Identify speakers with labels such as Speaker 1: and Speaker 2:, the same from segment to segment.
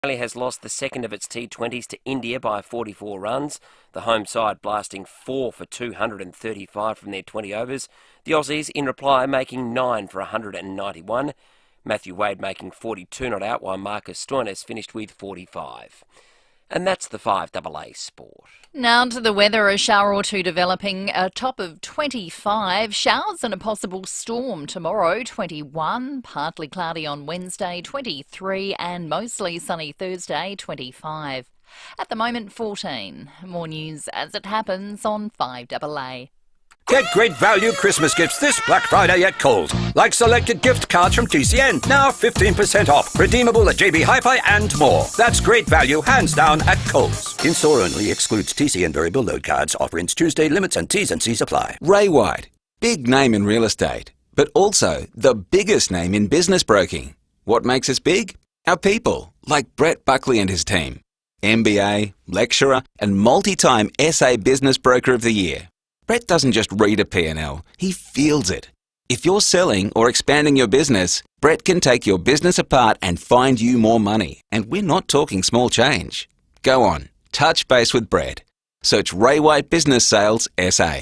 Speaker 1: Australia has lost the second of its T20s to India by 44 runs, the home side blasting 4 for 235 from their 20 overs, the Aussies in reply making 9 for 191, Matthew Wade making 42 not out while Marcus Stoinis finished with 45. And that's the FIVEAA Sport.
Speaker 2: Now to the weather, a shower or two developing, a top of 25. Showers and a possible storm tomorrow, 21. Partly cloudy on Wednesday, 23. And mostly sunny Thursday, 25. At the moment, 14. More news as it happens on FIVEAA.
Speaker 3: Get great value Christmas gifts this Black Friday at Coles. Like selected gift cards from TCN, now 15% off. Redeemable at JB Hi-Fi and more. That's great value, hands down, at Coles. In-store only, excludes TCN variable load cards. Offer ends Tuesday, limits and T's and C's apply.
Speaker 4: Ray White, big name in real estate, but also the biggest name in business broking. What makes us big? Our people, like Brett Buckley and his team. MBA, lecturer and multi-time SA Business Broker of the Year. Brett doesn't just read a P&L, he feels it. If you're selling or expanding your business, Brett can take your business apart and find you more money. And we're not talking small change. Go on, touch base with Brett. Search Ray White Business Sales SA.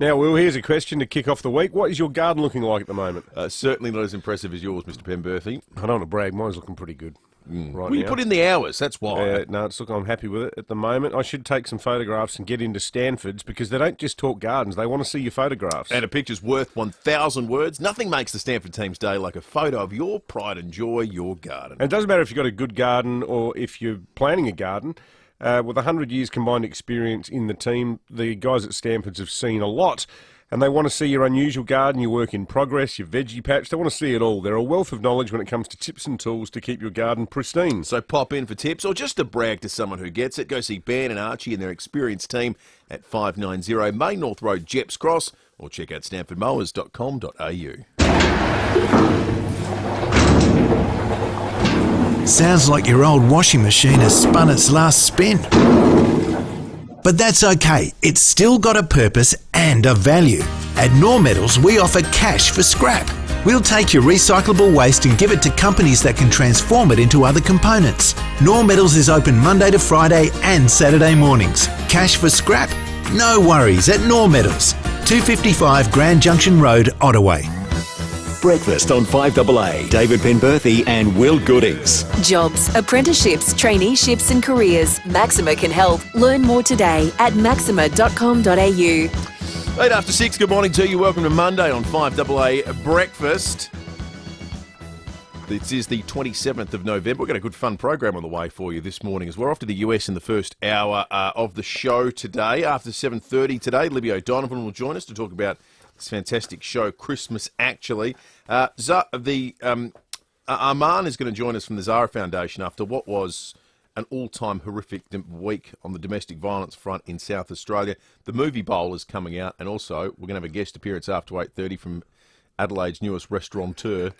Speaker 5: Now, Will, here's a question to kick off the week. What is your garden looking like at the moment?
Speaker 6: Certainly not as impressive as yours, Mr. Penberthy.
Speaker 5: I don't want to brag. Mine's looking pretty good right
Speaker 6: Well, you
Speaker 5: now.
Speaker 6: put in the hours, that's why.
Speaker 5: No, I'm happy with it at the moment. I should take some photographs and get into Stanford's because they don't just talk gardens. They want to see your photographs.
Speaker 6: And a picture's worth 1,000 words. Nothing makes the Stanford team's day like a photo of your pride and joy, your garden.
Speaker 5: And it doesn't matter if you've got a good garden or if you're planning a garden. With 100 years combined experience in the team, the guys at Stanford's have seen a lot. And they want to see your unusual garden, your work in progress, your veggie patch. They want to see it all. They're a wealth of knowledge when it comes to tips and tools to keep your garden pristine.
Speaker 6: So pop in for tips or just to brag to someone who gets it. Go see Ben and Archie and their experienced team at 590 Main North Road, Jeps Cross, or check out stanfordmowers.com.au.
Speaker 7: Sounds like your old washing machine has spun its last spin. But that's okay, it's still got a purpose and a value. At Knorr Metals, we offer cash for scrap. We'll take your recyclable waste and give it to companies that can transform it into other components. Knorr Metals is open Monday to Friday and Saturday mornings. Cash for scrap? No worries at Knorr Metals, 255 Grand Junction Road, Ottaway.
Speaker 8: Breakfast on 5AA. David Penberthy and Will Goodings.
Speaker 9: Jobs, apprenticeships, traineeships and careers. Maxima can help. Learn more today at maxima.com.au.
Speaker 6: 8 after 6, good morning to you. Welcome to Monday on 5AA Breakfast. This is the 27th of November. We've got a good fun program on the way for you this morning as we're off to the US in the first hour of the show today. After 7:30 today, Libby O'Donovan will join us to talk about this fantastic show, Christmas Actually. Arman is going to join us from the Zara Foundation after what was an all-time horrific week on the domestic violence front in South Australia. The Movie Bowl is coming out, and also we're going to have a guest appearance after 8:30 from Adelaide's newest restaurateur,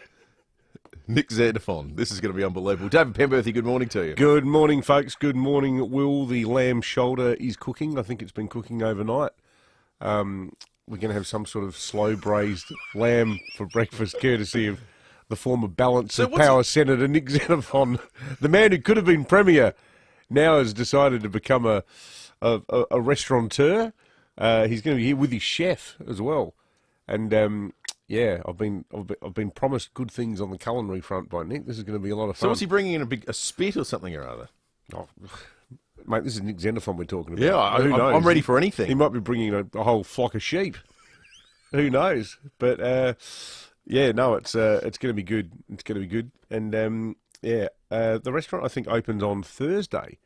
Speaker 6: Nick Xenophon. This is going to be unbelievable. David Penberthy, good morning to you.
Speaker 5: Good morning, folks. Good morning, Will. The lamb shoulder is cooking. I think it's been cooking overnight. We're going to have some sort of slow-braised lamb for breakfast, courtesy of the former Balance of Power Senator Nick Xenophon. The man who could have been Premier now has decided to become a restaurateur. He's going to be here with his chef as well. And, I've been promised good things on the culinary front by Nick. This is going to be a lot of fun.
Speaker 6: So what's he bringing in, a spit or something or other?
Speaker 5: Oh, mate, this is Nick Xenophon we're talking about.
Speaker 6: Yeah, I'm ready for anything.
Speaker 5: He might be bringing a whole flock of sheep. Who knows? But, it's going to be good. It's going to be good. And, the restaurant, I think, opens on Thursday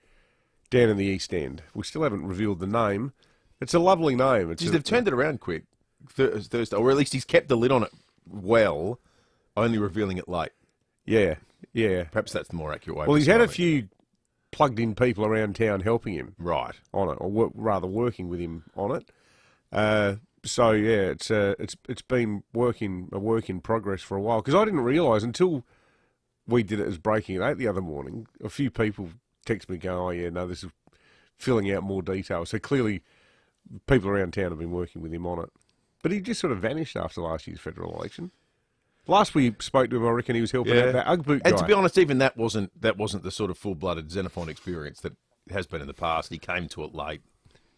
Speaker 5: down in the East End. We still haven't revealed the name. It's a lovely name.
Speaker 6: They've turned it around quick, Thursday, or at least he's kept the lid on it well, only revealing it late.
Speaker 5: Yeah.
Speaker 6: Perhaps that's the more accurate way.
Speaker 5: Well, he's had a few plugged-in people around town helping him on it, or rather working with him on it. It's been a work in progress for a while, because I didn't realise until we did it as Breaking at 8 the other morning, a few people text me going, this is filling out more details. So clearly people around town have been working with him on it. But he just sort of vanished after last year's federal election. Last we spoke to him, I reckon he was helping out that Ugg boot guy.
Speaker 6: And to be honest, even that wasn't the sort of full-blooded Xenophon experience that has been in the past. He came to it late.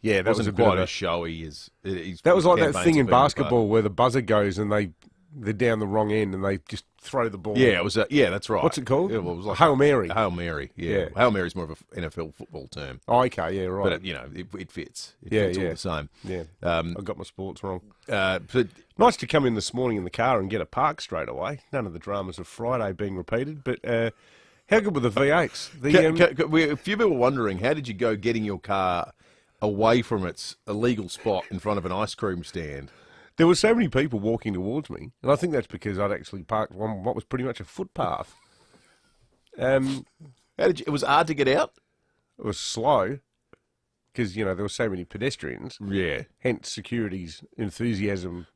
Speaker 5: Yeah, that
Speaker 6: wasn't
Speaker 5: was
Speaker 6: quite as showy as
Speaker 5: that was like that thing in basketball where the buzzer goes and they're down the wrong end and they just throw the ball.
Speaker 6: Yeah, it was. That's right.
Speaker 5: What's it called?
Speaker 6: Yeah, well, it was like
Speaker 5: Hail Mary.
Speaker 6: Hail Mary. Yeah. Hail Mary's more of an NFL football term.
Speaker 5: Oh, okay, yeah, right.
Speaker 6: But it fits. It fits all the same.
Speaker 5: Yeah. I got my sports wrong.
Speaker 6: But
Speaker 5: nice to come in this morning in the car and get a park straight away. None of the dramas of Friday being repeated. But how good were the V8s?
Speaker 6: A few people were wondering, how did you go getting your car away from its illegal spot in front of an ice cream stand?
Speaker 5: There were so many people walking towards me, and I think that's because I'd actually parked on what was pretty much a footpath.
Speaker 6: It was hard to get out?
Speaker 5: It was slow, because, there were so many pedestrians.
Speaker 6: Yeah.
Speaker 5: Hence security's enthusiasm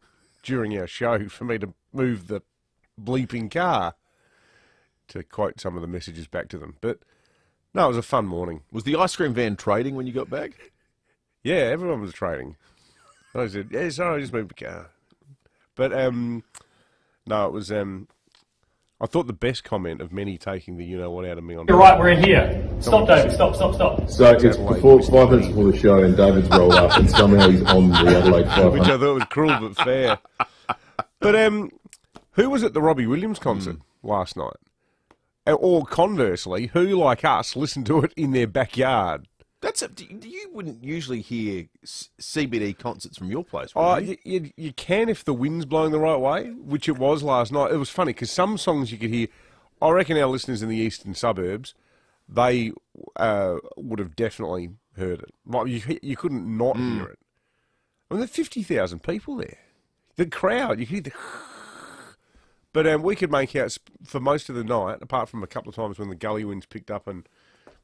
Speaker 5: during our show for me to move the bleeping car, to quote some of the messages back to them. But, no, it was a fun morning.
Speaker 6: Was the ice cream van trading when you got back?
Speaker 5: Yeah, everyone was trading. I said, yeah, sorry, I just moved the car. But, no, it was, I thought the best comment of many taking the you-know-what out of me on...
Speaker 10: You're right, we're in here. Stop, David, stop.
Speaker 11: So it's 5 minutes before the show and David's rolled up and somehow he's on the Adelaide 500.
Speaker 5: Which I thought was cruel but fair. But, who was at the Robbie Williams concert last night? Or conversely, who, like us, listened to it in their backyard?
Speaker 6: You wouldn't usually hear CBD concerts from your place, would you?
Speaker 5: You can if the wind's blowing the right way, which it was last night. It was funny because some songs you could hear. I reckon our listeners in the eastern suburbs, they would have definitely heard it. Like you couldn't not hear it. I mean, there are 50,000 people there. The crowd, you could hear the... But we could make out for most of the night, apart from a couple of times when the gully winds picked up and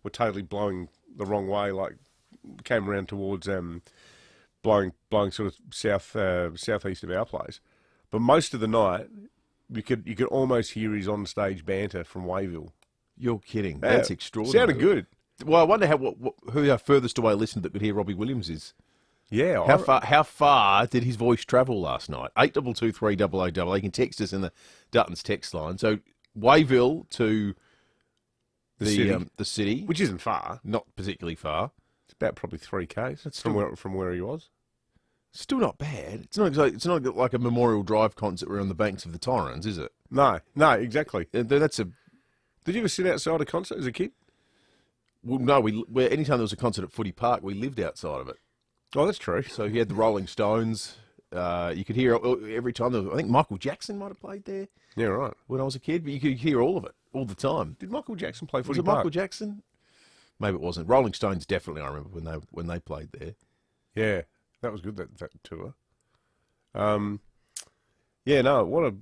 Speaker 5: were totally blowing the wrong way, like came around towards blowing sort of southeast of our place. But most of the night, you could almost hear his on-stage banter from Wayville.
Speaker 6: You're kidding. That's extraordinary.
Speaker 5: Sounded good.
Speaker 6: Well, I wonder who our furthest away listener that could hear Robbie Williams is.
Speaker 5: Yeah.
Speaker 6: How far did his voice travel last night? 8223 000. You can text us in the Dutton's text line. So Wayville to the city,
Speaker 5: which isn't far,
Speaker 6: not particularly far.
Speaker 5: It's about probably 3 k's from where he was.
Speaker 6: Still not bad. It's not like a Memorial Drive concert where on the banks of the Torrens, is it?
Speaker 5: No, exactly. Did you ever sit outside a concert as a kid?
Speaker 6: Well, no. Anytime there was a concert at Footy Park, we lived outside of it.
Speaker 5: Oh, that's true.
Speaker 6: So he had the Rolling Stones. You could hear every time. I think Michael Jackson might have played there.
Speaker 5: Yeah, right.
Speaker 6: When I was a kid, but you could hear all of it all the time.
Speaker 5: Did Michael Jackson play Footy
Speaker 6: Park? Was it Michael Jackson? Maybe it wasn't. Rolling Stones definitely. I remember when they played there.
Speaker 5: Yeah, that was good. That tour. Yeah, no.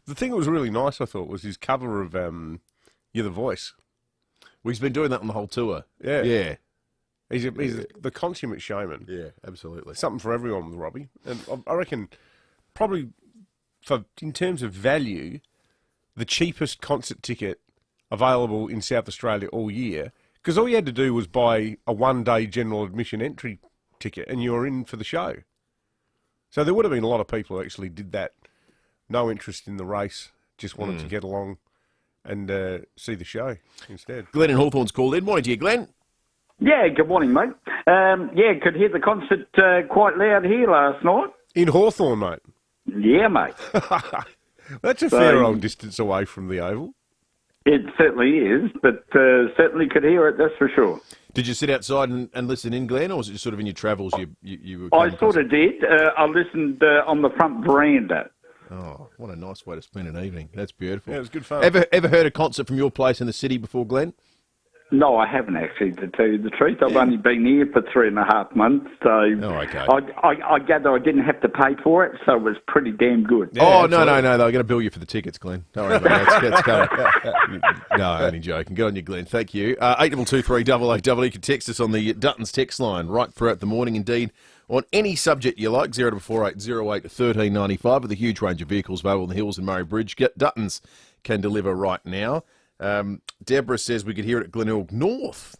Speaker 5: The thing that was really nice, I thought, was his cover of "You're the Voice."
Speaker 6: Well, he's been doing that on the whole tour.
Speaker 5: Yeah. He's the consummate showman.
Speaker 6: Yeah, absolutely.
Speaker 5: Something for everyone with Robbie. And I reckon probably in terms of value, the cheapest concert ticket available in South Australia all year, because all you had to do was buy a one-day general admission entry ticket and you were in for the show. So there would have been a lot of people who actually did that. No interest in the race, just wanted to get along and see the show instead.
Speaker 6: Glenn in Hawthorn's called in. Morning to you, Glenn.
Speaker 12: Yeah, good morning, mate. Could hear the concert quite loud here last night.
Speaker 5: In Hawthorn, mate?
Speaker 12: Yeah, mate.
Speaker 5: That's a fair old distance away from the Oval.
Speaker 12: It certainly is, but certainly could hear it, that's for sure.
Speaker 6: Did you sit outside and listen in, Glenn, or was it just sort of in your travels you
Speaker 12: I sort of did. I listened on the front veranda.
Speaker 6: Oh, what a nice way to spend an evening. That's beautiful.
Speaker 5: Yeah, it was good fun.
Speaker 6: Ever heard a concert from your place in the city before, Glenn?
Speaker 12: No, I haven't actually, to tell you the truth. I've only been here for 3.5 months, so
Speaker 6: okay.
Speaker 12: I gather I didn't have to pay for it, so it was pretty damn good.
Speaker 6: Yeah, no, they're going to bill you for the tickets, Glenn. Don't worry about it. That's coming. No, only joking. Good on you, Glenn. Thank you. 8223 000. You can text us on the Dutton's text line right throughout the morning, indeed, on any subject you like, 0448 08 1395, with a huge range of vehicles available in the Hills and Murray Bridge. Dutton's can deliver right now. Deborah says we could hear it at Glenelg North.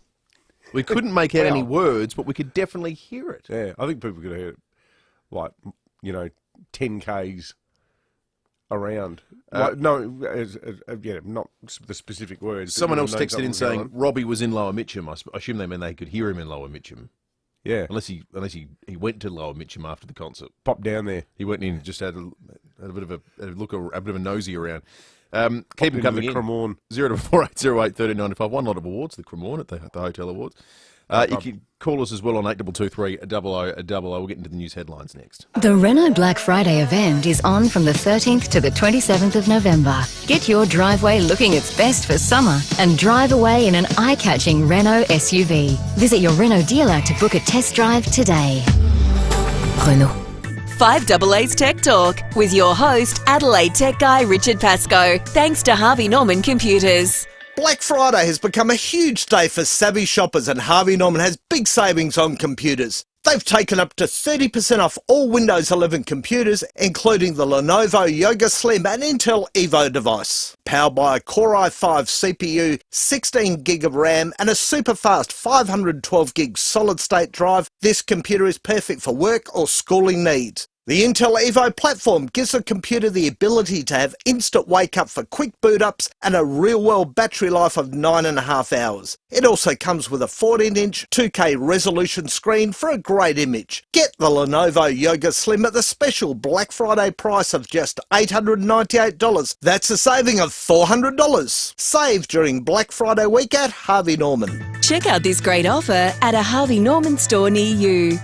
Speaker 6: We couldn't make out any words, but we could definitely hear it.
Speaker 5: Yeah, I think people could hear it, 10 Ks around. Not the specific words.
Speaker 6: Someone else texted in saying Robbie was in Lower Mitcham. I assume they meant they could hear him in Lower Mitcham.
Speaker 5: Yeah.
Speaker 6: Unless he went to Lower Mitcham after the concert.
Speaker 5: Popped down there.
Speaker 6: He went in and just had a bit of a nosy around. Keep them coming in.
Speaker 5: Cremorne.
Speaker 6: 0-4808-1395. One lot of awards, the Cremorne at the Hotel Awards. You can call us as well on 8223 0000. We'll get into the news headlines next.
Speaker 13: The Renault Black Friday event is on from the 13th to the 27th of November. Get your driveway looking its best for summer and drive away in an eye-catching Renault SUV. Visit your Renault dealer to book a test drive today. Renault.
Speaker 9: 5AA's Tech Talk with your host, Adelaide Tech Guy Richard Pascoe. Thanks to Harvey Norman Computers.
Speaker 14: Black Friday has become a huge day for savvy shoppers, and Harvey Norman has big savings on computers. They've taken up to 30% off all Windows 11 computers, including the Lenovo Yoga Slim and Intel Evo device. Powered by a Core i5 CPU, 16GB of RAM and a super fast 512GB solid-state drive, this computer is perfect for work or schooling needs. The Intel Evo platform gives the computer the ability to have instant wake-up for quick boot-ups and a real-world battery life of 9.5 hours. It also comes with a 14-inch 2K resolution screen for a great image. Get the Lenovo Yoga Slim at the special Black Friday price of just $898. That's a saving of $400. Save during Black Friday week at Harvey Norman.
Speaker 9: Check out this great offer at a Harvey Norman store near you.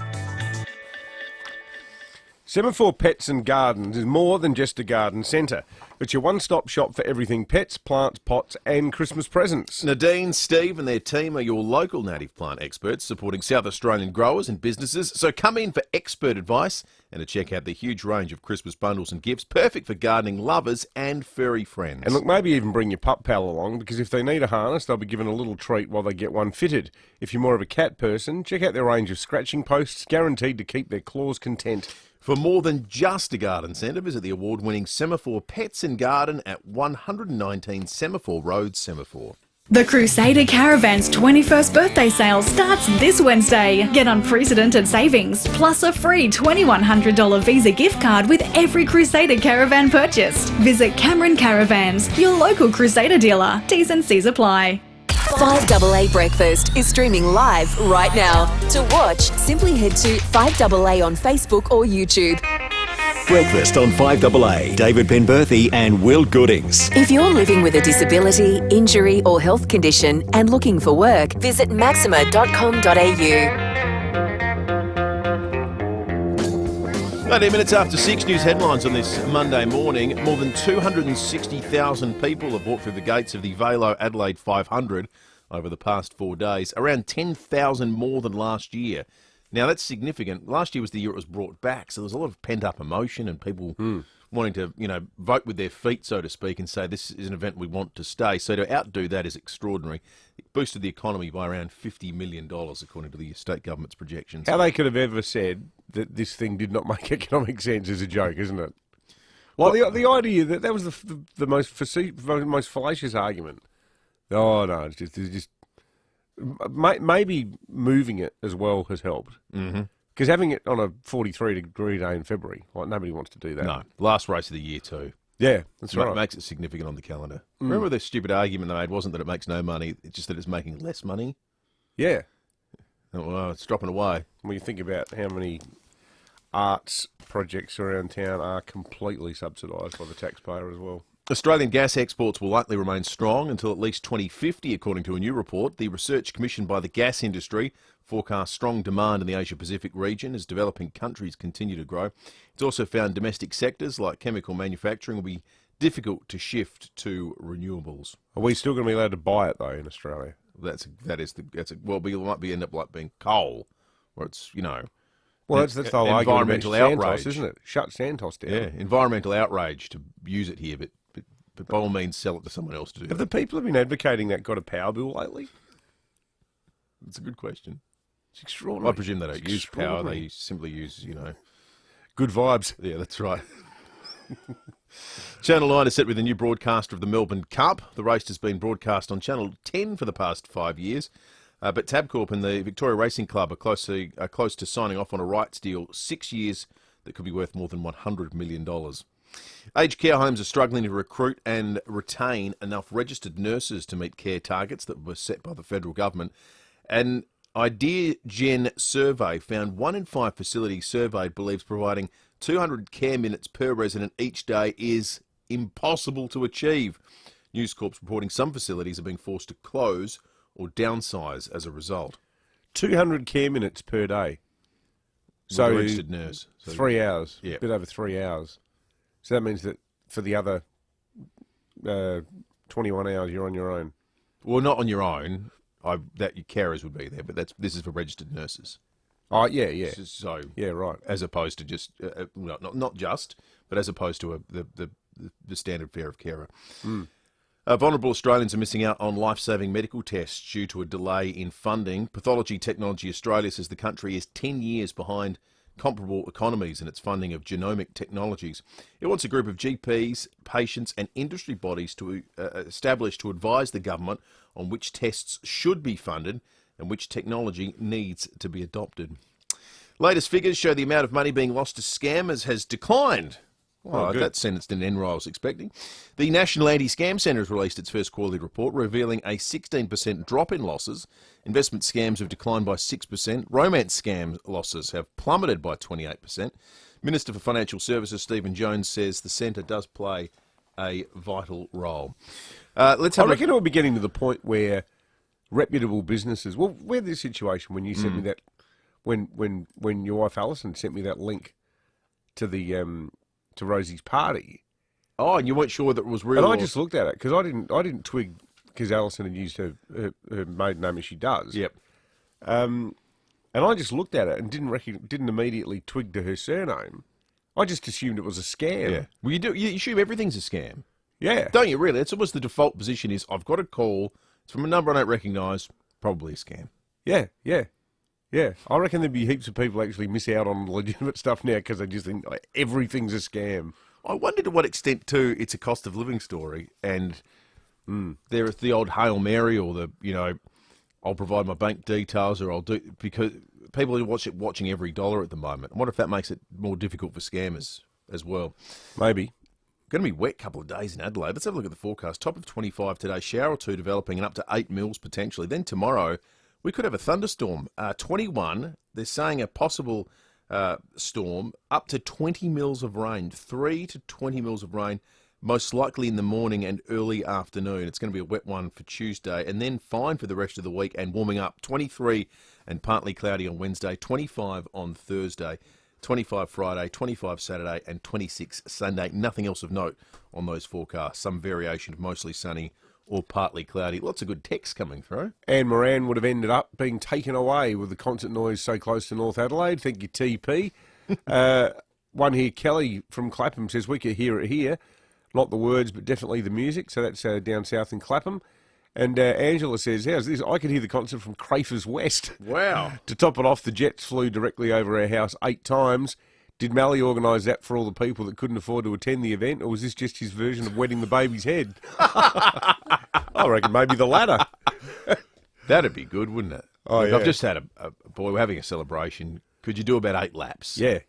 Speaker 5: Semaphore Pets and Gardens is more than just a garden centre. It's your one-stop shop for everything pets, plants, pots and Christmas presents.
Speaker 6: Nadine, Steve and their team are your local native plant experts supporting South Australian growers and businesses. So come in for expert advice and to check out the huge range of Christmas bundles and gifts, perfect for gardening lovers and furry friends.
Speaker 5: And look, maybe even bring your pup pal along, because if they need a harness, they'll be given a little treat while they get one fitted. If you're more of a cat person, check out their range of scratching posts, guaranteed to keep their claws content.
Speaker 6: For more than just a garden centre, visit the award-winning Semaphore Pets and Garden at 119 Semaphore Road, Semaphore.
Speaker 15: The Crusader Caravan's 21st birthday sale starts this Wednesday. Get unprecedented savings, plus a free $2,100 Visa gift card with every Crusader Caravan purchased. Visit Cameron Caravans, your local Crusader dealer. T's and C's apply.
Speaker 9: 5AA Breakfast is streaming live right now. To watch, simply head to 5AA on Facebook or YouTube.
Speaker 8: Breakfast on 5AA. David Penberthy and Will Goodings.
Speaker 9: If you're living with a disability, injury or health condition and looking for work, visit maxima.com.au.
Speaker 6: 18 minutes after 6, news headlines on this Monday morning. More than 260,000 people have walked through the gates of the FIVEAA Adelaide 500 over the past 4 days, around 10,000 more than last year. Now, that's significant. Last year was the year it was brought back, so there's a lot of pent-up emotion and people wanting to, vote with their feet, so to speak, and say this is an event we want to stay. So to outdo that is extraordinary. It boosted the economy by around $50 million, according to the state government's projections.
Speaker 5: How they could have ever said that this thing did not make economic sense is a joke, isn't it? Well, the idea that was the most fallacious argument. Oh, no, it's just maybe moving it as well has helped. Because having it on a 43-degree day in February, nobody wants to do that.
Speaker 6: No, last race of the year too.
Speaker 5: Yeah, that's right.
Speaker 6: It makes it significant on the calendar. Remember the stupid argument they made wasn't that it makes no money, it's just that it's making less money?
Speaker 5: Yeah.
Speaker 6: Well, it's dropping away.
Speaker 5: When you think about how many arts projects around town are completely subsidised by the taxpayer as well.
Speaker 6: Australian gas exports will likely remain strong until at least 2050, according to a new report. The research commissioned by the gas industry forecasts strong demand in the Asia-Pacific region as developing countries continue to grow. It's also found domestic sectors like chemical manufacturing will be difficult to shift to renewables.
Speaker 5: Are we still going to be allowed to buy it, though, in Australia?
Speaker 6: We might end up like being coal, where it's,
Speaker 5: Well, that's the whole
Speaker 6: environmental
Speaker 5: argument
Speaker 6: outrage,
Speaker 5: Santos, isn't it? Shut Santos down.
Speaker 6: Yeah, environmental outrage to use it here, but by all means sell it to someone else to do.
Speaker 5: Have the people who've been advocating that got a power bill lately?
Speaker 6: That's a good question.
Speaker 5: It's extraordinary.
Speaker 6: I presume they don't use power; they simply use,
Speaker 5: good vibes.
Speaker 6: Yeah, that's right. Channel 9 is set with a new broadcaster of the Melbourne Cup. The race has been broadcast on Channel 10 for the past 5 years. But Tabcorp and the Victoria Racing Club are close to signing off on a rights deal, 6 years, that could be worth more than $100 million. Aged care homes are struggling to recruit and retain enough registered nurses to meet care targets that were set by the federal government. An IdeaGen survey found 1 in 5 facilities surveyed believes providing 200 care minutes per resident each day is impossible to achieve. News Corp's reporting some facilities are being forced to close or downsize as a result.
Speaker 5: 200 care minutes per day.
Speaker 6: So a registered nurse. So
Speaker 5: 3 hours.
Speaker 6: Yeah.
Speaker 5: A bit over 3 hours. So that means that for the other 21 hours, you're on your own.
Speaker 6: Well, not on your own. That your carers would be there, but this is for registered nurses.
Speaker 5: Oh, yeah.
Speaker 6: So
Speaker 5: yeah, right.
Speaker 6: As opposed to just not just, but as opposed to the standard fare of carer. Vulnerable Australians are missing out on life-saving medical tests due to a delay in funding. Pathology Technology Australia says the country is 10 years behind comparable economies in its funding of genomic technologies. It wants a group of GPs, patients and industry bodies to establish to advise the government on which tests should be funded and which technology needs to be adopted. Latest figures show the amount of money being lost to scammers has declined. Well, that sentence didn't end where I was expecting. The National Anti-Scam Centre has released its first quarterly report, revealing a 16% drop in losses. Investment scams have declined by 6%. Romance scam losses have plummeted by 28%. Minister for Financial Services, Stephen Jones, says the centre does play a vital role. I
Speaker 5: reckon it will be getting to the point where reputable businesses... Well, we're in this situation when you sent me that... When your wife Alison sent me that link to the... to Rosie's party.
Speaker 6: Oh, and you weren't sure that it was real?
Speaker 5: And I just looked at it, because I didn't twig, because Alison had used her maiden name as she does.
Speaker 6: Yep.
Speaker 5: And I just looked at it and didn't immediately twig to her surname. I just assumed it was a scam.
Speaker 6: Yeah. Well, you assume everything's a scam.
Speaker 5: Yeah.
Speaker 6: Don't you really? It's almost the default position is, I've got a call, it's from a number I don't recognise, probably a scam.
Speaker 5: Yeah. I reckon there'd be heaps of people actually miss out on legitimate stuff now because they just think everything's a scam.
Speaker 6: I wonder to what extent, too, it's a cost of living story and there is the old Hail Mary or the, I'll provide my bank details or I'll do... Because people are watching every dollar at the moment. I wonder if that makes it more difficult for scammers as well.
Speaker 5: Maybe.
Speaker 6: Going to be wet couple of days in Adelaide. Let's have a look at the forecast. Top of 25 today, shower or two developing and up to 8 mils potentially. Then tomorrow... we could have a thunderstorm. 21, they're saying a possible storm, up to 20 mils of rain, 3 to 20 mils of rain, most likely in the morning and early afternoon. It's going to be a wet one for Tuesday, and then fine for the rest of the week and warming up. 23 and partly cloudy on Wednesday, 25 on Thursday, 25 Friday, 25 Saturday, and 26 Sunday. Nothing else of note on those forecasts. Some variation of mostly sunny or partly cloudy. Lots of good text coming through.
Speaker 5: Anne Moran would have ended up being taken away with the concert noise so close to North Adelaide. Thank you, TP. One here, Kelly from Clapham says, we could hear it here. Not the words, but definitely the music. So that's down south in Clapham. And Angela says, how's this? I could hear the concert from Crafers West.
Speaker 6: Wow.
Speaker 5: To top it off, the Jets flew directly over our house 8 times. Did Mally organise that for all the people that couldn't afford to attend the event, or was this just his version of wetting the baby's head? I reckon maybe the latter.
Speaker 6: That'd be good, wouldn't it?
Speaker 5: Oh,
Speaker 6: Look,
Speaker 5: yeah.
Speaker 6: I've just had a boy, we're having a celebration. Could you do about 8 laps?
Speaker 5: Yeah.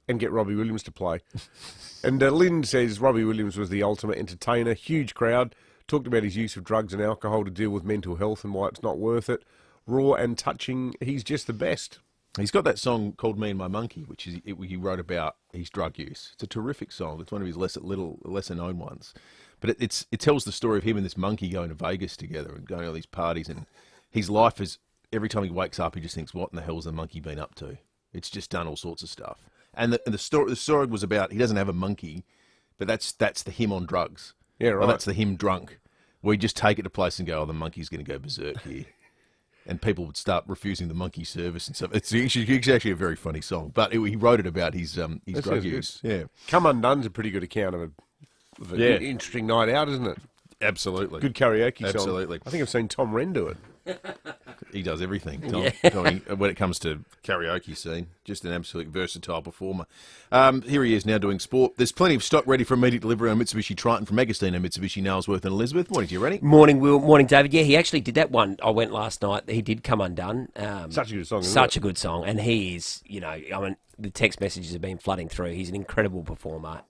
Speaker 5: And get Robbie Williams to play. And Lynn says Robbie Williams was the ultimate entertainer, huge crowd, talked about his use of drugs and alcohol to deal with mental health and why it's not worth it. Raw and touching, he's just the best.
Speaker 6: He's got that song called Me and My Monkey, which he wrote about his drug use. It's a terrific song. It's one of his lesser known ones. But it tells the story of him and this monkey going to Vegas together and going to all these parties. And his life is, every time he wakes up, he just thinks, what in the hell's the monkey been up to? It's just done all sorts of stuff. And the story was about, he doesn't have a monkey, but that's the him on drugs.
Speaker 5: Yeah, right.
Speaker 6: Or that's the him drunk. Where you just take it to a place and go, oh, the monkey's going to go berserk here. And people would start refusing the monkey service and stuff. It's actually a very funny song. But he wrote it about his drug use. Yeah.
Speaker 5: Come Undone's a pretty good account of an interesting night out, isn't it?
Speaker 6: Absolutely.
Speaker 5: Good karaoke song.
Speaker 6: Absolutely.
Speaker 5: I think I've seen Tom Wren do it.
Speaker 6: He does everything, Tom.
Speaker 1: Yeah.
Speaker 6: Tommy, when it comes to karaoke scene. Just an absolute versatile performer. Here he is now doing sport. There's plenty of stock ready for immediate delivery on Mitsubishi Triton from Agostino, Mitsubishi, Nailsworth and Elizabeth. Morning to you, Rennie.
Speaker 1: Morning, Will. Morning, David. Yeah, he actually did that one. I went last night. He did Come Undone.
Speaker 5: Such a good song, isn't
Speaker 1: Such
Speaker 5: it?
Speaker 1: a good song. And he is, the text messages have been flooding through. He's an incredible performer.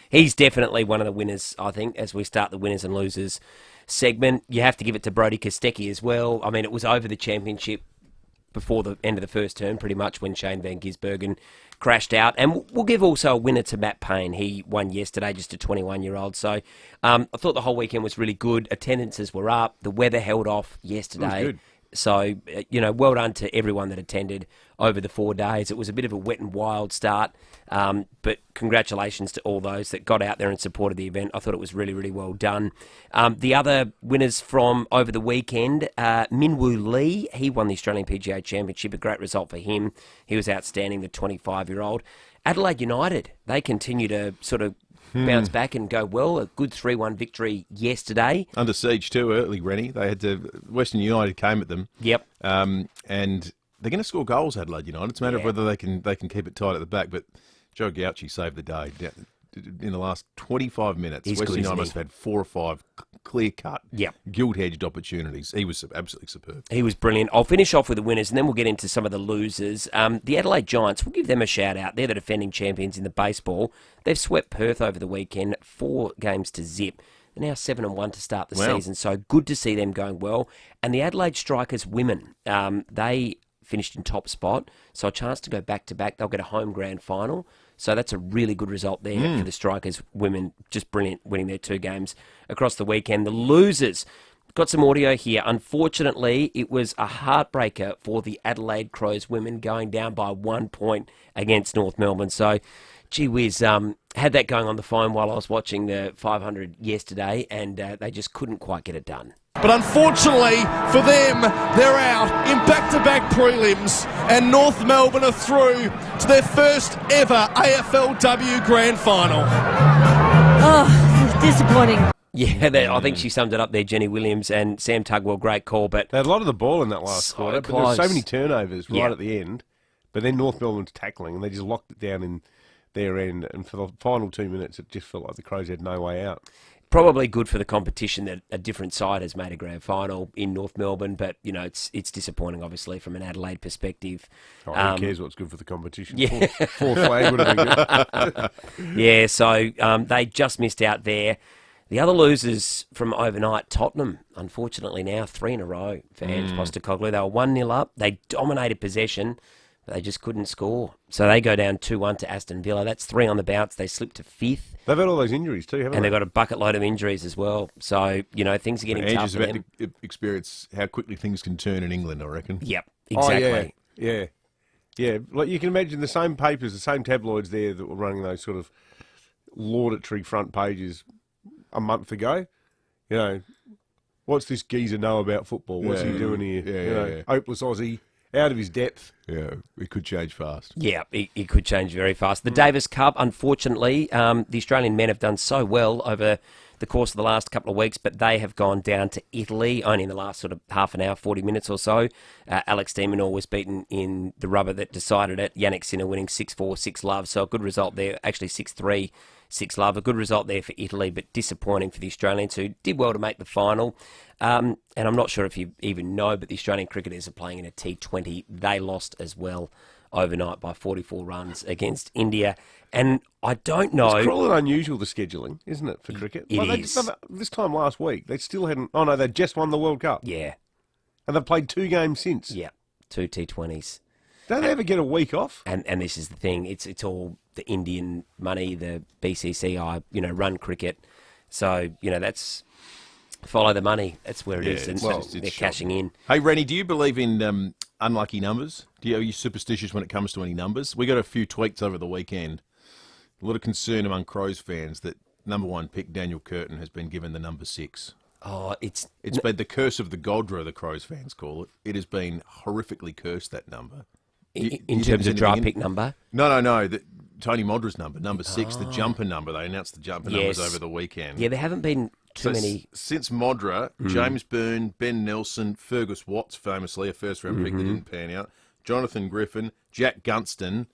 Speaker 1: He's definitely one of the winners, I think, as we start the winners and losers segment. You have to give it to Brodie Kostecki as well. I mean, it was over the championship before the end of the first term, pretty much, when Shane Van Gisbergen crashed out. And we'll give also a winner to Matt Payne. He won yesterday, just a 21-year-old. So I thought the whole weekend was really good. Attendances were up. The weather held off yesterday.
Speaker 5: It was good.
Speaker 1: So, well done to everyone that attended over the 4 days. It was a bit of a wet and wild start, but congratulations to all those that got out there and supported the event. I thought it was really, really well done. The other winners from over the weekend, Minwoo Lee, he won the Australian PGA Championship, a great result for him. He was outstanding, the 25-year-old. Adelaide United, they continue to sort of bounce back and go well. A good 3-1 victory yesterday.
Speaker 6: Under siege too early, Rennie. They had to. Western United came at them.
Speaker 1: Yep.
Speaker 6: And they're going to score goals, Adelaide United. It's a matter of whether they can keep it tight at the back. But Joe Gauci saved the day in the last 25 minutes.
Speaker 1: He's
Speaker 6: Western
Speaker 1: good,
Speaker 6: United must have had 4 or 5 clear-cut, gilt-edged opportunities. He was absolutely superb.
Speaker 1: He was brilliant. I'll finish off with the winners, and then we'll get into some of the losers. The Adelaide Giants, we'll give them a shout-out. They're the defending champions in the baseball. They've swept Perth over the weekend, 4 games to zip. They're now 7-1 to start the season, so good to see them going well. And the Adelaide Strikers women, they finished in top spot, so a chance to go back-to-back. They'll get a home grand final. So that's a really good result there for the Strikers women. Just brilliant, winning their 2 games across the weekend. The losers, got some audio here. Unfortunately, it was a heartbreaker for the Adelaide Crows women, going down by 1 point against North Melbourne. So, gee whiz, had that going on the phone while I was watching the 500 yesterday, and they just couldn't quite get it done.
Speaker 16: But unfortunately for them, they're out in back-to-back prelims, and North Melbourne are through to their first ever AFLW Grand Final.
Speaker 17: Oh, disappointing.
Speaker 1: Yeah, I think she summed it up there, Jenny Williams and Sam Tugwell. Great call, but
Speaker 5: they had a lot of the ball in that last quarter, but there were so many turnovers right at the end. But then North Melbourne's tackling, and they just locked it down in their end. And for the final 2 minutes, it just felt like the Crows had no way out.
Speaker 1: Probably good for the competition that a different side has made a grand final in North Melbourne, but it's disappointing, obviously, from an Adelaide perspective.
Speaker 5: Who cares what's good for the competition?
Speaker 1: Yeah.
Speaker 5: Four flag would have been good.
Speaker 1: Yeah, so they just missed out there. The other losers from overnight, Tottenham, unfortunately now 3 in a row for Ange Postecoglou. They were 1-0 up. They dominated possession, but they just couldn't score. So they go down 2-1 to Aston Villa. That's 3 on the bounce. They slipped to 5th.
Speaker 5: They've had all those injuries too, haven't they?
Speaker 1: And they've got a bucket load of injuries as well. So, things are getting tough for them.
Speaker 6: Ange is about to experience how quickly things can turn in England, I reckon.
Speaker 1: Yep, exactly.
Speaker 5: Oh, yeah. Like you can imagine the same papers, the same tabloids there that were running those sort of laudatory front pages a month ago. What's this geezer know about football? What's he doing here? Hopeless Aussie, out of his depth.
Speaker 6: Yeah, it could change fast.
Speaker 1: Yeah, it could change very fast. The Davis Cup, unfortunately, the Australian men have done so well over the course of the last couple of weeks, but they have gone down to Italy only in the last sort of half an hour, 40 minutes or so. Alex de Minaur was beaten in the rubber that decided it. Yannick Sinner winning 6-4, 6-love, so a good result there. Actually 6-3, 6-love. A good result there for Italy, but disappointing for the Australians, who did well to make the final. And I'm not sure if you even know, but the Australian cricketers are playing in a T20. They lost as well overnight by 44 runs against India. And I don't know...
Speaker 5: It's cruel and unusual, the scheduling, isn't it, for cricket?
Speaker 1: It is.
Speaker 5: This time last week, they still hadn't... Oh, no, they'd just won the World Cup.
Speaker 1: Yeah.
Speaker 5: And they've played 2 games since.
Speaker 1: Yeah, 2 T20s.
Speaker 5: Don't they ever get a week off?
Speaker 1: And this is the thing. It's all the Indian money, the BCCI, run cricket. So, that's... Follow the money. That's where it is. And they're cashing in.
Speaker 6: Hey, Rennie, do you believe in unlucky numbers? Are you superstitious when it comes to any numbers? We got a few tweets over the weekend. A lot of concern among Crows fans that number 1 pick Daniel Curtin has been given the number 6.
Speaker 1: Oh, it's
Speaker 6: been the curse of the Godra, the Crows fans call it. It has been horrifically cursed, that number.
Speaker 1: In terms of draft pick number?
Speaker 6: No. Tony Modra's number 6, the jumper number. They announced the jumper numbers over the weekend.
Speaker 1: Yeah, there haven't been too many.
Speaker 6: Since Modra, James Byrne, Ben Nelson, Fergus Watts, famously, a first-round pick that didn't pan out, Jonathan Griffin, Jack Gunston,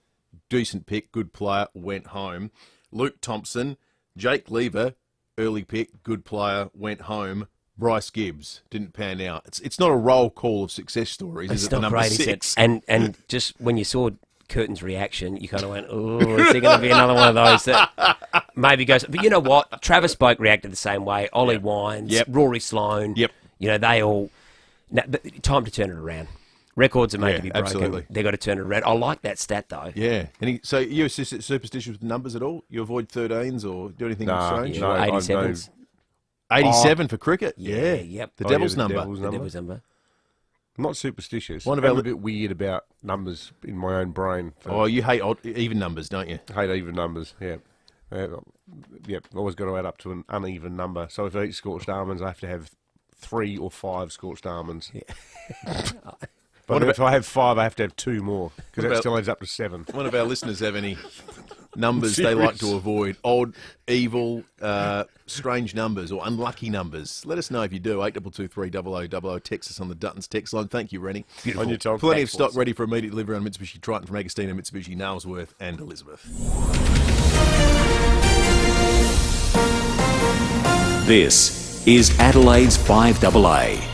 Speaker 6: decent pick, good player, went home. Luke Thompson, Jake Lever, early pick, good player, went home. Bryce Gibbs didn't pan out. It's not a roll call of success stories.
Speaker 1: It's
Speaker 6: is it
Speaker 1: not
Speaker 6: the number
Speaker 1: great,
Speaker 6: 6?
Speaker 1: is it? And just when you saw Curtin's reaction, you kind of went, "Oh, is there going to be another one of those that maybe goes?" But you know what? Travis Boak reacted the same way. Ollie Wines, Rory Sloane.
Speaker 6: Yep.
Speaker 1: You know, they all. But time to turn it around. Records are made to be broken.
Speaker 6: Absolutely.
Speaker 1: They've got to turn it around. I like that stat though.
Speaker 6: Yeah. So you superstitious with numbers at all? You avoid 13s or do anything strange?
Speaker 1: No, 87s.
Speaker 6: 87 for cricket?
Speaker 1: Yeah, yep.
Speaker 6: The Devil's number.
Speaker 1: The Devil's number.
Speaker 5: I'm not superstitious.
Speaker 6: One of
Speaker 5: I'm
Speaker 6: our
Speaker 5: a bit weird about numbers in my own brain.
Speaker 6: Oh, you hate even numbers, don't you?
Speaker 5: Hate even numbers, yeah. Always got to add up to an uneven number. So if I eat scorched almonds, I have to have 3 or 5 scorched almonds. Yeah. But if I have 5, I have to have 2 more, because that still adds up to 7.
Speaker 6: One of our listeners have any numbers they like to avoid? Odd, evil, strange numbers or unlucky numbers? Let us know if you do. 8223 Text us on the Duttons text line. Thank you, Rennie.
Speaker 5: On your time.
Speaker 6: Plenty of stock ready for immediate delivery on Mitsubishi Triton from Agostina, Mitsubishi Nailsworth and Elizabeth.
Speaker 8: This is Adelaide's 5AA.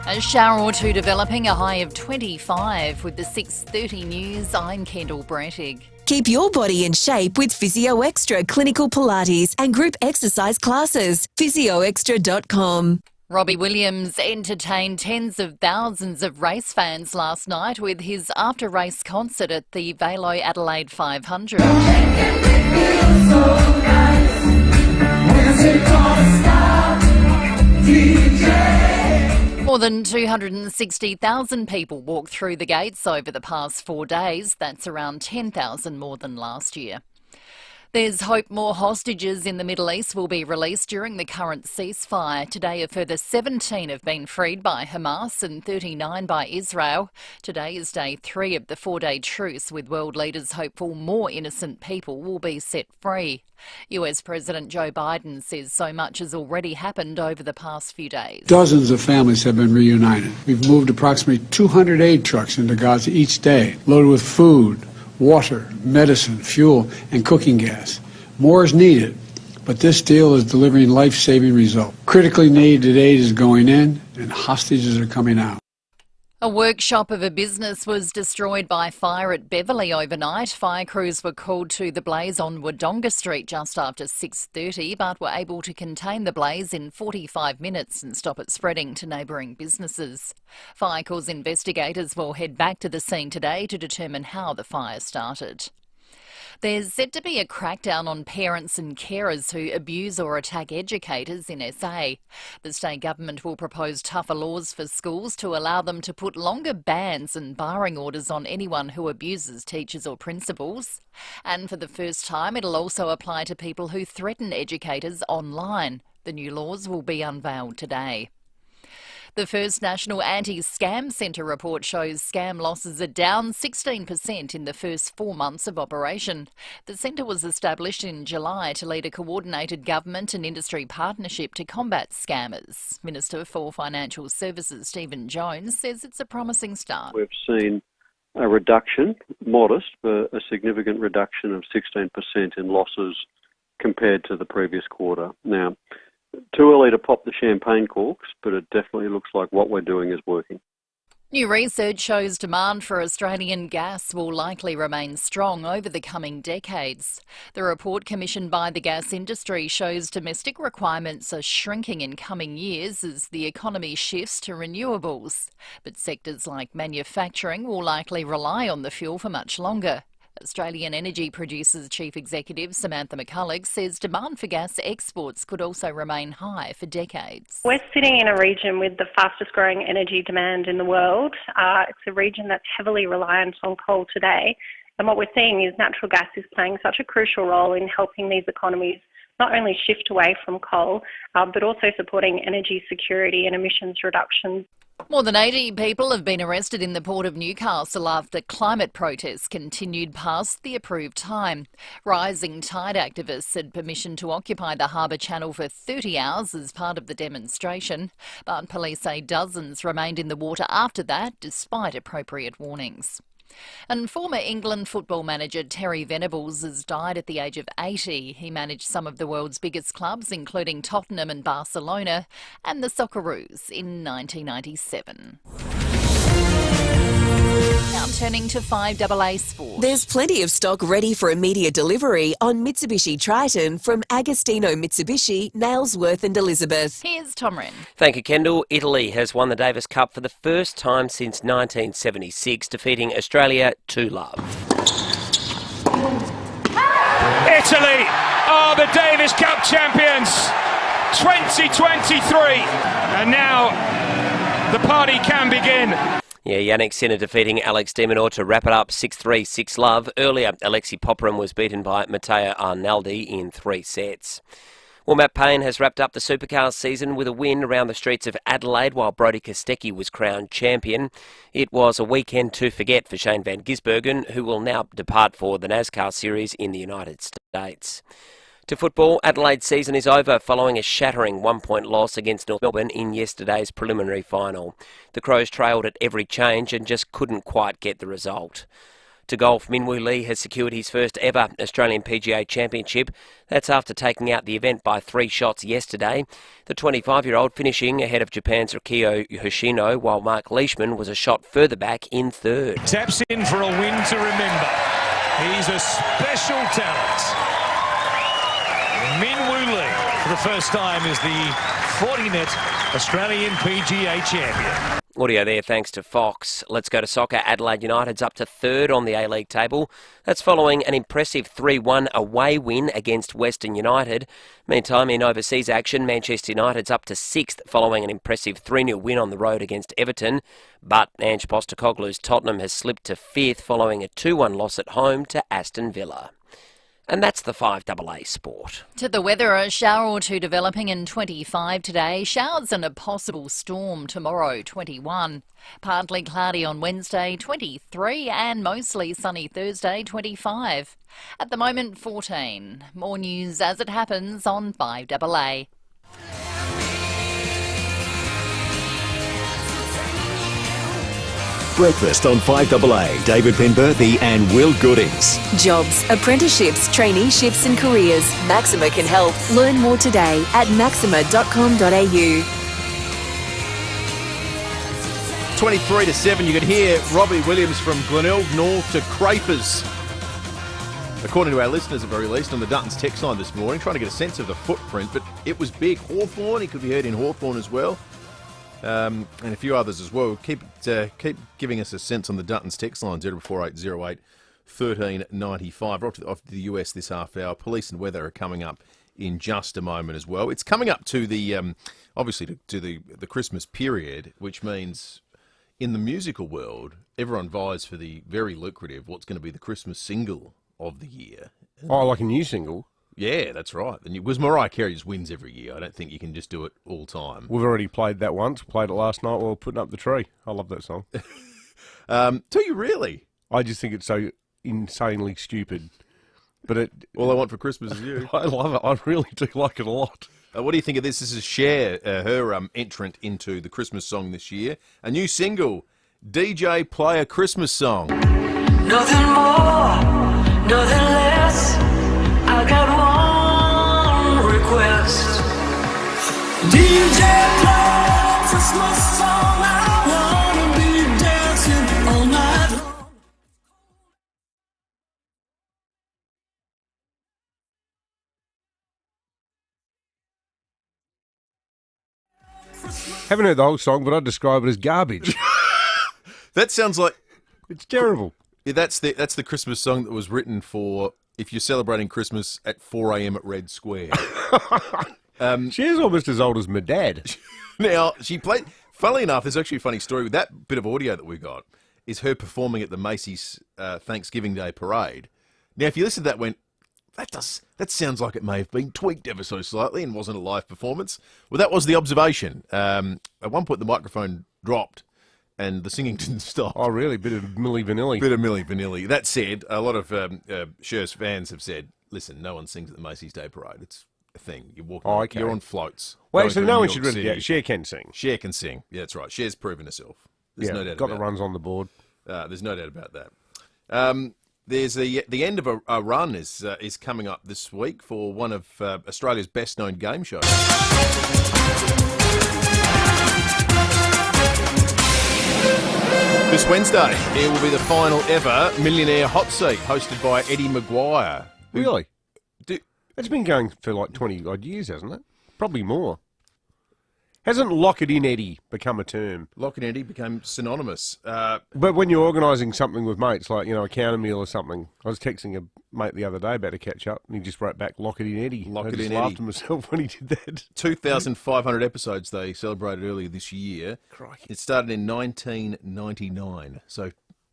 Speaker 2: A shower or two developing, a high of 25. With the 6:30 news, I'm Kendall Brettig.
Speaker 9: Keep your body in shape with Physio Extra clinical Pilates and group exercise classes. PhysioExtra.com.
Speaker 2: Robbie Williams entertained tens of thousands of race fans last night with his after-race concert at the FIVEAA Adelaide 500. More than 260,000 people walked through the gates over the past 4 days. That's around 10,000 more than last year. There's hope more hostages in the Middle East will be released during the current ceasefire. Today, a further 17 have been freed by Hamas and 39 by Israel. Today is day 3 of the 4-day truce, with world leaders hopeful more innocent people will be set free. US President Joe Biden says so much has already happened over the past few days.
Speaker 18: Dozens of families have been reunited. We've moved approximately 200 aid trucks into Gaza each day, loaded with food, water, medicine, fuel, and cooking gas. More is needed, but this deal is delivering life-saving results. Critically needed aid is going in, and hostages are coming out.
Speaker 2: A workshop of a business was destroyed by fire at Beverley overnight. Fire crews were called to the blaze on Wodonga Street just after 6:30, but were able to contain the blaze in 45 minutes and stop it spreading to neighbouring businesses. Fire Corps investigators will head back to the scene today to determine how the fire started. There's set to be a crackdown on parents and carers who abuse or attack educators in SA. The state government will propose tougher laws for schools to allow them to put longer bans and barring orders on anyone who abuses teachers or principals. And for the first time, it'll also apply to people who threaten educators online. The new laws will be unveiled today. The first National Anti-Scam Centre report shows scam losses are down 16% in the first 4 months of operation. The centre was established in July to lead a coordinated government and industry partnership to combat scammers. Minister for Financial Services Stephen Jones says it's a promising start.
Speaker 19: We've seen a reduction, modest, but a significant reduction of 16% in losses compared to the previous quarter. Now, too early to pop the champagne corks, but it definitely looks like what we're doing is working.
Speaker 2: New research shows demand for Australian gas will likely remain strong over the coming decades. The report commissioned by the gas industry shows domestic requirements are shrinking in coming years as the economy shifts to renewables. But sectors like manufacturing will likely rely on the fuel for much longer. Australian Energy Producers Chief Executive Samantha McCulloch says demand for gas exports could also remain high for decades.
Speaker 20: We're sitting in a region with the fastest growing energy demand in the world. It's a region that's heavily reliant on coal today. And what we're seeing is natural gas is playing such a crucial role in helping these economies not only shift away from coal, but also supporting energy security and emissions reductions.
Speaker 2: More than 80 people have been arrested in the port of Newcastle after climate protests continued past the approved time. Rising Tide activists had permission to occupy the harbour channel for 30 hours as part of the demonstration, but police say dozens remained in the water after that, despite appropriate warnings. And former England football manager Terry Venables has died at the age of 80. He managed some of the world's biggest clubs, including Tottenham and Barcelona, and the Socceroos in 1997. Now turning to 5AA Sport.
Speaker 9: There's plenty of stock ready for immediate delivery on Mitsubishi Triton from Agostino Mitsubishi, Nailsworth and Elizabeth.
Speaker 2: Here's Tom Wren.
Speaker 1: Thank you, Kendall. Italy has won the Davis Cup for the first time since 1976, defeating Australia 2-0.
Speaker 21: Italy are the Davis Cup champions 2023, and now the party can begin.
Speaker 1: Yeah, Yannick Sinner defeating Alex de Minaur to wrap it up 6-3, 6-love. Earlier, Alexei Popyrin was beaten by Matteo Arnaldi in 3 sets. Well, Matt Payne has wrapped up the Supercars season with a win around the streets of Adelaide while Brodie Kostecki was crowned champion. It was a weekend to forget for Shane van Gisbergen, who will now depart for the NASCAR Series in the United States. To football, Adelaide's season is over following a shattering 1-point loss against North Melbourne in yesterday's preliminary final. The Crows trailed at every change and just couldn't quite get the result. To golf, Minwoo Lee has secured his first ever Australian PGA Championship. That's after taking out the event by 3 shots yesterday. The 25-year-old finishing ahead of Japan's Rikio Hoshino, while Mark Leishman was a shot further back in third.
Speaker 21: Taps in for a win to remember. He's a special talent. Minwoo Lee, for the first time, is the Fortinet Australian PGA champion.
Speaker 1: Audio there thanks to Fox. Let's go to soccer. Adelaide United's up to third on the A-League table. That's following an impressive 3-1 away win against Western United. Meantime, in overseas action, Manchester United's up to 6th following an impressive 3-0 win on the road against Everton. But Ange Postecoglou's Tottenham has slipped to 5th following a 2-1 loss at home to Aston Villa. And that's the 5AA Sport.
Speaker 2: To the weather, a shower or two developing in 25 today. Showers and a possible storm tomorrow, 21. Partly cloudy on Wednesday, 23. And mostly sunny Thursday, 25. At the moment, 14. More news as it happens on 5AA.
Speaker 8: Breakfast on 5AA. David Penberthy and Will Goodings.
Speaker 9: Jobs, apprenticeships, traineeships and careers. Maxima can help. Learn more today at maxima.com.au.
Speaker 6: 23 to 7, you could hear Robbie Williams from Glenelg North to Crapers. According to our listeners at very least on the Duttons text line this morning, trying to get a sense of the footprint, but it was big. Hawthorn, he could be heard in Hawthorn as well. And a few others as well. Keep giving us a sense on the Duttons text line, 0480 1395. We're off to the US this half hour. Police and weather are coming up in just a moment as well. It's coming up to the, obviously, to the Christmas period, which means in the musical world, everyone vies for the very lucrative, what's going to be the Christmas single of the year.
Speaker 5: Oh, like a new single?
Speaker 6: Yeah, that's right. Because Mariah Carey just wins every year. I don't think you can just do it all time.
Speaker 5: We've already played that once. We played it last night while putting up the tree. I love that song.
Speaker 6: Do you really?
Speaker 5: I just think it's so insanely stupid. But
Speaker 6: All I Want for Christmas Is You.
Speaker 5: I love it. I really do like it a lot.
Speaker 6: What do you think of this? This is Cher, her entrant into the Christmas song this year. A new single, DJ Play a Christmas Song.
Speaker 22: Nothing more, nothing less. I got one request. DJ play a Christmas song. I wanna be dancing all night long.
Speaker 5: Haven't heard the whole song, but I'd describe it as garbage.
Speaker 6: That sounds like...
Speaker 5: It's terrible.
Speaker 6: Yeah, that's the Christmas song that was written for if you're celebrating Christmas at 4 a.m. at Red Square.
Speaker 5: She's almost as old as my dad.
Speaker 6: Now, she played... Funnily enough, there's actually a funny story with that bit of audio that we got, is her performing at the Macy's Thanksgiving Day Parade. Now, if you listen to that, that sounds like it may have been tweaked ever so slightly and wasn't a live performance. Well, that was the observation. At one point, the microphone dropped, and the singing didn't stop.
Speaker 5: Oh, really? Bit of Milli Vanilli.
Speaker 6: Bit of Milli Vanilli. That said, a lot of Scherz fans have said, listen, no one sings at the Macy's Day Parade. It's a thing. You're walking.
Speaker 5: Oh, okay.
Speaker 6: You're on floats.
Speaker 5: Well, actually, no one should really get. Cher can sing.
Speaker 6: Cher can sing. Yeah, that's right. Cher's proven herself. There's no doubt
Speaker 5: got
Speaker 6: about
Speaker 5: the runs on the board.
Speaker 6: There's no doubt about that. There's the end of a run is coming up this week for one of Australia's best known game shows. This Wednesday, it will be the final ever Millionaire Hot Seat, hosted by Eddie Maguire.
Speaker 5: Really? It's been going for like 20 odd years, hasn't it? Probably more. Hasn't Lock It In Eddie become a term?
Speaker 6: Lock It In Eddie became synonymous.
Speaker 5: But when you're organising something with mates, like, a counter meal or something, I was texting a mate the other day about a catch-up, and he just wrote back, Lock It In Eddie.
Speaker 6: Lock It In Eddie.
Speaker 5: I laughed at myself when he did that. 2,500
Speaker 6: episodes they celebrated earlier this year.
Speaker 5: Crikey.
Speaker 6: It started in 1999. So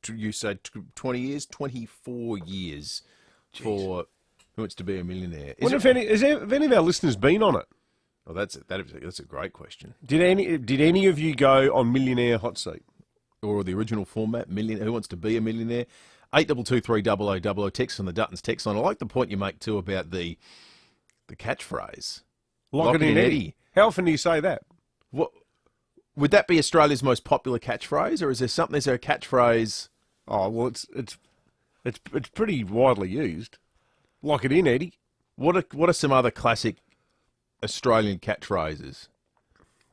Speaker 6: you say 20 years? 24 years for Who Wants to Be a Millionaire.
Speaker 5: Have any of our listeners been on it?
Speaker 6: Well, that's a great question.
Speaker 5: Did any of you go on Millionaire Hot Seat?
Speaker 6: Or the original format, Who Wants to Be a Millionaire? 8223 text on the Duttons text line. I like the point you make too about the catchphrase.
Speaker 5: Lock it in Eddie. How often do you say that?
Speaker 6: What would that be Australia's most popular catchphrase, or is there a catchphrase?
Speaker 5: Oh well, it's pretty widely used. Lock it in, Eddie.
Speaker 6: What are some other classic Australian catchphrases?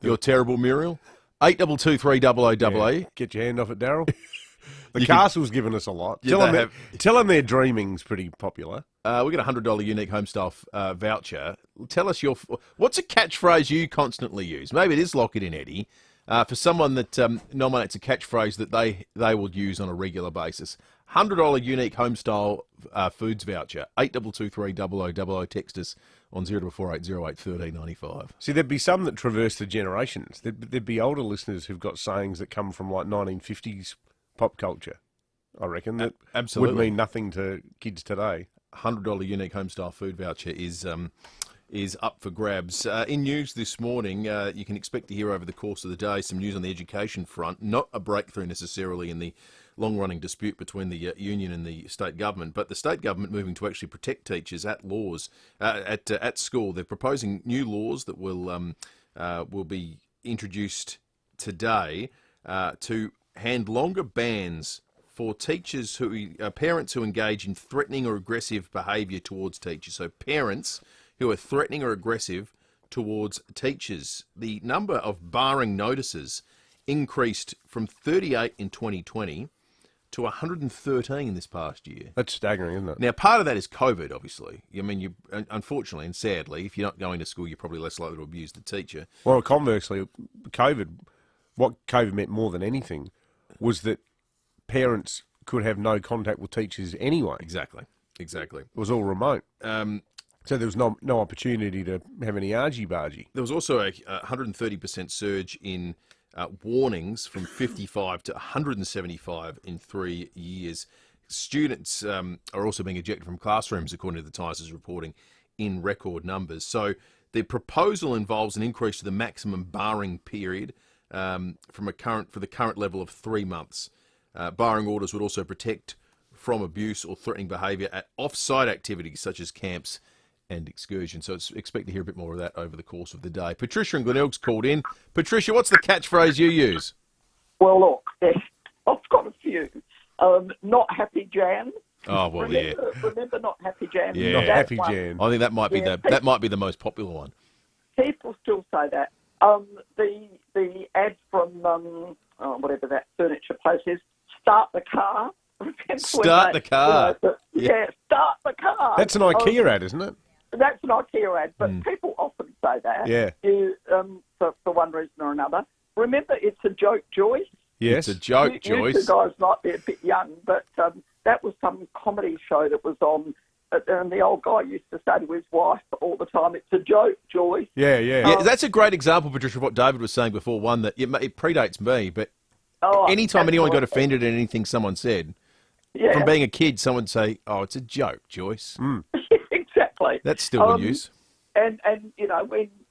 Speaker 6: You're terrible, Muriel. 8223
Speaker 5: Get your hand off it, Daryl. The Castle's given us a lot. Tell them their dreaming's pretty popular.
Speaker 6: We got a $100 unique homestyle voucher. Tell us what's a catchphrase you constantly use? Maybe it is Lock It In, Eddie. For someone that nominates a catchphrase that they will use on a regular basis. $100 unique homestyle foods voucher. 8223 text us on 0248081395.
Speaker 5: See, there'd be some that traverse the generations. There'd be older listeners who've got sayings that come from like 1950s pop culture, I reckon, that
Speaker 6: absolutely
Speaker 5: would mean nothing to kids today.
Speaker 6: $100 unique homestyle food voucher is up for grabs. In news this morning, you can expect to hear over the course of the day some news on the education front. Not a breakthrough necessarily in the long-running dispute between the union and the state government, but the state government moving to actually protect teachers at school. They're proposing new laws that will be introduced today to hand longer bans for teachers parents who engage in threatening or aggressive behaviour towards teachers. So parents who are threatening or aggressive towards teachers. The number of barring notices increased from 38 in 2020 to 113 this past year.
Speaker 5: That's staggering, isn't it?
Speaker 6: Now, part of that is COVID, obviously. I mean, unfortunately and sadly, if you're not going to school, you're probably less likely to abuse the teacher.
Speaker 5: Well, conversely, what COVID meant more than anything was that parents could have no contact with teachers anyway.
Speaker 6: Exactly.
Speaker 5: It was all remote. So there was no opportunity to have any argy-bargy.
Speaker 6: There was also a 130% surge in warnings from 55 to 175 in 3 years. Students are also being ejected from classrooms, according to the Times' reporting, in record numbers. So the proposal involves an increase to the maximum barring period for the current level of 3 months. Barring orders would also protect from abuse or threatening behaviour at off-site activities such as camps and excursions. So expect to hear a bit more of that over the course of the day. Patricia and Glenelg's called in. Patricia, what's the catchphrase you use?
Speaker 3: Well, look, I've got a few. Not happy Jan.
Speaker 6: Oh well,
Speaker 3: remember Not Happy Jan.
Speaker 6: Yeah,
Speaker 5: Not Happy Jan.
Speaker 6: I think that might be that might be the most popular one.
Speaker 3: People still say that. The ad from whatever that furniture place is, Start the Car.
Speaker 6: Start the car.
Speaker 3: Start the car.
Speaker 5: That's an IKEA ad, isn't it?
Speaker 3: That's an IKEA ad, but people often say that.
Speaker 5: Yeah.
Speaker 3: For one reason or another. Remember, it's a joke, Joyce.
Speaker 5: Yes,
Speaker 6: it's a joke, Joyce.
Speaker 3: You two guys might be a bit young, but that was some comedy show that was on, and the old guy used to say to his wife all the time, "It's a joke, Joyce."
Speaker 6: Yeah, that's a great example, Patricia, of what David was saying before. One that it predates me, but anytime anyone got offended at anything someone said, from being a kid, someone would say, "Oh, it's a joke, Joyce."
Speaker 3: Exactly.
Speaker 6: That's still in use.
Speaker 3: And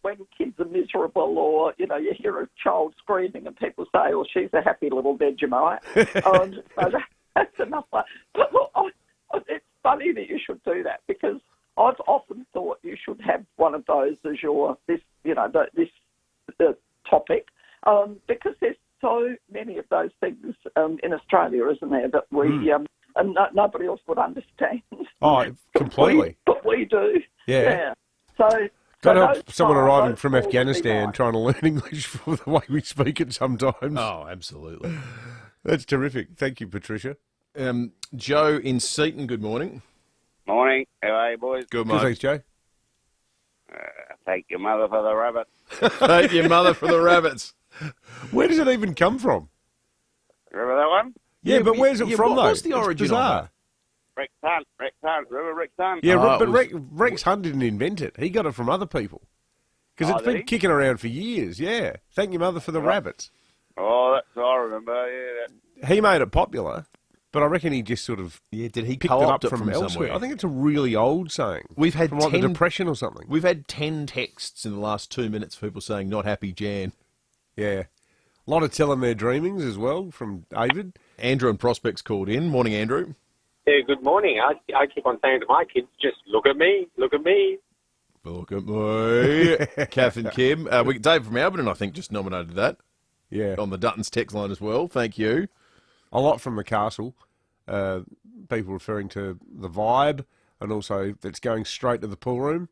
Speaker 3: when kids are miserable, or you hear a child screaming and people say, "Oh, she's a happy little Vegemite." So that's enough. But look, it's funny that you should do that, because I've often thought you should have one of those as your this topic, because there's so many of those things in Australia, isn't there, that we and nobody else would understand.
Speaker 5: Oh, completely.
Speaker 3: But we do.
Speaker 5: Yeah.
Speaker 3: So
Speaker 5: got to help someone arriving from Afghanistan trying to learn English for the way we speak it sometimes.
Speaker 6: Oh, absolutely.
Speaker 5: That's terrific. Thank you, Patricia.
Speaker 6: Joe in Seaton, good morning.
Speaker 4: Morning. How are you, boys?
Speaker 6: Good
Speaker 5: Good,
Speaker 6: morning.
Speaker 5: thanks, Joe.
Speaker 4: Thank your mother for the rabbit.
Speaker 6: Thank your mother for the rabbits.
Speaker 5: Where does it even come from?
Speaker 4: Remember that one?
Speaker 5: Yeah, but where's it from, though?
Speaker 6: What's the origin
Speaker 5: It's
Speaker 6: of
Speaker 5: bizarre.
Speaker 4: Rex Hunt. Remember Rex Hunt?
Speaker 5: Yeah,
Speaker 6: Oh,
Speaker 5: but
Speaker 6: it was-
Speaker 5: Rex Hunt didn't invent it. He got it from other people. Because it's
Speaker 4: did
Speaker 5: been
Speaker 4: he?
Speaker 5: kicking around for years, yeah. Thank your mother for the rabbits.
Speaker 4: Oh, that's I remember. Yeah.
Speaker 5: He made it popular, but I reckon he just sort of
Speaker 6: did he
Speaker 5: picked it
Speaker 6: co-opt
Speaker 5: up
Speaker 6: it
Speaker 5: from elsewhere.
Speaker 6: somewhere?
Speaker 5: I think it's a really old saying.
Speaker 6: We've had
Speaker 5: from like
Speaker 6: 10
Speaker 5: the Depression or something.
Speaker 6: We've had 10 texts in the last 2 minutes of people saying not happy Jan.
Speaker 5: Yeah. A lot of telling their dreamings as well from David.
Speaker 6: Andrew and Prospects called in. Morning, Andrew.
Speaker 7: Yeah, good morning. I keep on saying to my kids, just look at me, look at me.
Speaker 6: Look at me. Kath and Kim. Dave from Alberton, I think, just nominated that.
Speaker 5: Yeah.
Speaker 6: On the Dutton's text line as well. Thank you.
Speaker 5: A lot from the castle. People referring to the vibe, and also that's going straight to the pool room.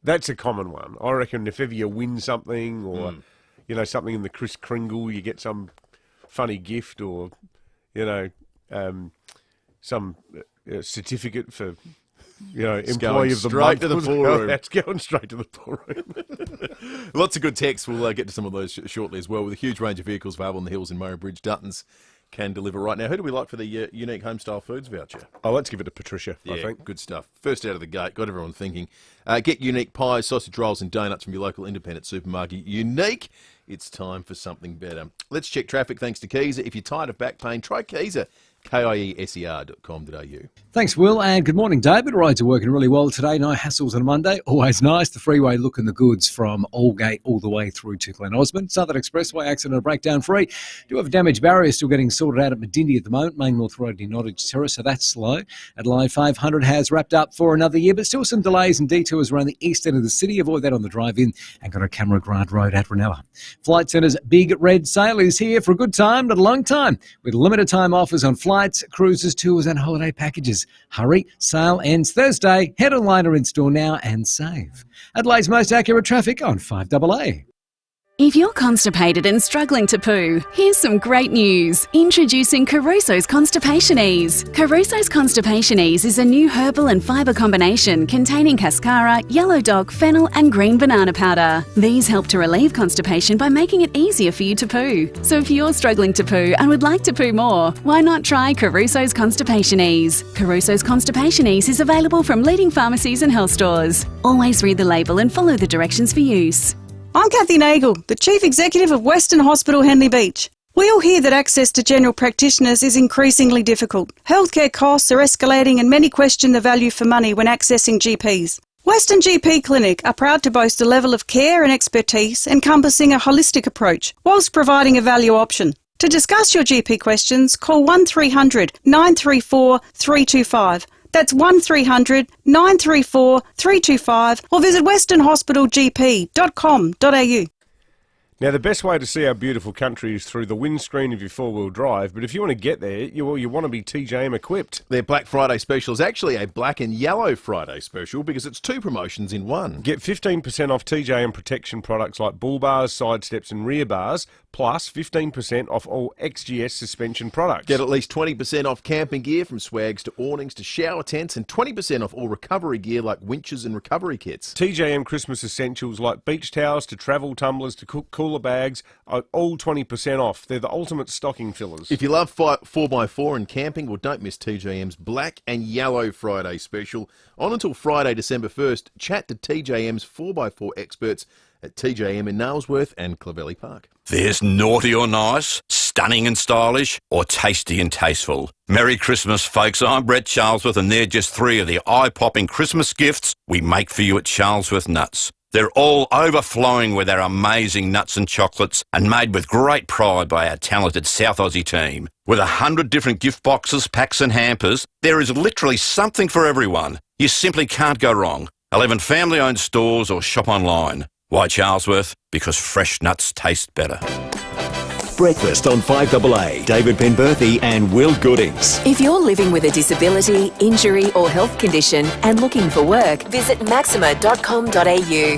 Speaker 5: That's a common one. I reckon if ever you win something, or something in the Kris Kringle, you get some funny gift, or some certificate for employee of the
Speaker 6: straight
Speaker 5: month.
Speaker 6: to the pool room.
Speaker 5: That's going straight to the pool room.
Speaker 6: Lots of good texts. We'll get to some of those shortly as well, with a huge range of vehicles available in the hills in Murray Bridge. Dutton's can deliver right now. Who do we like for the unique homestyle foods voucher?
Speaker 5: Oh, let's give it to Patricia, I think.
Speaker 6: Good stuff. First out of the gate, got everyone thinking. Get unique pies, sausage rolls and donuts from your local independent supermarket. Unique. It's time for something better. Let's check traffic thanks to Keezer. If you're tired of back pain, try Keezer. KIESER.com.au.
Speaker 23: Thanks, Will, and good morning, David. Roads are working really well today. No hassles on a Monday. Always nice. The freeway looking the goods from Aldgate all the way through to Glen Osmond. Southern Expressway accident and breakdown free. Do have a damaged barrier still getting sorted out at Medindi at the moment. Main North Road near Nottage Terrace, so that's slow. Adelaide 500 has wrapped up for another year, but still some delays and detours around the east end of the city. Avoid that on the drive-in, and got a Camera Grant Road at Ranella. Flight Centre's Big Red Sale is here for a good time, not a long time, with limited time offers on flights, cruises, tours and holiday packages. Hurry, sale ends Thursday. Head online or in-store now and save. Adelaide's most accurate traffic on 5AA.
Speaker 24: If you're constipated and struggling to poo, here's some great news. Introducing Caruso's Constipation Ease. Caruso's Constipation Ease is a new herbal and fibre combination containing cascara, yellow dog, fennel and green banana powder. These help to relieve constipation by making it easier for you to poo. So if you're struggling to poo and would like to poo more, why not try Caruso's Constipation Ease? Caruso's Constipation Ease is available from leading pharmacies and health stores. Always read the label and follow the directions for use.
Speaker 25: I'm Kathy Nagel, the Chief Executive of Western Hospital Henley Beach. We all hear that access to general practitioners is increasingly difficult. Healthcare costs are escalating and many question the value for money when accessing GPs. Western GP Clinic are proud to boast a level of care and expertise encompassing a holistic approach, whilst providing a value option. To discuss your GP questions, call 1300 934 325. That's 1300 934 325 or visit westernhospitalgp.com.au.
Speaker 5: Now, the best way to see our beautiful country is through the windscreen of your four-wheel drive, but if you want to get there, you want to be TJM equipped.
Speaker 6: Their Black Friday special is actually a black and yellow Friday special because it's two promotions in one.
Speaker 5: Get 15% off TJM protection products like bull bars, side steps and rear bars, plus 15% off all XGS suspension products.
Speaker 6: Get at least 20% off camping gear, from swags to awnings to shower tents, and 20% off all recovery gear like winches and recovery kits.
Speaker 5: TJM Christmas essentials like beach towels to travel tumblers to cooler bags are all 20% off. They're the ultimate stocking fillers.
Speaker 6: If you love 4x4 and camping, well, don't miss TJM's Black and Yellow Friday special. On until Friday, December 1st, chat to TJM's 4x4 experts at TJM in Nailsworth and Clovelly Park.
Speaker 26: There's naughty or nice, stunning and stylish, or tasty and tasteful. Merry Christmas, folks. I'm Brett Charlesworth, and they're just three of the eye-popping Christmas gifts we make for you at Charlesworth Nuts. They're all overflowing with our amazing nuts and chocolates and made with great pride by our talented South Aussie team. With 100 different gift boxes, packs and hampers, there is literally something for everyone. You simply can't go wrong. 11 family-owned stores or shop online. Why Charlesworth? Because fresh nuts taste better.
Speaker 8: Breakfast on 5AA. David Penberthy and Will Goodings.
Speaker 9: If you're living with a disability, injury or health condition and looking for work, visit maxima.com.au.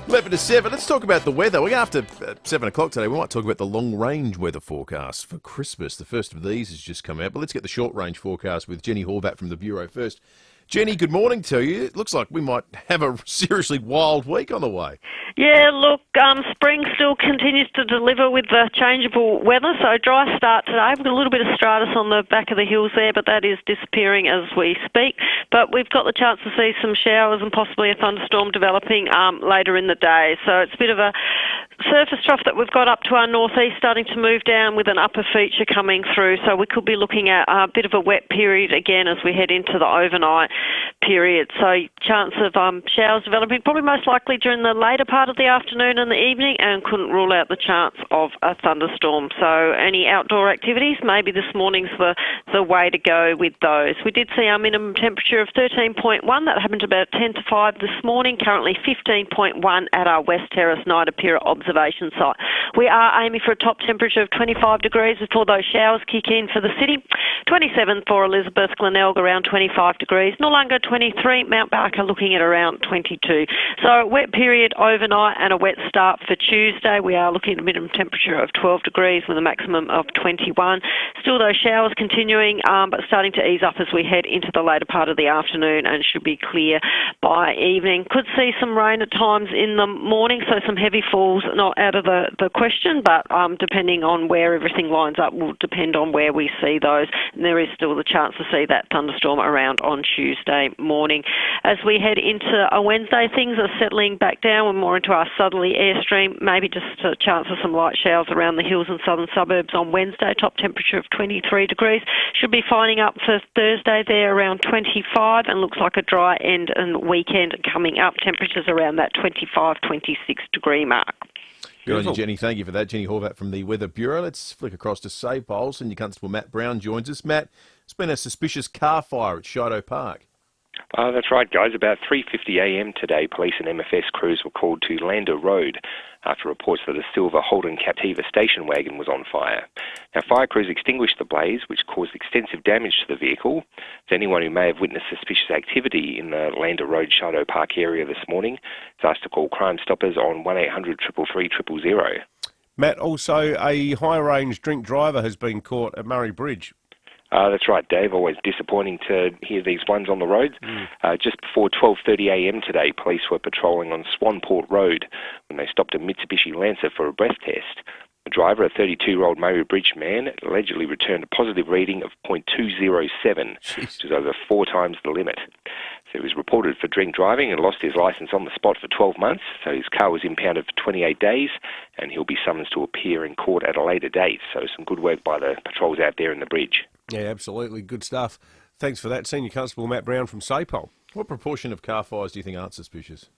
Speaker 6: 11 to 7. Let's talk about the weather. We're after 7 o'clock today. We might talk about the long-range weather forecast for Christmas. The first of these has just come out, but let's get the short-range forecast with Jenny Horvat from the Bureau first. Jenny, good morning to you. It looks like we might have a seriously wild week on the way.
Speaker 10: Yeah, look, spring still continues to deliver with the changeable weather, so dry start today. We've got a little bit of stratus on the back of the hills there, but that is disappearing as we speak. But we've got the chance to see some showers and possibly a thunderstorm developing later in the day. So it's a bit of a surface trough that we've got up to our northeast starting to move down with an upper feature coming through. So we could be looking at a bit of a wet period again as we head into the overnight period. So chance of showers developing probably most likely during the later part of the afternoon and the evening, and couldn't rule out the chance of a thunderstorm. So any outdoor activities, maybe this morning's the way to go with those. We did see our minimum temperature of 13.1. That happened about 10 to 5 this morning. Currently 15.1 at our West Terrace Night Apira observation site. We are aiming for a top temperature of 25 degrees before those showers kick in for the city. 27 for Elizabeth, Glenelg around 25 degrees. Noarlunga 23, Mount Barker looking at around 22. So wet period overnight and a wet start for Tuesday. We are looking at a minimum temperature of 12 degrees with a maximum of 21. Still those showers continuing, but starting to ease up as we head into the later part of the afternoon and should be clear by evening. Could see some rain at times in the morning, so some heavy falls not out of the question, but depending on where everything lines up will depend on where we see those. And there is still the chance to see that thunderstorm around on Tuesday morning. As we head into a Wednesday, things are settling back down. We're more into our southerly airstream, maybe just a chance of some light showers around the hills and southern suburbs on Wednesday. Top temperature of 23 degrees. Should be finding up for Thursday there around 25, and looks like a dry end and weekend coming up. Temperatures around that 25, 26 degree mark.
Speaker 6: Good on you, Jenny. Thank you for that. Jenny Horvat from the Weather Bureau. Let's flick across to Sapole. Senior Constable Matt Brown joins us. Matt, it's been a suspicious car fire at Shido Park.
Speaker 11: That's right, guys. About 3:50am today, police and MFS crews were called to Lander Road after reports that a silver Holden Captiva station wagon was on fire. Now, fire crews extinguished the blaze, which caused extensive damage to the vehicle. So anyone who may have witnessed suspicious activity in the Lander Road Shido Park area this morning is asked to call Crime Stoppers on 1800 333 000.
Speaker 5: Matt, also a high-range drink driver has been caught at Murray Bridge.
Speaker 11: That's right, Dave. Always disappointing to hear these ones on the roads. Just before 12:30am today, police were patrolling on Swanport Road when they stopped a Mitsubishi Lancer for a breath test. The driver, a 32-year-old Murray Bridge man, allegedly returned a positive reading of .207, which is over 4 times the limit. So he was reported for drink driving and lost his licence on the spot for 12 months. So his car was impounded for 28 days, and he'll be summoned to appear in court at a later date. So some good work by the patrols out there in the bridge.
Speaker 5: Yeah, absolutely. Good stuff. Thanks for that. Senior Constable Matt Brown from Sapole.
Speaker 6: What proportion of car fires do you think aren't suspicious?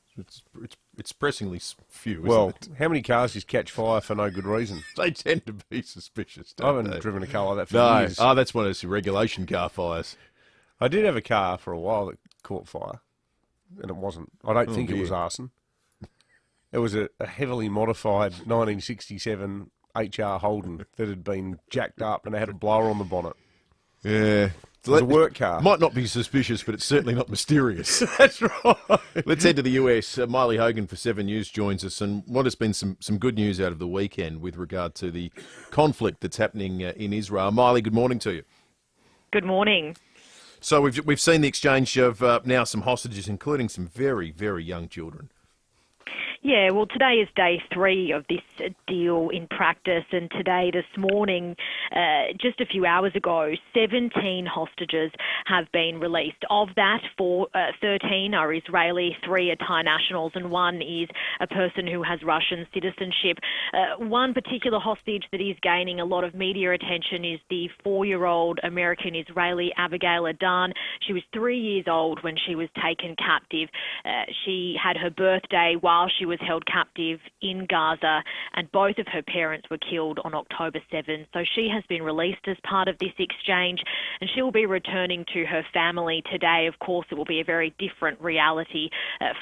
Speaker 6: It's pressingly few, isn't
Speaker 5: well,
Speaker 6: it?
Speaker 5: how many cars just catch fire for no good reason?
Speaker 6: They tend to be suspicious,
Speaker 5: I haven't driven a car like that for years.
Speaker 6: Oh, that's one of those regulation car fires.
Speaker 5: I did have a car for a while that caught fire, and it wasn't. I don't think it was arson. It was a heavily modified 1967 HR Holden that had been jacked up and it had a blower on the bonnet.
Speaker 6: Yeah.
Speaker 5: It was a work car.
Speaker 6: Might not be suspicious, but it's certainly not mysterious.
Speaker 5: That's right.
Speaker 6: Let's head to the US. Miley Hogan for 7 News joins us. And what has been some good news out of the weekend with regard to the conflict that's happening in Israel. Miley, good morning to you.
Speaker 12: Good morning.
Speaker 6: So we've seen the exchange of now some hostages, including some very, very young children.
Speaker 12: Yeah, well, today is day 3 of this deal in practice, and today, this morning, just a few hours ago, 17 hostages have been released. Of that, 13 are Israeli, 3 are Thai nationals, and 1 is a person who has Russian citizenship. One particular hostage that is gaining a lot of media attention is the 4-year-old American-Israeli Abigail Adan. She was 3 years old when she was taken captive. She had her birthday while she was held captive in Gaza, and both of her parents were killed on October 7. So she has been released as part of this exchange, and she will be returning to her family today. Of course, it will be a very different reality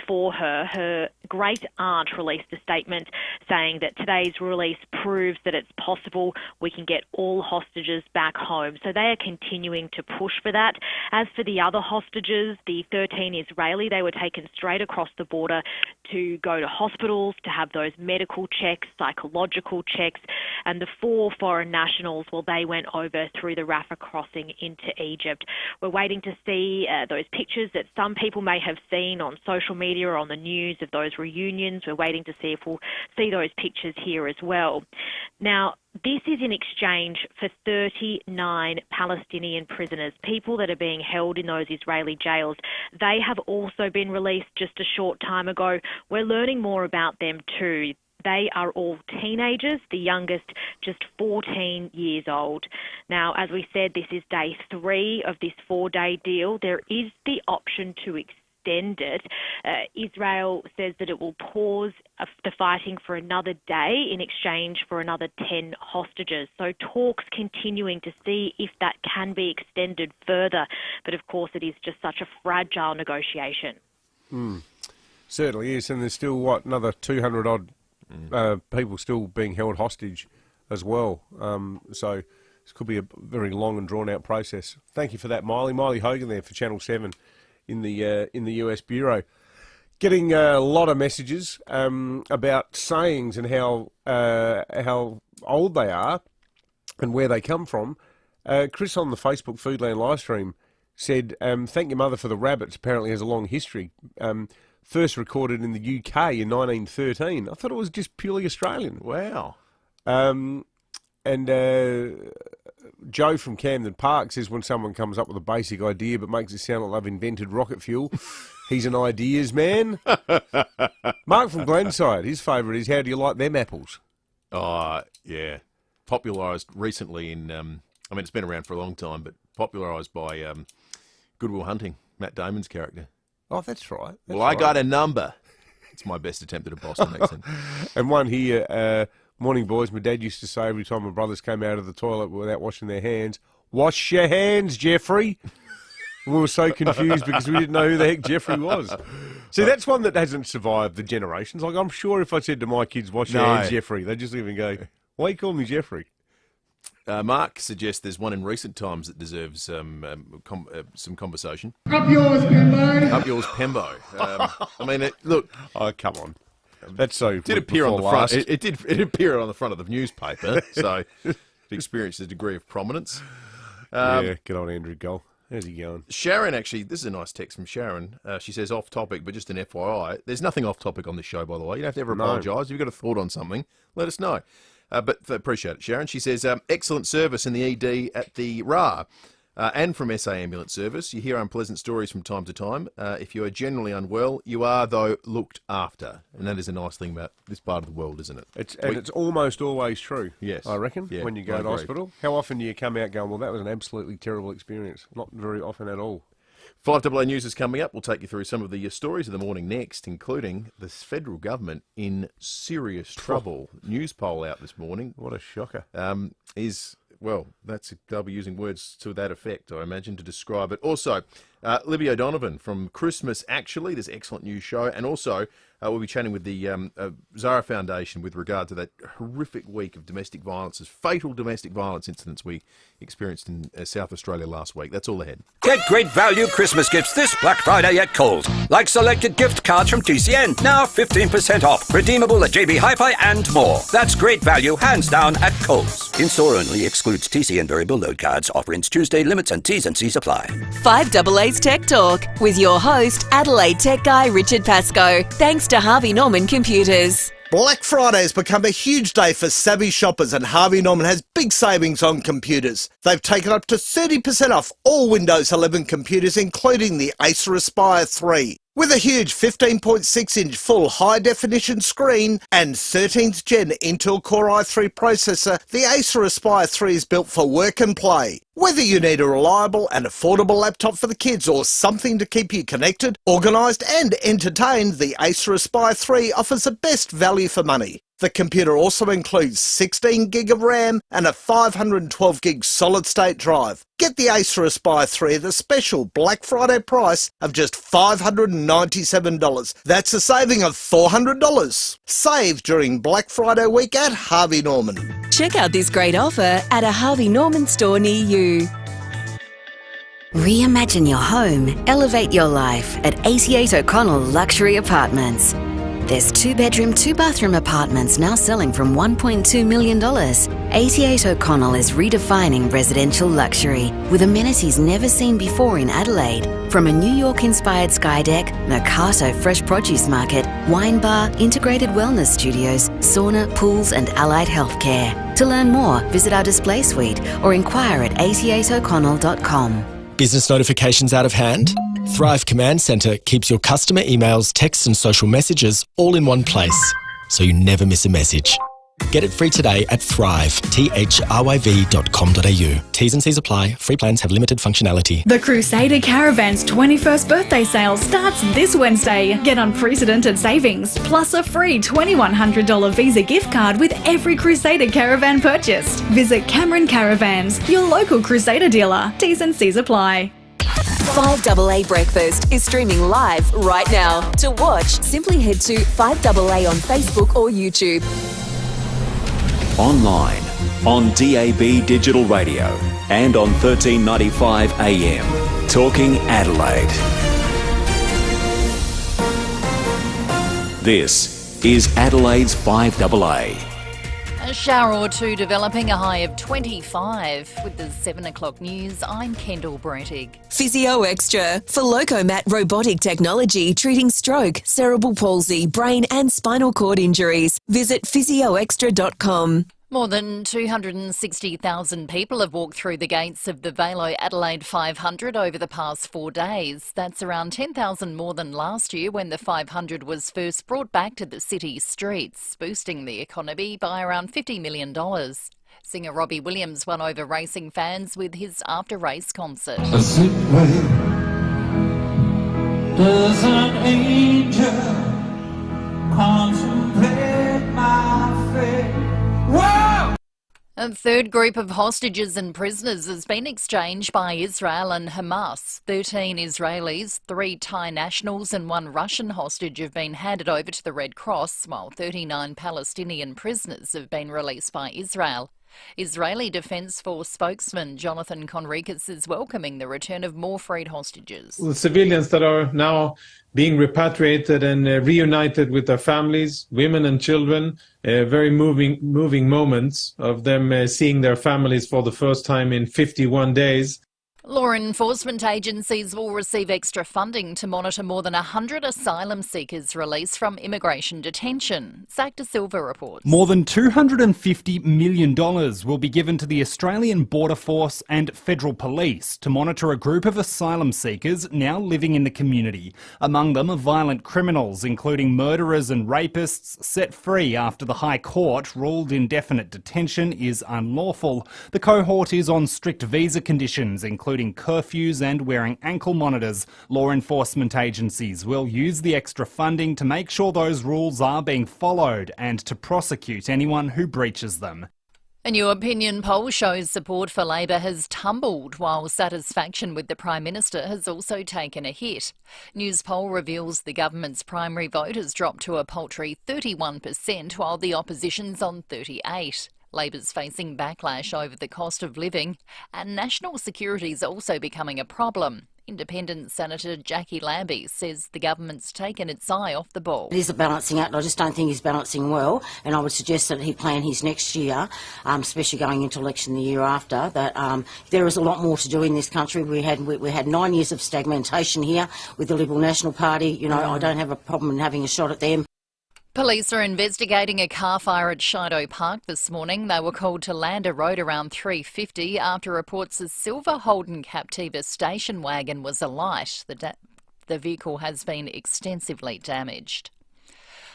Speaker 12: for her. Her great aunt released a statement saying that today's release proves that it's possible we can get all hostages back home. So they are continuing to push for that. As for the other hostages, the 13 Israeli, they were taken straight across the border to go to hospitals, to have those medical checks, psychological checks, and the 4 foreign nationals, well, they went over through the Rafah crossing into Egypt. We're waiting to see those pictures that some people may have seen on social media or on the news of those reunions. We're waiting to see if we'll see those pictures here as well. Now, this is in exchange for 39 Palestinian prisoners, people that are being held in those Israeli jails. They have also been released just a short time ago. We're learning more about them too. They are all teenagers, the youngest just 14 years old. Now, as we said, this is day 3 of this 4-day deal. There is the option to extend it. Israel says that it will pause the fighting for another day in exchange for another 10 hostages. So talks continuing to see if that can be extended further. But of course, it is just such a fragile negotiation.
Speaker 5: Certainly is, and there's still, another 200-odd people still being held hostage as well. So this could be a very long and drawn-out process. Thank you for that, Miley. Miley Hogan there for Channel 7 in the US Bureau. Getting a lot of messages about sayings and how old they are and where they come from. Chris on the Facebook Foodland livestream said, thank your mother for the rabbits. Apparently has a long history. First recorded in the UK in 1913. I thought it was just purely Australian.
Speaker 6: Wow.
Speaker 5: And Joe from Camden Park says when someone comes up with a basic idea but makes it sound like they've invented rocket fuel, he's an ideas man. Mark from Glenside, his favourite is, how do you like them apples?
Speaker 6: Oh, yeah. Popularised recently in, it's been around for a long time, but popularised by Good Will Hunting, Matt Damon's character.
Speaker 5: Oh, that's right.
Speaker 6: I got a number. It's my best attempt at a Boston accent.
Speaker 5: And one here, morning, boys. My dad used to say every time my brothers came out of the toilet without washing their hands, wash your hands, Jeffrey. And we were so confused because we didn't know who the heck Jeffrey was. See, that's one that hasn't survived the generations. Like, I'm sure if I said to my kids, wash your hands, Jeffrey, they'd just even go, why you call me Jeffrey?
Speaker 6: Mark suggests there's one in recent times that deserves some conversation.
Speaker 13: Up yours, Pembo.
Speaker 6: Up yours, Pembo. Look.
Speaker 5: Oh, come on. That's so.
Speaker 6: It did appear on the front. It did appear on the front of the newspaper, so it experienced a degree of prominence.
Speaker 5: Yeah, good on Andrew Gull. How's he going?
Speaker 6: Sharon, actually, this is a nice text from Sharon. She says, off topic, but just an FYI. There's nothing off topic on this show, by the way. You don't have to ever apologise. If you've got a thought on something, let us know. But appreciate it, Sharon. She says, excellent service in the ED at the RA and from SA Ambulance Service. You hear unpleasant stories from time to time. If you are generally unwell, you are, though, looked after. And that is a nice thing about this part of the world, isn't it?
Speaker 5: It's almost always true,
Speaker 6: yes,
Speaker 5: I reckon, when you go to hospital. How often do you come out going, well, that was an absolutely terrible experience? Not very often at all.
Speaker 6: 5AA News is coming up. We'll take you through some of the stories of the morning next, including the federal government in serious trouble. News poll out this morning.
Speaker 5: What a shocker.
Speaker 6: They'll be using words to that effect, I imagine, to describe it. Also, Libby O'Donovan from Christmas Actually, this excellent news show, and also we'll be chatting with the Zara Foundation with regard to that horrific week of domestic violence, fatal domestic violence incidents we experienced in South Australia last week. That's all ahead.
Speaker 14: Get great value Christmas gifts this Black Friday at Coles. Like selected gift cards from TCN, now 15% off. Redeemable at JB Hi-Fi and more. That's great value, hands down, at Coles. In-store only, excludes TCN variable load cards. Offer ends Tuesday. Limits and T's and C's apply.
Speaker 9: 5AA Monday's Tech Talk with your host, Adelaide tech guy Richard Pascoe. Thanks to Harvey Norman Computers.
Speaker 13: Black Friday has become a huge day for savvy shoppers, and Harvey Norman has big savings on computers. They've taken up to 30% off all Windows 11 computers, including the Acer Aspire 3. With a huge 15.6-inch full high-definition screen and 13th Gen Intel Core i3 processor, the Acer Aspire 3 is built for work and play. Whether you need a reliable and affordable laptop for the kids or something to keep you connected, organised and entertained, the Acer Aspire 3 offers the best value for money. The computer also includes 16 gig of RAM and a 512 gig solid-state drive. Get the Acer Aspire 3 at the special Black Friday price of just $597. That's a saving of $400. Save during Black Friday week at Harvey Norman.
Speaker 9: Check out this great offer at a Harvey Norman store near you.
Speaker 15: Reimagine your home, elevate your life at 88 O'Connell Luxury Apartments. There's 2-bedroom, 2-bathroom apartments now selling from $1.2 million. 88 O'Connell is redefining residential luxury with amenities never seen before in Adelaide. From a New York-inspired sky deck, Mercato fresh produce market, wine bar, integrated wellness studios, sauna, pools and allied healthcare. To learn more, visit our display suite or inquire at 88o'connell.com.
Speaker 16: Business notifications out of hand? Thrive Command Centre keeps your customer emails, texts and social messages all in one place, so you never miss a message. Get it free today at thrive.com.au. T's and C's apply. Free plans have limited functionality.
Speaker 17: The Crusader Caravan's 21st birthday sale starts this Wednesday. Get unprecedented savings, plus a free $2,100 Visa gift card with every Crusader Caravan purchased. Visit Cameron Caravans, your local Crusader dealer. T's and C's apply.
Speaker 9: 5AA Breakfast is streaming live right now. To watch, simply head to 5AA on Facebook or YouTube.
Speaker 8: Online, on DAB Digital Radio, and on 1395 AM. Talking Adelaide. This is Adelaide's 5AA.
Speaker 2: A shower or two developing, a high of 25. With the 7 o'clock news, I'm Kendall Brettig.
Speaker 9: Physio Extra for Locomat robotic technology treating stroke, cerebral palsy, brain and spinal cord injuries. Visit physioextra.com.
Speaker 2: More than 260,000 people have walked through the gates of the FIVEAA Adelaide 500 over the past 4 days. That's around 10,000 more than last year when the 500 was first brought back to the city's streets, boosting the economy by around $50 million. Singer Robbie Williams won over racing fans with his after-race concert.
Speaker 22: I sit where does an angel contemplate my fate? Whoa!
Speaker 2: A third group of hostages and prisoners has been exchanged by Israel and Hamas. 13 Israelis, 3 Thai nationals and 1 Russian hostage have been handed over to the Red Cross, while 39 Palestinian prisoners have been released by Israel. Israeli Defence Force spokesman Jonathan Conricus is welcoming the return of more freed hostages.
Speaker 18: The civilians that are now being repatriated and reunited with their families, women and children, very moving moments of them seeing their families for the first time in 51 days.
Speaker 2: Law enforcement agencies will receive extra funding to monitor more than 100 asylum seekers released from immigration detention. Zach De Silva reports.
Speaker 19: More than $250 million will be given to the Australian Border Force and Federal Police to monitor a group of asylum seekers now living in the community. Among them are violent criminals, including murderers and rapists, set free after the High Court ruled indefinite detention is unlawful. The cohort is on strict visa conditions, including curfews and wearing ankle monitors. Law enforcement agencies will use the extra funding to make sure those rules are being followed and to prosecute anyone who breaches them.
Speaker 2: A new opinion poll shows support for Labor has tumbled, while satisfaction with the Prime Minister has also taken a hit. News poll reveals the government's primary vote has dropped to a paltry 31%, while the opposition's on 38%. Labor's facing backlash over the cost of living, and national security is also becoming a problem. Independent Senator Jackie Lambie says the government's taken its eye off the ball.
Speaker 1: It is a balancing act. I just don't think he's balancing well, and I would suggest that he plan his next year, especially going into election the year after, that there is a lot more to do in this country. We had 9 years of stagnation here with the Liberal National Party. You know, I don't have a problem in having a shot at them.
Speaker 2: Police are investigating a car fire at Shido Park this morning. They were called to Lander Road around 3:50 after reports a silver Holden Captiva station wagon was alight. The vehicle has been extensively damaged.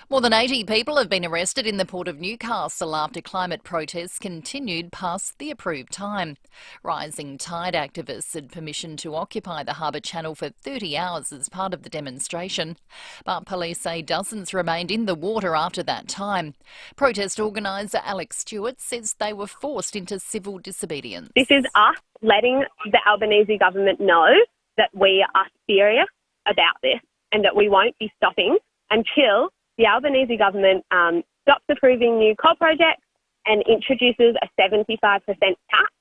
Speaker 2: More than 80 people have been arrested in the Port of Newcastle after climate protests continued past the approved time. Rising Tide activists had permission to occupy the Harbour Channel for 30 hours as part of the demonstration, but police say dozens remained in the water after that time. Protest organiser Alex Stewart says they were forced into civil disobedience.
Speaker 3: This is us letting the Albanese government know that we are serious about this and that we won't be stopping until the Albanese government stops approving new coal projects and introduces a 75% tax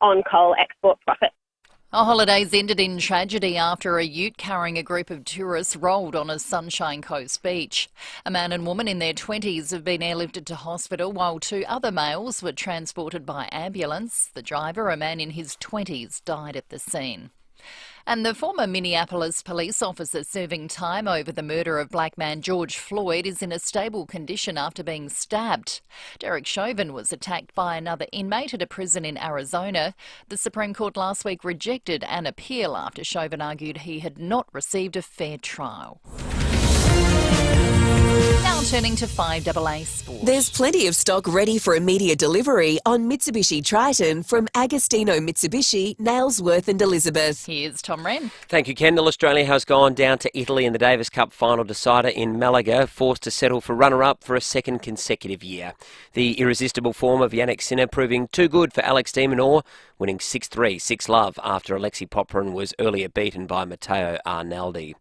Speaker 3: on coal export profits.
Speaker 2: Our holidays ended in tragedy after a ute carrying a group of tourists rolled on a Sunshine Coast beach. A man and woman in their 20s have been airlifted to hospital while 2 other males were transported by ambulance. The driver, a man in his 20s, died at the scene. And the former Minneapolis police officer serving time over the murder of black man George Floyd is in a stable condition after being stabbed. Derek Chauvin was attacked by another inmate at a prison in Arizona. The Supreme Court last week rejected an appeal after Chauvin argued he had not received a fair trial. Now turning to FIVEAA Sport.
Speaker 9: There's plenty of stock ready for immediate delivery on Mitsubishi Triton from Agostino Mitsubishi, Nailsworth and Elizabeth.
Speaker 2: Here's Tom Wren.
Speaker 4: Thank you, Kendall. Australia has gone down to Italy in the Davis Cup final decider in Malaga, forced to settle for runner-up for a second consecutive year. The irresistible form of Nick Xenophon proving too good for Alex de Minaur, winning 6-3, 6-love after Alexei Popyrin was earlier beaten by Matteo Arnaldi.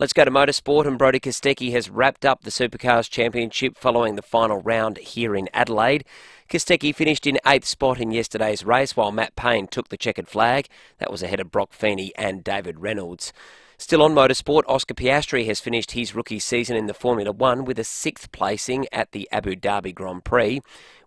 Speaker 4: Let's go to motorsport, and Brody Kostecki has wrapped up the Supercars Championship following the final round here in Adelaide. Kostecki finished in 8th spot in yesterday's race, while Matt Payne took the checkered flag. That was ahead of Brock Feeney and David Reynolds. Still on motorsport, Oscar Piastri has finished his rookie season in the Formula One with a 6th placing at the Abu Dhabi Grand Prix.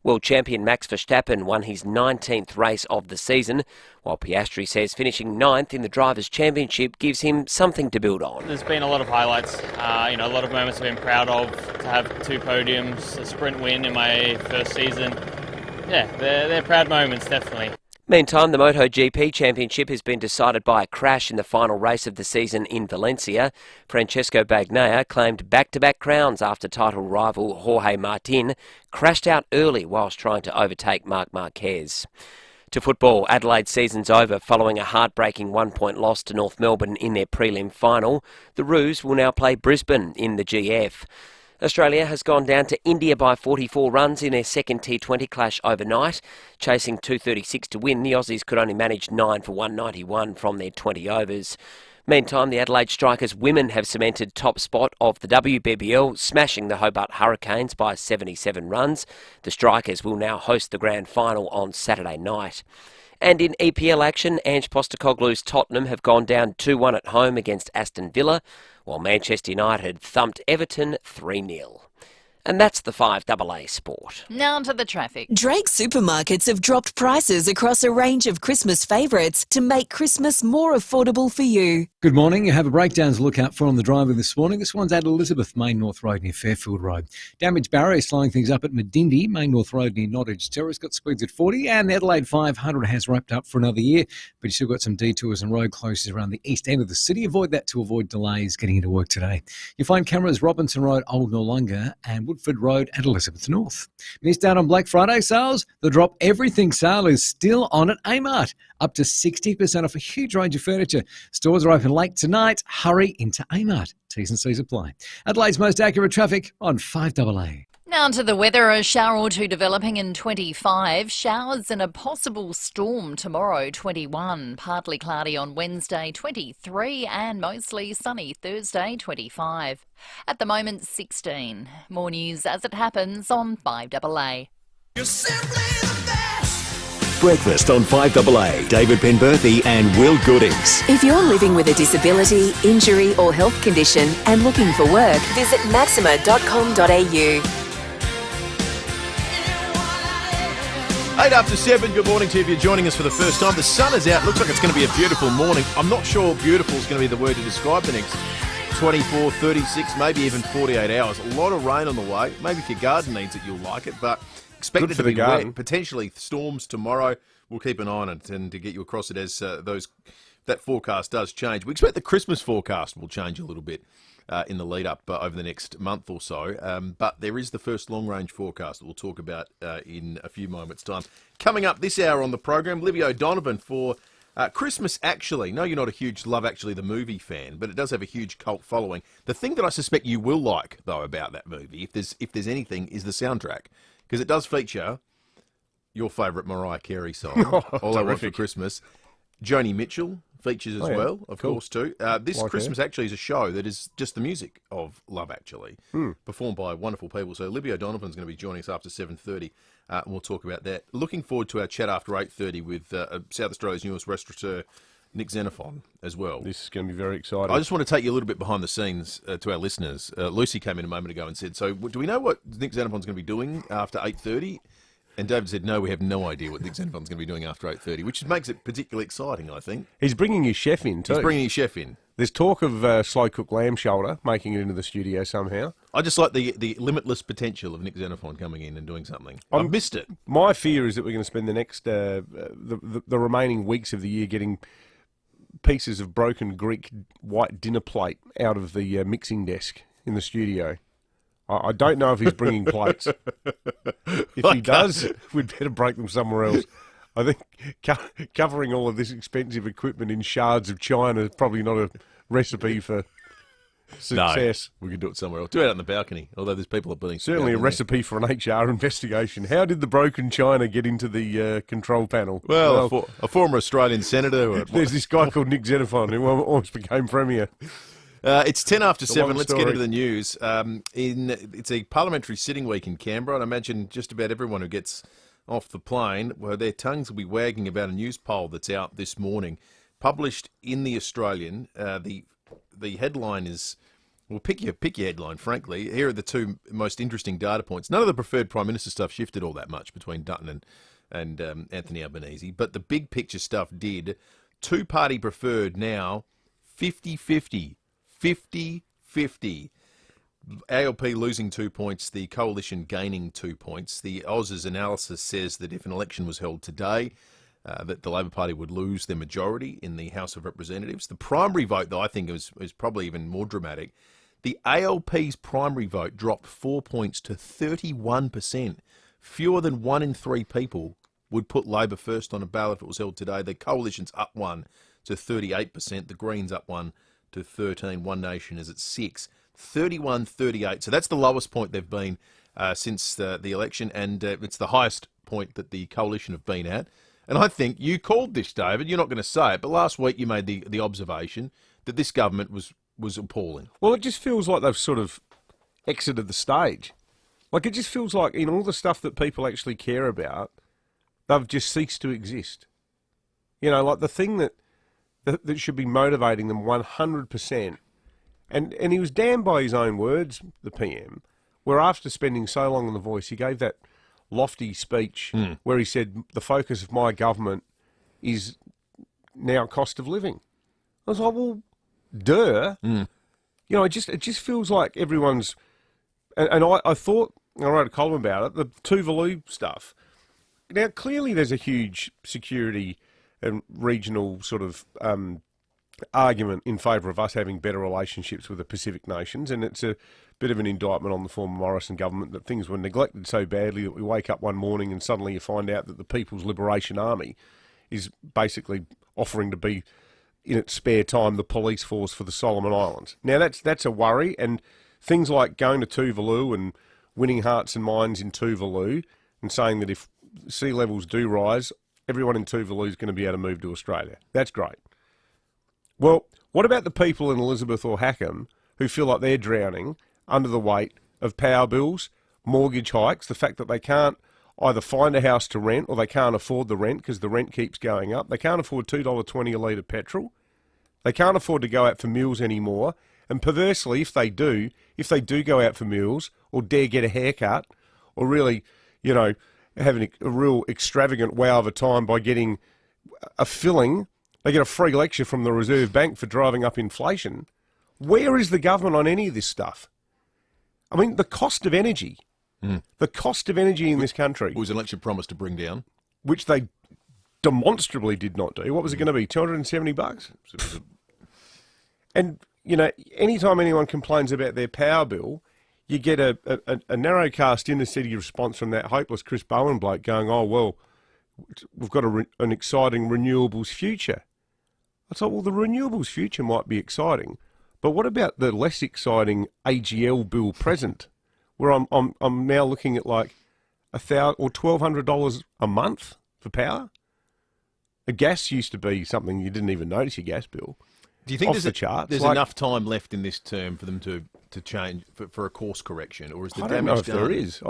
Speaker 4: World champion Max Verstappen won his 19th race of the season, while Piastri says finishing 9th in the Drivers' Championship gives him something to build on.
Speaker 7: There's been a lot of highlights, a lot of moments I've been proud of, to have 2 podiums, a sprint win in my first season. Yeah, they're proud moments, definitely.
Speaker 4: Meantime, the MotoGP Championship has been decided by a crash in the final race of the season in Valencia. Francesco Bagnaia claimed back-to-back crowns after title rival Jorge Martin crashed out early whilst trying to overtake Marc Marquez. To football, Adelaide's season's over following a heartbreaking 1-point loss to North Melbourne in their prelim final. The Roos will now play Brisbane in the GF. Australia has gone down to India by 44 runs in their second T20 clash overnight. Chasing 236 to win, the Aussies could only manage 9 for 191 from their 20 overs. Meantime, the Adelaide Strikers women have cemented top spot of the WBBL, smashing the Hobart Hurricanes by 77 runs. The Strikers will now host the grand final on Saturday night. And in EPL action, Ange Postecoglou's Tottenham have gone down 2-1 at home against Aston Villa, while Manchester United thumped Everton 3-0. And that's the FIVEAA Sport.
Speaker 2: Now to the traffic.
Speaker 9: Drake supermarkets have dropped prices across a range of Christmas favourites to make Christmas more affordable for you.
Speaker 23: Good morning. You have a breakdown to look out for on the driveway this morning. This one's at Elizabeth, Main North Road near Fairfield Road. Damaged barrier slowing things up at Medindi, Main North Road near Nottage Terrace. Got speeds at 40, and Adelaide 500 has wrapped up for another year, but you've still got some detours and road closures around the east end of the city. Avoid that to avoid delays getting into work today. You'll find cameras Robinson Road, Old Noarlunga, and Woodford Road at Elizabeth North. Missed out on Black Friday sales? The Drop Everything sale is still on at Amart. Up to 60% off a huge range of furniture. Stores are open late tonight. Hurry into Amart. T's and C's apply. Adelaide's most accurate traffic on FIVEAA.
Speaker 2: Now to the weather. A shower or two developing in 25. Showers and a possible storm tomorrow, 21. Partly cloudy on Wednesday, 23. And mostly sunny Thursday, 25. At the moment, 16. More news as it happens on FIVEAA.
Speaker 22: You're simply the best.
Speaker 8: Breakfast on 5AA. David Penberthy and Will Goodings.
Speaker 9: If you're living with a disability, injury or health condition and looking for work, visit maxima.com.au.
Speaker 6: 7:08. Good morning to you if you're joining us for the first time. The sun is out. Looks like it's going to be a beautiful morning. I'm not sure beautiful is going to be the word to describe the next 24, 36, maybe even 48 hours. A lot of rain on the way. Maybe if your garden needs it, you'll like it, but expect it to be wet. Potentially storms tomorrow. We'll keep an eye on it and to get you across it as that forecast does change. We expect the Christmas forecast will change a little bit in the lead up over the next month or so. But there is the first long-range forecast that we'll talk about in a few moments' time. Coming up this hour on the program, Libby O'Donovan for Christmas Actually. No, you're not a huge Love Actually the movie fan, but it does have a huge cult following. The thing that I suspect you will like, though, about that movie, if there's anything, is the soundtrack. Because it does feature your favourite Mariah Carey song, All I Want for Christmas. Joni Mitchell features as well, of course, too. This Christmas Actually is a show that is just the music of Love Actually, performed by wonderful people. So Libby O'Donovan's going to be joining us after 7:30, and we'll talk about that. Looking forward to our chat after 8:30 with South Australia's newest restaurateur, Nick Xenophon, as well.
Speaker 5: This is going to be very exciting.
Speaker 6: I just want to take you a little bit behind the scenes to our listeners. Lucy came in a moment ago and said, so do we know what Nick Xenophon's going to be doing after 8:30? And David said, no, we have no idea what Nick Xenophon's going to be doing after 8:30, which makes it particularly exciting, I think.
Speaker 5: He's bringing his chef in, too.
Speaker 6: He's bringing his chef in.
Speaker 5: There's talk of slow-cooked lamb shoulder making it into the studio somehow.
Speaker 6: I just like the limitless potential of Nick Xenophon coming in and doing something. I've missed it.
Speaker 5: My fear is that we're going to spend the next the remaining weeks of the year getting pieces of broken Greek white dinner plate out of the mixing desk in the studio. I don't know if he's bringing plates. If he does, we'd better break them somewhere else. I think covering all of this expensive equipment in shards of china is probably not a recipe for success.
Speaker 6: No, we could do it somewhere else. Do it out on the balcony, although there's people that are
Speaker 5: certainly a recipe for an HR investigation. How did the broken china get into the control panel?
Speaker 6: Well, a former Australian senator.
Speaker 5: There's this guy called Nick Xenophon who almost became premier.
Speaker 6: It's 7:10. Let's get into the news. It's a parliamentary sitting week in Canberra, and I imagine just about everyone who gets off the plane, well, their tongues will be wagging about a news poll that's out this morning, published in the Australian. The headline is, well, pick your headline. Frankly, here are the two most interesting data points. None of the preferred prime minister stuff shifted all that much between Dutton and Anthony Albanese, but the big picture stuff did. Two-party preferred now 50-50. 50-50. ALP losing 2 points, the coalition gaining 2 points. The Oz's analysis says that if an election was held today, that the Labor Party would lose their majority in the House of Representatives. The primary vote, though, I think is probably even more dramatic. The ALP's primary vote dropped 4 points to 31%. Fewer than 1 in 3 people would put Labor first on a ballot if it was held today. The coalition's up 1 to 38%. The Greens up 1 to 13. One Nation is at 6. 31-38. So that's the lowest point they've been since the election, and it's the highest point that the coalition have been at. And I think you called this, David. You're not going to say it, but last week you made the observation that this government was appalling.
Speaker 5: Well, it just feels like they've sort of exited the stage. Like, it just feels like in all the stuff that people actually care about, they've just ceased to exist. You know, like the thing that should be motivating them 100%. And he was damned by his own words, the PM, where after spending so long on The Voice, he gave that lofty speech where he said, the focus of my government is now cost of living. I was like, well, duh. You know, it just feels like everyone's... And I thought, I wrote a column about it, the Tuvalu stuff. Now, clearly there's a huge security and regional sort of argument in favour of us having better relationships with the Pacific nations, and it's a bit of an indictment on the former Morrison government that things were neglected so badly that we wake up one morning and suddenly you find out that the People's Liberation Army is basically offering to be, in its spare time, the police force for the Solomon Islands. Now, that's a worry, and things like going to Tuvalu and winning hearts and minds in Tuvalu and saying that if sea levels do rise, everyone in Tuvalu is going to be able to move to Australia. That's great. Well, what about the people in Elizabeth or Hackham who feel like they're drowning under the weight of power bills, mortgage hikes, the fact that they can't either find a house to rent or they can't afford the rent because the rent keeps going up. They can't afford $2.20 a litre petrol. They can't afford to go out for meals anymore. And perversely, if they do go out for meals or dare get a haircut or really, you know, having a real extravagant wow of a time by getting a filling, they get a free lecture from the Reserve Bank for driving up inflation. Where is the government on any of this stuff? I mean, the cost of energy. The cost of energy in this country.
Speaker 6: It was an election promise to bring down.
Speaker 5: Which they demonstrably did not do. What was it going to be, $270? And, you know, anytime anyone complains about their power bill, you get a narrowcast inner-city response from that hopeless Chris Bowen bloke going, oh, well, we've got an exciting renewables future. I thought, well, the renewables future might be exciting, but what about the less exciting AGL bill present, where I'm now looking at like $1,000 or $1,200 a month for power? A gas used to be something you didn't even notice your gas bill.
Speaker 6: Do you think there's
Speaker 5: like,
Speaker 6: enough time left in this term for them to change for a course correction, or is the
Speaker 5: I
Speaker 6: damage
Speaker 5: don't know if
Speaker 6: done?
Speaker 5: there is.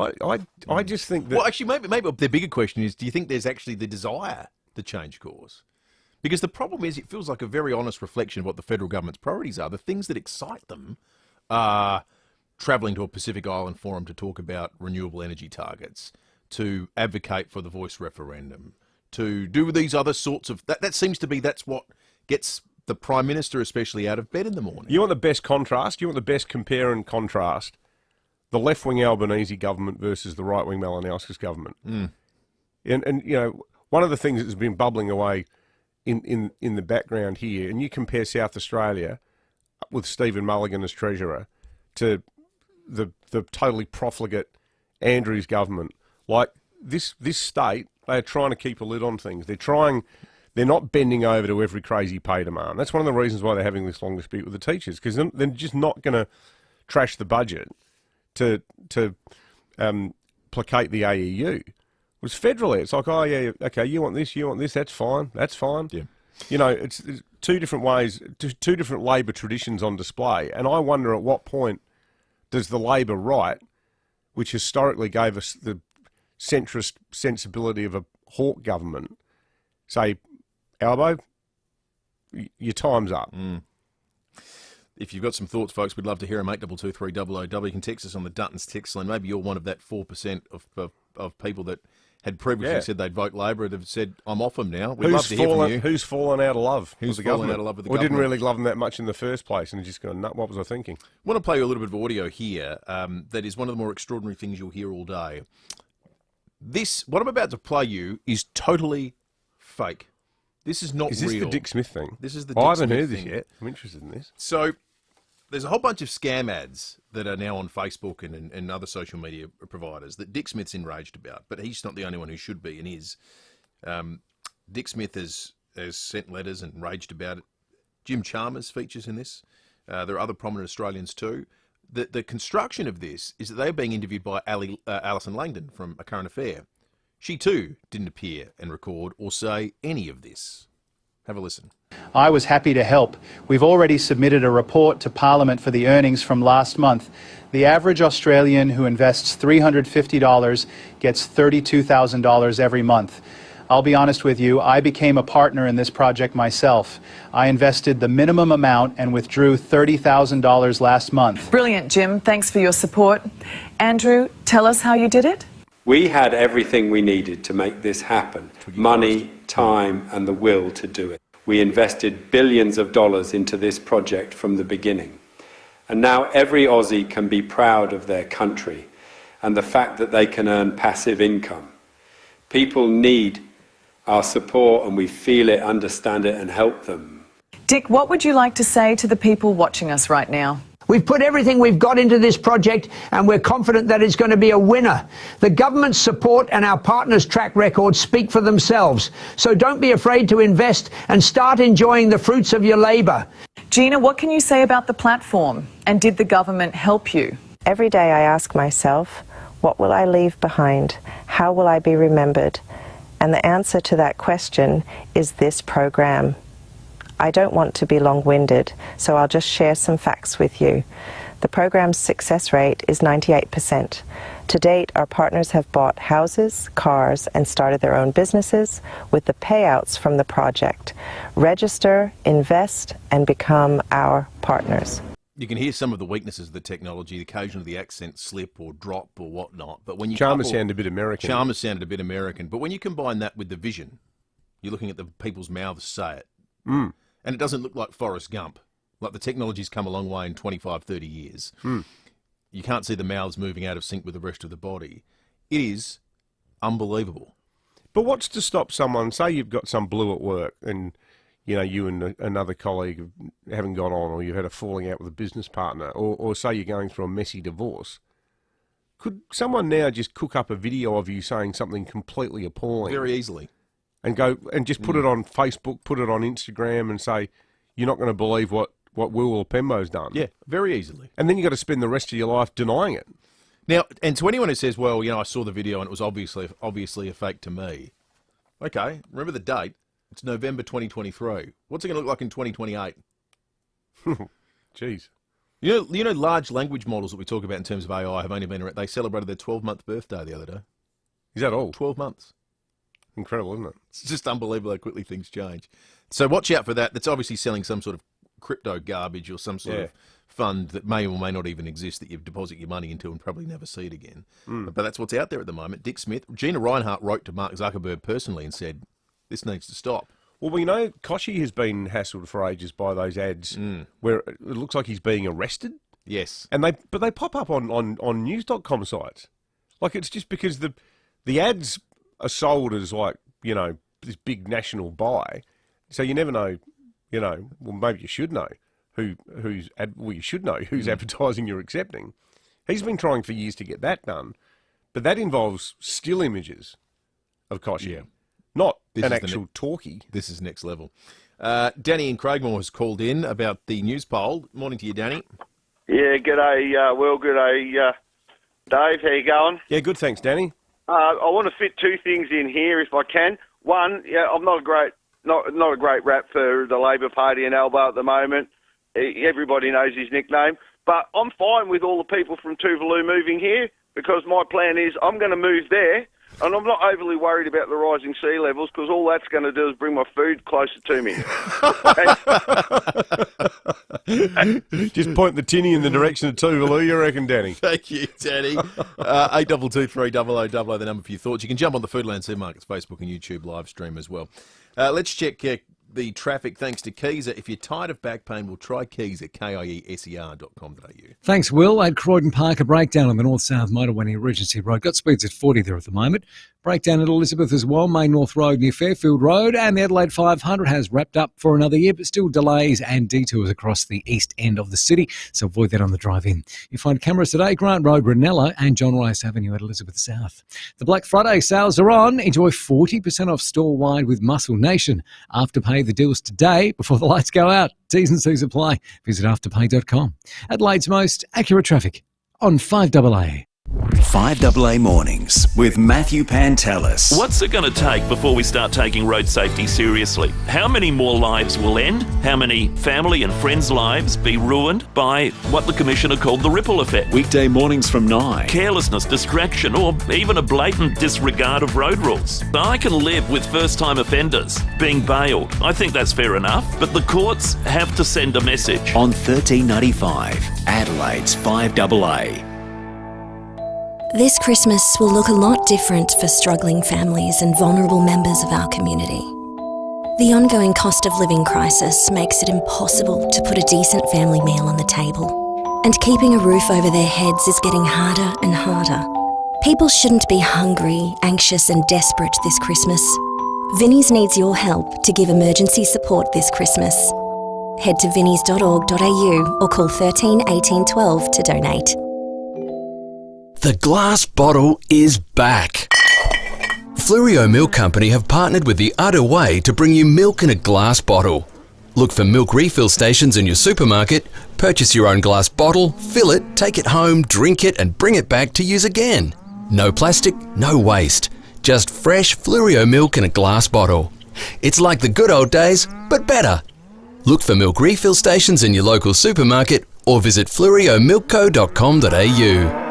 Speaker 5: I just think that.
Speaker 6: Well, actually, maybe the bigger question is: do you think there's actually the desire to change course? Because the problem is, it feels like a very honest reflection of what the federal government's priorities are. The things that excite them are travelling to a Pacific Island forum to talk about renewable energy targets, to advocate for the voice referendum, to do these other sorts of. That seems to be that's what gets the Prime Minister especially out of bed in the morning.
Speaker 5: You want the best contrast? You want the best compare and contrast? The left-wing Albanese government versus the right-wing Malinowskis government. And you know, one of the things that's been bubbling away in the background here, and you compare South Australia with Stephen Mulligan as Treasurer to the totally profligate Andrews government. Like this state, they are trying to keep a lid on things. They're not bending over to every crazy pay demand. That's one of the reasons why they're having this long dispute with the teachers, because they're just not going to trash the budget to placate the AEU. Whereas federally, it's like, oh yeah, okay, you want this, that's fine. Yeah. You know, it's two different ways, two different Labor traditions on display. And I wonder at what point does the Labor right, which historically gave us the centrist sensibility of a hawk government, say, Albo, your time's up.
Speaker 6: If you've got some thoughts, folks, we'd love to hear them. 8223 You can text us on the Dutton's text line. Maybe you're one of that 4% of people that had previously said they'd vote Labor that have said, I'm off them now. We'd love to hear from you.
Speaker 5: Who's fallen out of love
Speaker 6: with the
Speaker 5: government?
Speaker 6: Out of love with the
Speaker 5: or
Speaker 6: government?
Speaker 5: Didn't really love them that much in the first place and just going, what was I thinking?
Speaker 6: I want to play you a little bit of audio here that is one of the more extraordinary things you'll hear all day. What I'm about to play you is totally fake. This is not real.
Speaker 5: Is this the Dick Smith thing?
Speaker 6: This is the Dick Smith
Speaker 5: I haven't heard
Speaker 6: thing.
Speaker 5: this yet. I'm interested in this.
Speaker 6: So there's a whole bunch of scam ads that are now on Facebook and other social media providers that Dick Smith's enraged about, but he's not the only one who should be and is. Dick Smith has sent letters and raged about it. Jim Chalmers features in this. There are other prominent Australians too. The construction of this is that they're being interviewed by Alison Langdon from A Current Affair. She too didn't appear and record or say any of this. Have a listen.
Speaker 10: I was happy to help. We've already submitted a report to Parliament for the earnings from last month. The average Australian who invests $350 gets $32,000 every month. I'll be honest with you, I became a partner in this project myself. I invested the minimum amount and withdrew $30,000 last month.
Speaker 20: Brilliant, Jim. Thanks for your support. Andrew, tell us how you did it.
Speaker 21: We had everything we needed to make this happen. Money, time, and the will to do it. We invested billions of dollars into this project from the beginning. And now every Aussie can be proud of their country and the fact that they can earn passive income. People need our support and we feel it, understand it, and help them.
Speaker 20: Dick, what would you like to say to the people watching us right now?
Speaker 24: We've put everything we've got into this project and we're confident that it's going to be a winner. The government's support and our partners' track record speak for themselves. So don't be afraid to invest and start enjoying the fruits of your labour.
Speaker 20: Gina, what can you say about the platform? And did the government help you?
Speaker 25: Every day I ask myself, what will I leave behind? How will I be remembered? And the answer to that question is this program. I don't want to be long-winded, so I'll just share some facts with you. The program's success rate is 98%. To date, our partners have bought houses, cars, and started their own businesses with the payouts from the project. Register, invest, and become our partners.
Speaker 6: You can hear some of the weaknesses of the technology, occasionally the accent slip or drop or whatnot. But when you
Speaker 5: Chalmers sounded a bit American.
Speaker 6: Chalmers sounded a bit American. But when you combine that with the vision, you're looking at the people's mouths say it.
Speaker 5: Mm.
Speaker 6: And it doesn't look like Forrest Gump. Like the technology's come a long way in 25, 30 years.
Speaker 5: Mm.
Speaker 6: You can't see the mouths moving out of sync with the rest of the body. It is unbelievable.
Speaker 5: But what's to stop someone, say you've got some blue at work and, you know, you and another colleague haven't got on, or you've had a falling out with a business partner, or say you're going through a messy divorce. Could someone now just cook up a video of you saying something completely appalling?
Speaker 6: Very easily.
Speaker 5: And go and just put it on Facebook, put it on Instagram and say, you're not going to believe what Will or Pembo's done.
Speaker 6: Yeah, very easily.
Speaker 5: And then you've got to spend the rest of your life denying it.
Speaker 6: Now, and to anyone who says, well, you know, I saw the video and it was obviously a fake to me. Okay, remember the date. It's November 2023. What's it going to look like in 2028?
Speaker 5: Jeez.
Speaker 6: You know, large language models that we talk about in terms of AI have only been around. They celebrated their 12-month birthday the other day.
Speaker 5: Is that all?
Speaker 6: 12 months.
Speaker 5: Incredible, isn't it?
Speaker 6: It's just unbelievable how quickly things change. So watch out for that. That's obviously selling some sort of crypto garbage or some sort of fund that may or may not even exist that you deposit your money into and probably never see it again.
Speaker 5: Mm.
Speaker 6: But that's what's out there at the moment. Dick Smith, Gina Reinhart wrote to Mark Zuckerberg personally and said, this needs to stop.
Speaker 5: Well, we know Koshy has been hassled for ages by those ads where it looks like he's being arrested.
Speaker 6: Yes.
Speaker 5: And they pop up on news.com sites. Like, it's just because the ads are sold as, like, you know, this big national buy. So you never know, you know, well, maybe you should know who's advertising you're accepting. He's been trying for years to get that done, but that involves still images of Koshy, not an actual talkie.
Speaker 6: This is next level. Danny in Craigmore has called in about the news poll. Morning to you, Danny.
Speaker 11: Yeah, g'day, Will. G'day, Dave. How you going?
Speaker 5: Yeah, good, thanks, Danny.
Speaker 11: I want to fit two things in here if I can. One, I'm not a great rap for the Labor Party in Alba at the moment. Everybody knows his nickname. But I'm fine with all the people from Tuvalu moving here because my plan is I'm going to move there. And I'm not overly worried about the rising sea levels because all that's going to do is bring my food closer to me.
Speaker 5: Just point the tinny in the direction of Tuvalu, you reckon, Danny?
Speaker 6: Thank you, Danny. 8223 the number for your thoughts. You can jump on the Foodland Supermarkets Facebook and YouTube live stream as well. Let's check the traffic thanks to Keezer. If you're tired of back pain, we'll try Keezer, KIESER.com.au.
Speaker 23: Thanks, Will. At Croydon Park, a breakdown on the north-south motorway near Regency Road. Got speeds at 40 there at the moment. Breakdown at Elizabeth as well, Main North Road near Fairfield Road, and the Adelaide 500 has wrapped up for another year, but still delays and detours across the east end of the city, so avoid that on the drive-in. You find cameras today, Grant Road, Ranello, and John Rice Avenue at Elizabeth South. The Black Friday sales are on. Enjoy 40% off store-wide with Muscle Nation. Afterpay the deals today before the lights go out. T's and C's apply. Visit afterpay.com. Adelaide's most accurate traffic on 5AA.
Speaker 8: 5AA Mornings with Matthew Pantelis.
Speaker 12: What's it going to take before we start taking road safety seriously? How many more lives will end? How many family and friends' lives be ruined by what the Commissioner called the ripple effect?
Speaker 8: Weekday mornings from 9.
Speaker 12: Carelessness, distraction, or even a blatant disregard of road rules. I can live with first-time offenders being bailed. I think that's fair enough, but the courts have to send a message.
Speaker 8: On 1395, Adelaide's 5AA.
Speaker 13: This Christmas will look a lot different for struggling families and vulnerable members of our community. The ongoing cost of living crisis makes it impossible to put a decent family meal on the table. And keeping a roof over their heads is getting harder and harder. People shouldn't be hungry, anxious and desperate this Christmas. Vinnie's needs your help to give emergency support this Christmas. Head to vinnies.org.au or call 13 18 12 to donate.
Speaker 14: The glass bottle is back. Fleurieu Milk Company have partnered with the Udder Way to bring you milk in a glass bottle. Look for milk refill stations in your supermarket, purchase your own glass bottle, fill it, take it home, drink it and bring it back to use again. No plastic, no waste. Just fresh Fleurieu milk in a glass bottle. It's like the good old days, but better. Look for milk refill stations in your local supermarket or visit fleurieumilkco.com.au.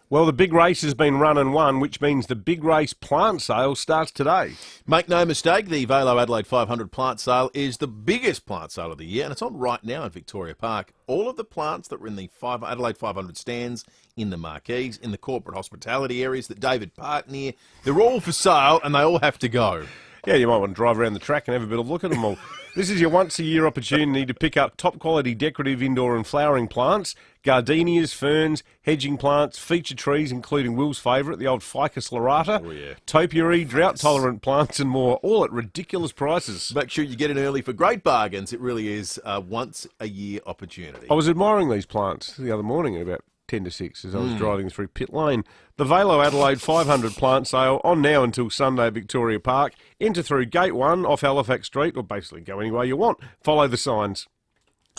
Speaker 5: Well, the big race has been run and won, which means the big race plant sale starts today.
Speaker 6: Make no mistake, the FIVEAA Adelaide 500 plant sale is the biggest plant sale of the year, and it's on right now in Victoria Park. All of the plants that were in the Adelaide 500 stands, in the marquees, in the corporate hospitality areas that David parked near, they're all for sale and they all have to go.
Speaker 5: Yeah, you might want to drive around the track and have a bit of a look at them all. This is your once-a-year opportunity to pick up top-quality decorative indoor and flowering plants, gardenias, ferns, hedging plants, feature trees, including Will's favourite, the old Ficus lyrata, topiary, drought-tolerant plants and more, all at ridiculous prices.
Speaker 6: Make sure you get in early for great bargains. It really is a once-a-year opportunity.
Speaker 5: I was admiring these plants the other morning at about 10 to 6 as I was driving through Pit Lane. The FIVEAA Adelaide 500 plant sale on now until Sunday, Victoria Park. Enter through Gate 1 off Halifax Street, or basically go any way you want. Follow the signs.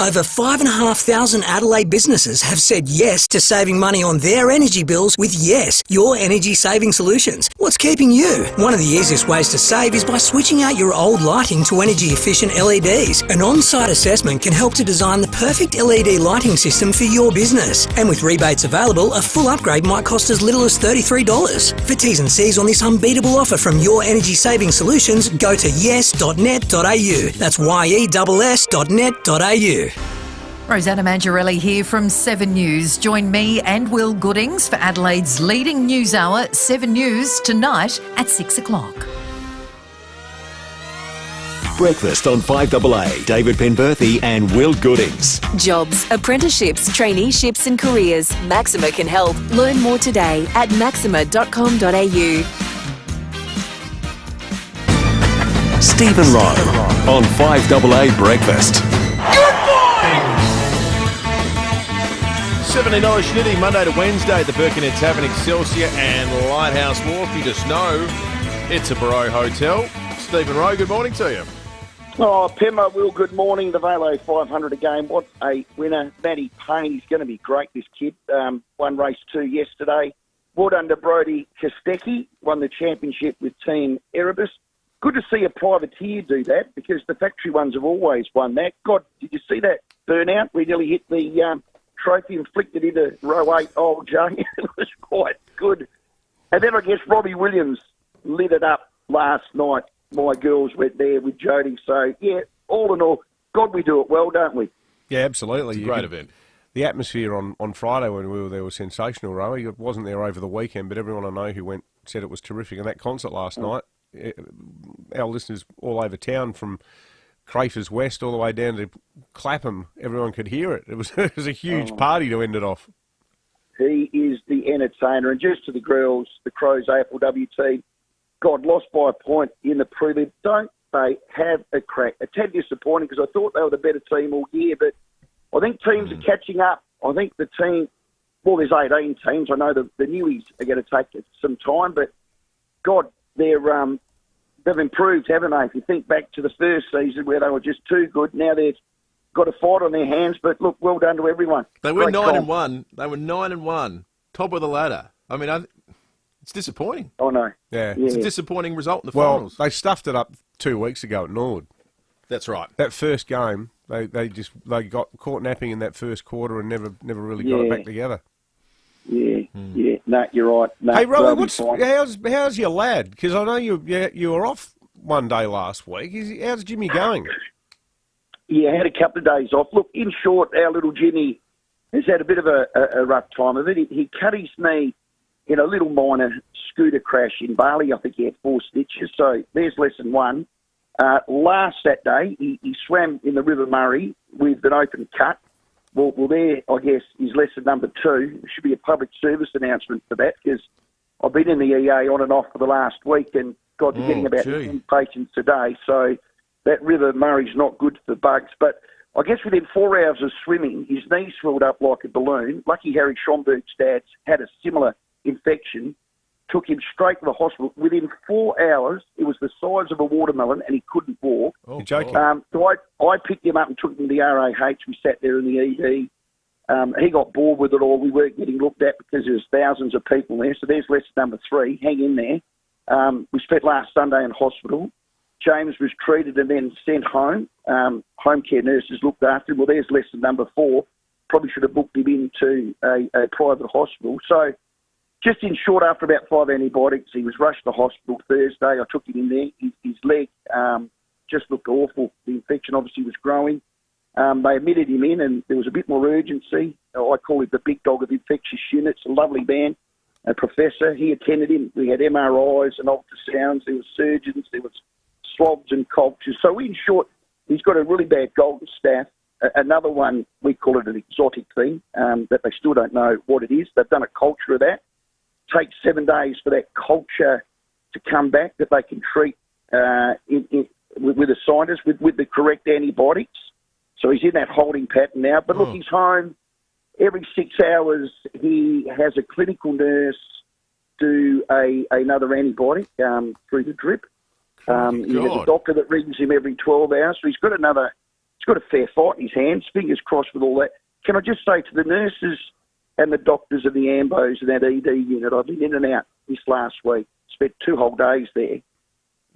Speaker 15: Over 5,500 Adelaide businesses have said yes to saving money on their energy bills with Yes, your energy saving solutions. What's keeping you? One of the easiest ways to save is by switching out your old lighting to energy efficient LEDs. An on-site assessment can help to design the perfect LED lighting system for your business. And with rebates available, a full upgrade might cost as little as $33. For T's and C's on this unbeatable offer from Your Energy Saving Solutions, go to yes.net.au. That's yes.net.au.
Speaker 16: Rosanna Mangiarelli here from 7 News. Join me and Will Goodings for Adelaide's leading news hour, 7 News, tonight at 6 o'clock.
Speaker 8: Breakfast on 5AA. David Penberthy and Will Goodings.
Speaker 9: Jobs, apprenticeships, traineeships and careers. Maxima can help. Learn more today at maxima.com.au.
Speaker 8: Stephen Rowe on 5AA Breakfast.
Speaker 6: $70 schnitty, Monday to Wednesday at the Birkenhead Tavern, Excelsior and Lighthouse Wharf. You just know it's a Barreau Hotel. Stephen Rowe, good morning to you.
Speaker 17: Oh, Pemmo, Will, good morning. The FIVEAA 500 again. What a winner. Matty Payne, he's going to be great, this kid. Won race 2 yesterday. Well done to Brodie Kostecki, won the championship with Team Erebus. Good to see a privateer do that, because the factory ones have always won that. God, did you see that burnout? We nearly hit the trophy and flicked it into row 8, old Jay. It was quite good. And then I guess Robbie Williams lit it up last night. My girls went there with Jodie. So, yeah, all in all, God, we do it well, don't we?
Speaker 5: Yeah, absolutely.
Speaker 6: It's a great event.
Speaker 5: The atmosphere on Friday when we were there was sensational, Rowie. It wasn't there over the weekend, but everyone I know who went said it was terrific. And that concert last night, our listeners all over town from Crafers West all the way down to Clapham, everyone could hear it. It was a huge party to end it off.
Speaker 17: He is the entertainer. And just to the girls, the Crows AFLW team, God, lost by a point in the prelim. Don't they have a crack? A tad disappointing, because I thought they were the better team all year, but I think teams are catching up. I think the team, well, there's 18 teams. I know the newies are going to take some time, but God, they've improved, haven't they? If you think back to the first season where they were just too good, now they've got a fight on their hands. But look, well done to everyone.
Speaker 6: They were 9-1. They were 9-1, top of the ladder. I mean, it's disappointing.
Speaker 17: Oh no,
Speaker 5: yeah,
Speaker 6: it's a disappointing result in the
Speaker 5: Well,
Speaker 6: finals.
Speaker 5: they stuffed it up 2 weeks ago at Norwood.
Speaker 6: That's right.
Speaker 5: That first game, they got caught napping in that first quarter and never really got it back together.
Speaker 17: Yeah. No, you're right. No,
Speaker 5: hey, Robbie, how's your lad? Because I know you were off one day last week. How's Jimmy going?
Speaker 17: Yeah, had a couple of days off. Look, in short, our little Jimmy has had a bit of a rough time of it. He cut his knee in a little minor scooter crash in Bali. I think he had 4 stitches. So there's lesson 1. Last Saturday, he swam in the River Murray with an open cut. Well, there, I guess, is lesson number 2. There should be a public service announcement for that, because I've been in the EA on and off for the last week, and God, you're getting about 10 patients a day. So that River Murray's not good for bugs. But I guess within 4 hours of swimming, his knee swelled up like a balloon. Lucky Harry Schomburg's dad had a similar infection, took him straight to the hospital. Within 4 hours, it was the size of a watermelon, and he couldn't walk.
Speaker 5: Oh, you're joking.
Speaker 17: So I picked him up and took him to the RAH. We sat there in the ED. He got bored with it all. We weren't getting looked at because there was thousands of people there. So there's lesson number 3. Hang in there. We spent last Sunday in hospital. James was treated and then sent home. Home care nurses looked after him. Well, there's lesson number 4. Probably should have booked him into a private hospital. So just in short, after about 5 antibiotics, he was rushed to hospital Thursday. I took him in there. His leg just looked awful. The infection obviously was growing. They admitted him in, and there was a bit more urgency. I call him the big dog of infectious units, a lovely man, a professor. He attended him. We had MRIs and ultrasounds. There were surgeons. There was swabs and cultures. So in short, he's got a really bad golden staph. Another one, we call it an exotic thing, that they still don't know what it is. They've done a culture of that. It takes 7 days for that culture to come back that they can treat with a scientist with the correct antibiotics. So he's in that holding pattern now. But look, he's home. Every 6 hours, he has a clinical nurse do another antibiotic through the drip. He has a doctor that rings him every 12 hours. So he's got a fair fight in his hands. Fingers crossed with all that. Can I just say to the nurses and the doctors and the ambos and that ED unit, I've been in and out this last week, spent 2 whole days there.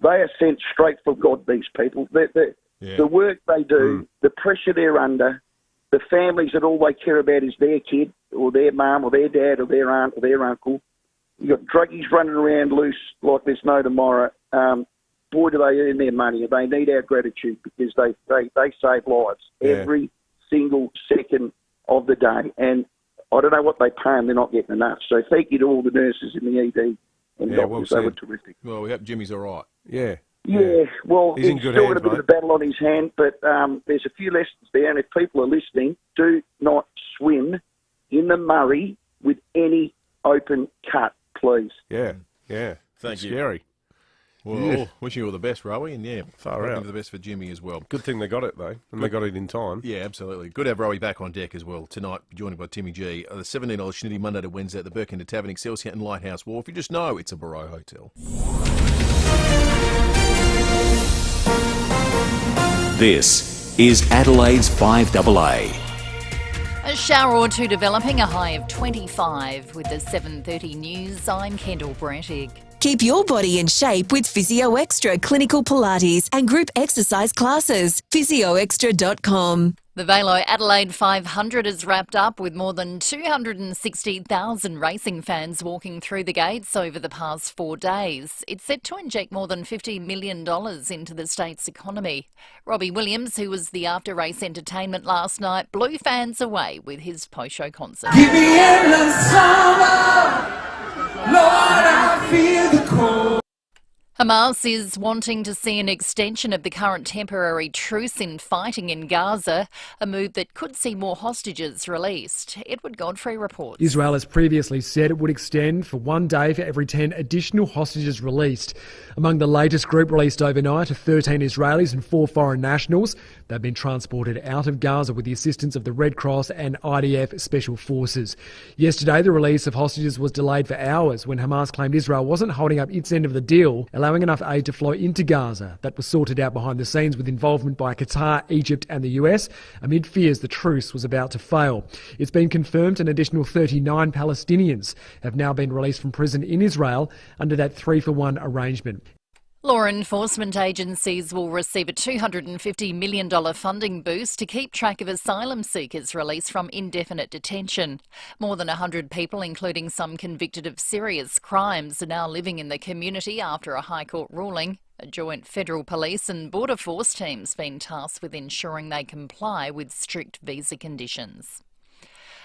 Speaker 17: They are sent straight for God, these people. The work they do, the pressure they're under, the families that all they care about is their kid or their mum or their dad or their aunt or their uncle. You've got druggies running around loose like there's no tomorrow. Boy, do they earn their money, and they need our gratitude because they save lives every single second of the day. And I don't know what they pay them, they're not getting enough. So thank you to all the nurses in the ED and doctors. They were terrific.
Speaker 6: Well, we hope Jimmy's all right.
Speaker 17: Yeah, well, he's
Speaker 6: in good
Speaker 17: still
Speaker 6: hands,
Speaker 17: got a bit of a battle on his hand, but there's a few lessons there, and if people are listening, do not swim in the Murray with any open cut, please.
Speaker 5: Yeah.
Speaker 6: Thank you.
Speaker 5: Scary.
Speaker 6: Well, wishing you all the best, Rowie, and
Speaker 5: far out.
Speaker 6: the best for Jimmy as well.
Speaker 5: Good thing they got it, though, and they got it in time.
Speaker 6: Yeah, absolutely. Good to have Rowie back on deck as well tonight, joined by Timmy G. The $17 Shinity Monday to Wednesday at the Burkender Tavern, Excelsior and Lighthouse Wharf. You just know it's a Barrow Hotel.
Speaker 8: This is Adelaide's FIVEAA.
Speaker 2: A shower or two developing, a high of 25. With the 7:30 news, I'm Kendall Brettig.
Speaker 9: Keep your body in shape with Physio Extra Clinical Pilates and group exercise classes. PhysioExtra.com.
Speaker 2: The Velo Adelaide 500 is wrapped up with more than 260,000 racing fans walking through the gates over the past 4 days. It's set to inject more than $50 million into the state's economy. Robbie Williams, who was the after-race entertainment last night, blew fans away with his post-show concert.
Speaker 22: Give me endless summer, Lord, I feel the cold.
Speaker 2: Hamas is wanting to see an extension of the current temporary truce in fighting in Gaza, a move that could see more hostages released. Edward Godfrey reports.
Speaker 1: Israel has previously said it would extend for 1 day for every 10 additional hostages released. Among the latest group released overnight are 13 Israelis and 4 foreign nationals. They've been transported out of Gaza with the assistance of the Red Cross and IDF Special Forces. Yesterday, the release of hostages was delayed for hours when Hamas claimed Israel wasn't holding up its end of the deal, allowing enough aid to flow into Gaza. That was sorted out behind the scenes with involvement by Qatar, Egypt and the US, amid fears the truce was about to fail. It's been confirmed an additional 39 Palestinians have now been released from prison in Israel under that 3-for-1 arrangement.
Speaker 2: Law enforcement agencies will receive a $250 million funding boost to keep track of asylum seekers released from indefinite detention. More than 100 people, including some convicted of serious crimes, are now living in the community after a High Court ruling. A joint federal police and border force team's been tasked with ensuring they comply with strict visa conditions.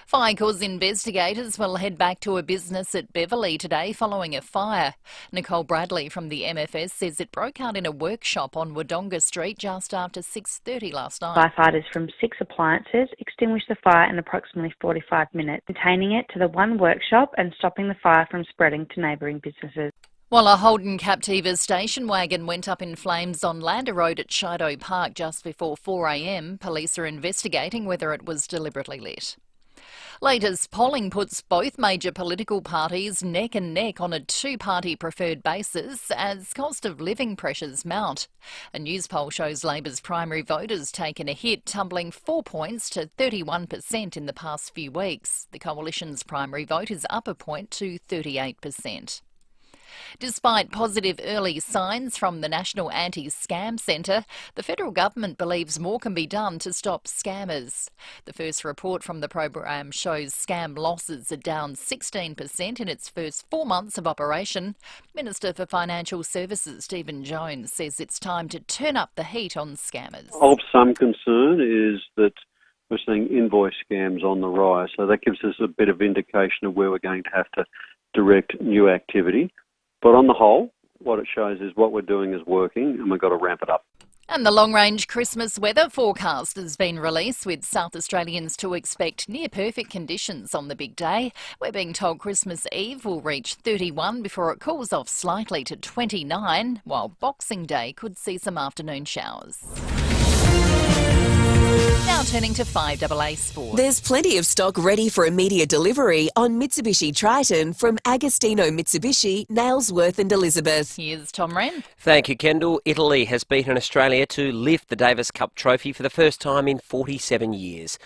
Speaker 2: Fire cause investigators will head back to a business at Beverley today following a fire. Nicole Bradley from the MFS says it broke out in a workshop on Wodonga Street just after 6:30 last night.
Speaker 3: Firefighters from 6 appliances extinguished the fire in approximately 45 minutes, containing it to the one workshop and stopping the fire from spreading to neighbouring businesses.
Speaker 2: While a Holden Captiva station wagon went up in flames on Lander Road at Shido Park just before 4 a.m, police are investigating whether it was deliberately lit. Latest polling puts both major political parties neck and neck on a two-party preferred basis as cost of living pressures mount. A news poll shows Labor's primary vote has taken a hit, tumbling 4 points to 31% in the past few weeks. The Coalition's primary vote is up a point to 38%. Despite positive early signs from the National Anti-Scam Centre, the federal government believes more can be done to stop scammers. The first report from the program shows scam losses are down 16% in its first 4 months of operation. Minister for Financial Services Stephen Jones says it's time to turn up the heat on scammers.
Speaker 4: Of some concern is that we're seeing invoice scams on the rise, so that gives us a bit of indication of where we're going to have to direct new activity. But on the whole, what it shows is what we're doing is working and we've got to ramp it up.
Speaker 2: And the long-range Christmas weather forecast has been released, with South Australians to expect near-perfect conditions on the big day. We're being told Christmas Eve will reach 31 before it cools off slightly to 29, while Boxing Day could see some afternoon showers. Now turning to FIVEAA Sport.
Speaker 9: There's plenty of stock ready for immediate delivery on Mitsubishi Triton from Agostino Mitsubishi, Nailsworth and Elizabeth.
Speaker 2: Here's Tom Wren.
Speaker 7: Thank you, Kendall. Italy has beaten Australia to lift the Davis Cup trophy for the first time in 47 years.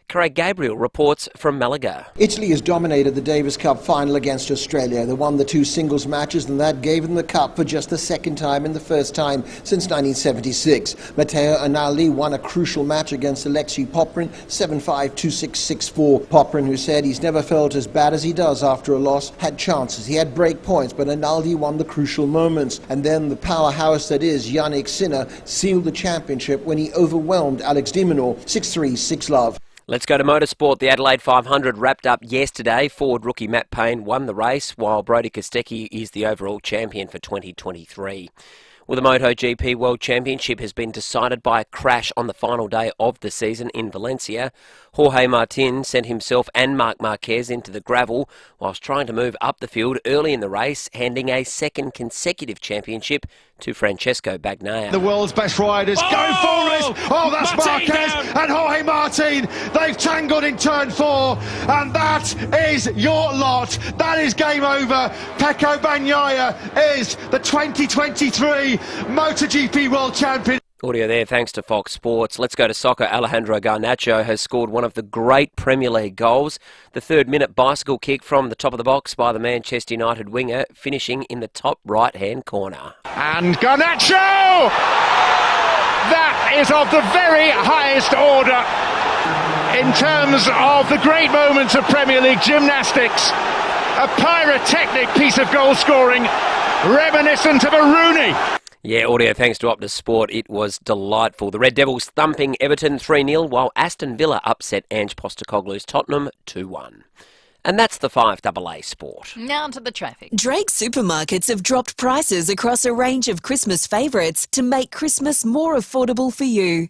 Speaker 7: Craig Gabriel reports from Malaga.
Speaker 10: Italy has dominated the Davis Cup final against Australia. They won the two singles matches and that gave them the cup for just the second time and the first time since 1976. Matteo Anali won a crucial match against Alexei Poprin, 7-5, 2-6, 6-4. Poprin, who said he's never felt as bad as he does after a loss, had chances. He had break points, but Analdi won the crucial moments. And then the powerhouse that is Yannick Sinner sealed the championship when he overwhelmed Alex de Minaur, 6-3, 6-love.
Speaker 7: Let's go to motorsport. The Adelaide 500 wrapped up yesterday. Ford rookie Matt Payne won the race, while Brodie Kostecki is the overall champion for 2023. Well, the MotoGP World Championship has been decided by a crash on the final day of the season in Valencia. Jorge Martin sent himself and Marc Marquez into the gravel whilst trying to move up the field early in the race, handing a second consecutive championship to Francesco Bagnaia.
Speaker 18: The world's best riders going forward. Oh, that's Marquez and Jorge Martin. They've tangled in turn 4, and that is your lot. That is game over. Pecco Bagnaia is the 2023 MotoGP World Champion.
Speaker 7: Audio there, thanks to Fox Sports. Let's go to soccer. Alejandro Garnacho has scored one of the great Premier League goals. The third-minute bicycle kick from the top of the box by the Manchester United winger, finishing in the top right-hand corner.
Speaker 18: And Garnacho! That is of the very highest order in terms of the great moments of Premier League gymnastics. A pyrotechnic piece of goal scoring, reminiscent of a Rooney.
Speaker 7: Yeah, audio thanks to Optus Sport. It was delightful. The Red Devils thumping Everton 3-0, while Aston Villa upset Ange Postecoglou's Tottenham 2-1. And that's the FIVEAA Sport.
Speaker 2: Now to the traffic.
Speaker 9: Drake supermarkets have dropped prices across a range of Christmas favourites to make Christmas more affordable for you.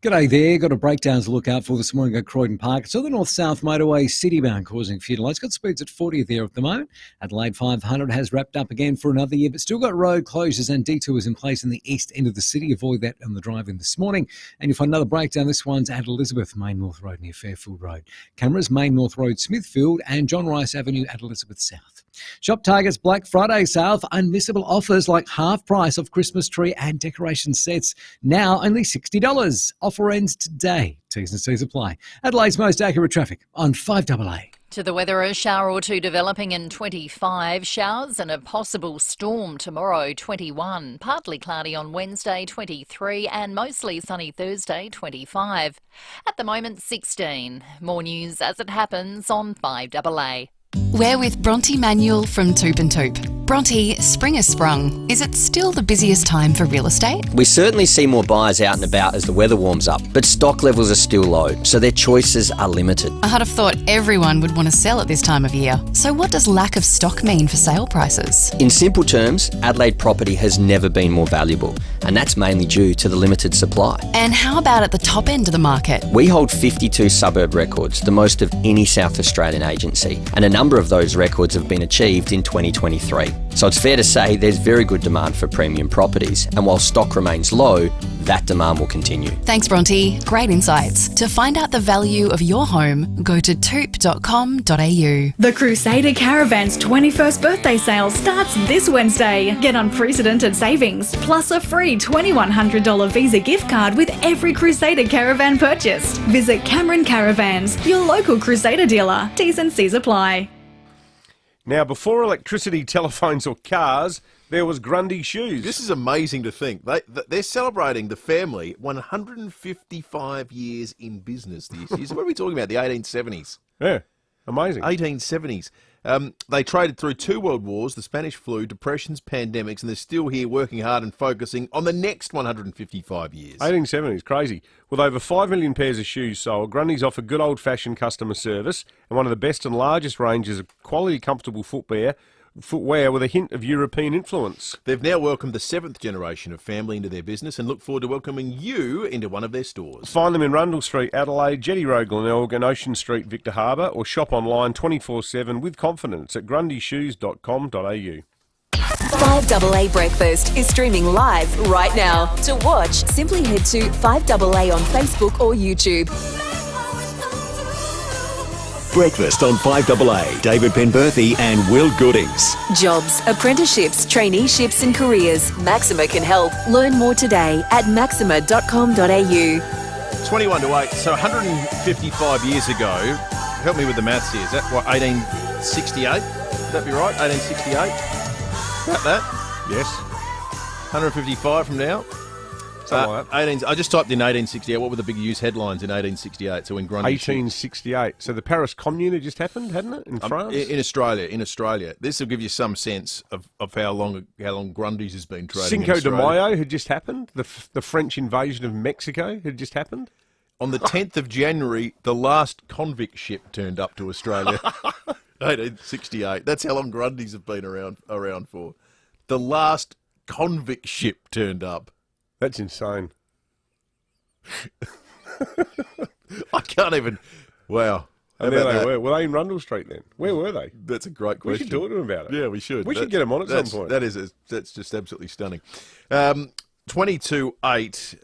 Speaker 23: G'day there. Got a breakdown to look out for this morning at Croydon Park. So the north-south motorway citybound causing a few delays. Got speeds at 40 there at the moment. Adelaide 500 has wrapped up again for another year, but still got road closures and detours in place in the east end of the city. Avoid that on the drive-in this morning. And you'll find another breakdown. This one's at Elizabeth, Main North Road near Fairfield Road. Cameras, Main North Road, Smithfield, and John Rice Avenue at Elizabeth South. Shop Target's Black Friday sale for unmissable offers like half price of Christmas tree and decoration sets. Now only $60. Offer ends today. T's and C's apply. Adelaide's most accurate traffic on FIVEAA.
Speaker 2: To the weather, a shower or two developing in 25. Showers and a possible storm tomorrow, 21. Partly cloudy on Wednesday, 23. And mostly sunny Thursday, 25. At the moment, 16. More news as it happens on FIVEAA.
Speaker 19: We're with Bronte Manuel from Toop and Toop. Bronte, spring has sprung. Is it still the busiest time for real estate?
Speaker 26: We certainly see more buyers out and about as the weather warms up, but stock levels are still low, so their choices are limited.
Speaker 19: I'd have thought everyone would want to sell at this time of year. So what does lack of stock mean for sale prices?
Speaker 26: In simple terms, Adelaide property has never been more valuable, and that's mainly due to the limited supply.
Speaker 19: And how about at the top end of the market?
Speaker 26: We hold 52 suburb records, the most of any South Australian agency, and a number of those records have been achieved in 2023. So it's fair to say there's very good demand for premium properties, and while stock remains low, that demand will continue.
Speaker 19: Thanks, Bronte. Great insights. To find out the value of your home, go to toop.com.au.
Speaker 27: The Crusader Caravan's 21st birthday sale starts this Wednesday. Get unprecedented savings, plus a free $2,100 Visa gift card with every Crusader Caravan purchased. Visit Cameron Caravans, your local Crusader dealer. T's and C's apply.
Speaker 5: Now, before electricity, telephones or cars, there was Grundy shoes.
Speaker 6: This is amazing to think. They're celebrating the family 155 years in business this year. So what are we talking about? The 1870s.
Speaker 5: Yeah, amazing.
Speaker 6: 1870s. They traded through 2 world wars, the Spanish flu, depressions, pandemics, and they're still here working hard and focusing on the next 155 years.
Speaker 5: 1870s, crazy. With over 5 million pairs of shoes sold, Grundy's offer good old-fashioned customer service and one of the best and largest ranges of quality, comfortable footwear with a hint of European influence.
Speaker 6: They've now welcomed the 7th generation of family into their business and look forward to welcoming you into one of their stores.
Speaker 5: Find them in Rundle Street, Adelaide, Jetty Road, Glenelg and Ocean Street, Victor Harbour, or shop online 24/7 with confidence at grundyshoes.com.au.
Speaker 9: 5AA Breakfast is streaming live right now. To watch, simply head to 5AA on Facebook or YouTube.
Speaker 8: Breakfast on 5AA. David Penberthy and Will Goodings.
Speaker 9: Jobs, apprenticeships, traineeships and careers. Maxima can help. Learn more today at maxima.com.au.
Speaker 6: 21 to 8, so 155 years ago, help me with the maths here, is that what, 1868? Would that be right, 1868? About that?
Speaker 5: Yes.
Speaker 6: 155 from now?
Speaker 5: Like
Speaker 6: 18, I just typed in 1868. What were the big news headlines in 1868? So in Grundy.
Speaker 5: 1868. So the Paris Commune had just happened, hadn't it, in France?
Speaker 6: In Australia. This will give you some sense of how long Grundy's has been trading.
Speaker 5: Cinco de Mayo had just happened. The French invasion of Mexico had just happened.
Speaker 6: On the 10th of January, the last convict ship turned up to Australia. 1868. That's how long Grundy's have been around for. The last convict ship turned up.
Speaker 5: That's insane.
Speaker 6: I can't even... Wow.
Speaker 5: And there they were. Were they in Rundle Street then? Where were they?
Speaker 6: That's a great question.
Speaker 5: We should talk to them about it.
Speaker 6: Yeah, we should.
Speaker 5: We should get them on at some point.
Speaker 6: That's just absolutely stunning. 22-8,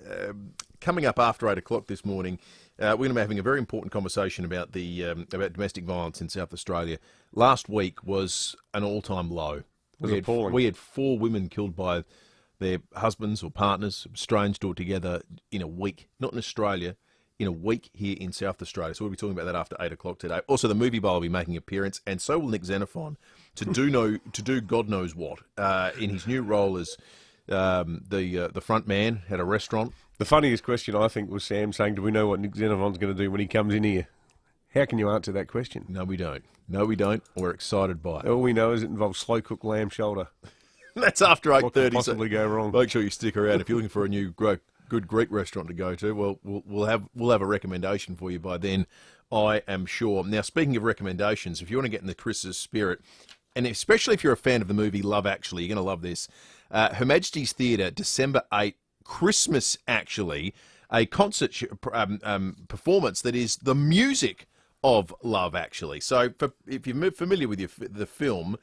Speaker 6: coming up after 8 o'clock this morning, we're going to be having a very important conversation about about domestic violence in South Australia. Last week was an all-time low.
Speaker 5: It was appalling.
Speaker 6: We had 4 women killed by their husbands or partners, estranged altogether in a week. Not in Australia, in a week here in South Australia. So we'll be talking about that after 8 o'clock today. Also, the Movie Bar will be making an appearance, and so will Nick Xenophon to do God knows what in his new role as the front man at a restaurant.
Speaker 5: The funniest question, I think, was Sam saying, do we know what Nick Xenophon's going to do when he comes in here? How can you answer that question?
Speaker 6: No, we don't. We're excited by it.
Speaker 5: All we know is it involves slow-cooked lamb shoulder.
Speaker 6: That's after 8:30.
Speaker 5: What could possibly go wrong?
Speaker 6: Make sure you stick around. If you're looking for a new good Greek restaurant to go to, well, we'll have a recommendation for you by then, I am sure. Now, speaking of recommendations, if you want to get in the Christmas spirit, and especially if you're a fan of the movie Love Actually, you're going to love this. Her Majesty's Theatre, December 8, Christmas Actually, a concert performance that is the music of Love Actually. So if you're familiar with the film,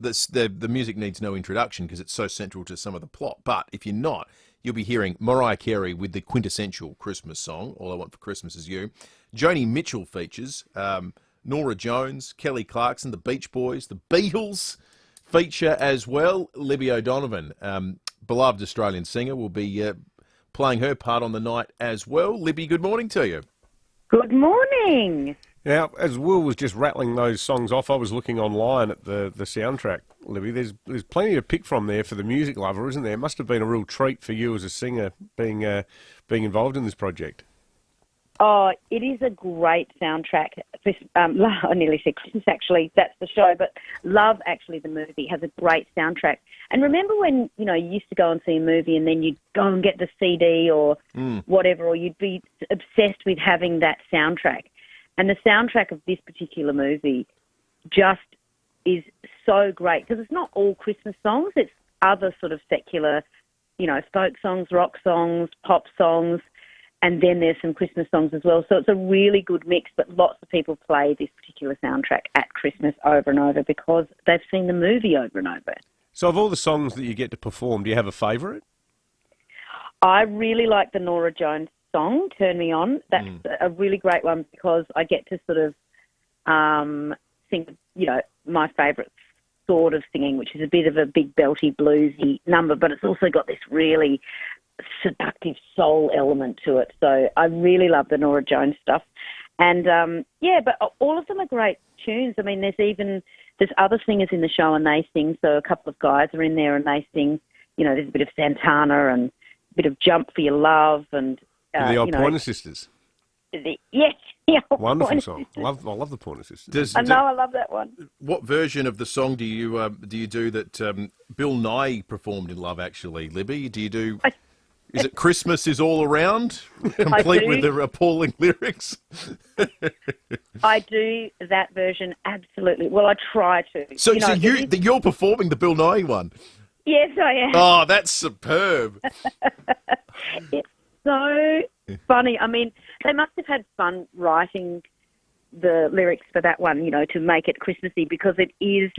Speaker 6: the music needs no introduction because it's so central to some of the plot. But if you're not, you'll be hearing Mariah Carey with the quintessential Christmas song, All I Want for Christmas Is You. Joni Mitchell features, Norah Jones, Kelly Clarkson, the Beach Boys, the Beatles feature as well. Libby O'Donovan, beloved Australian singer, will be playing her part on the night as well. Libby, good morning to you.
Speaker 11: Good morning.
Speaker 5: Now, as Will was just rattling those songs off, I was looking online at the soundtrack, Libby. There's plenty to pick from there for the music lover, isn't there? It must have been a real treat for you as a singer being involved in this project.
Speaker 11: Oh, it is a great soundtrack. I nearly said Christmas, actually. That's the show. But Love, actually, the movie, has a great soundtrack. And remember when, you used to go and see a movie and then you'd go and get the CD or whatever, or you'd be obsessed with having that soundtrack. And the soundtrack of this particular movie just is so great because it's not all Christmas songs. It's other sort of secular, folk songs, rock songs, pop songs, and then there's some Christmas songs as well. So it's a really good mix, but lots of people play this particular soundtrack at Christmas over and over because they've seen the movie over and over.
Speaker 5: So of all the songs that you get to perform, do you have a favourite?
Speaker 11: I really like the Norah Jones song, Turn Me On. That's a really great one because I get to sort of sing, my favourite sort of singing, which is a bit of a big belty bluesy number, but it's also got this really seductive soul element to it. So I really love the Norah Jones stuff. And, but all of them are great tunes. I mean, there's there's other singers in the show and they sing. So a couple of guys are in there and they sing. You know, there's a bit of Santana and a bit of Jump for Your Love and
Speaker 5: the old Pointer Sisters.
Speaker 11: Yes.
Speaker 5: Wonderful song. I love the Pointer Sisters.
Speaker 11: I love that one.
Speaker 6: What version of the song do you do that Bill Nye performed in Love Actually, Libby? Do you do? Is it Christmas is All Around, complete with the appalling lyrics?
Speaker 11: I do that version absolutely. Well, I try to.
Speaker 6: So you're performing the Bill Nye one.
Speaker 11: Yes, I am.
Speaker 6: Oh, that's superb.
Speaker 11: It's so funny. I mean, they must have had fun writing the lyrics for that one, you know, to make it Christmassy, because it is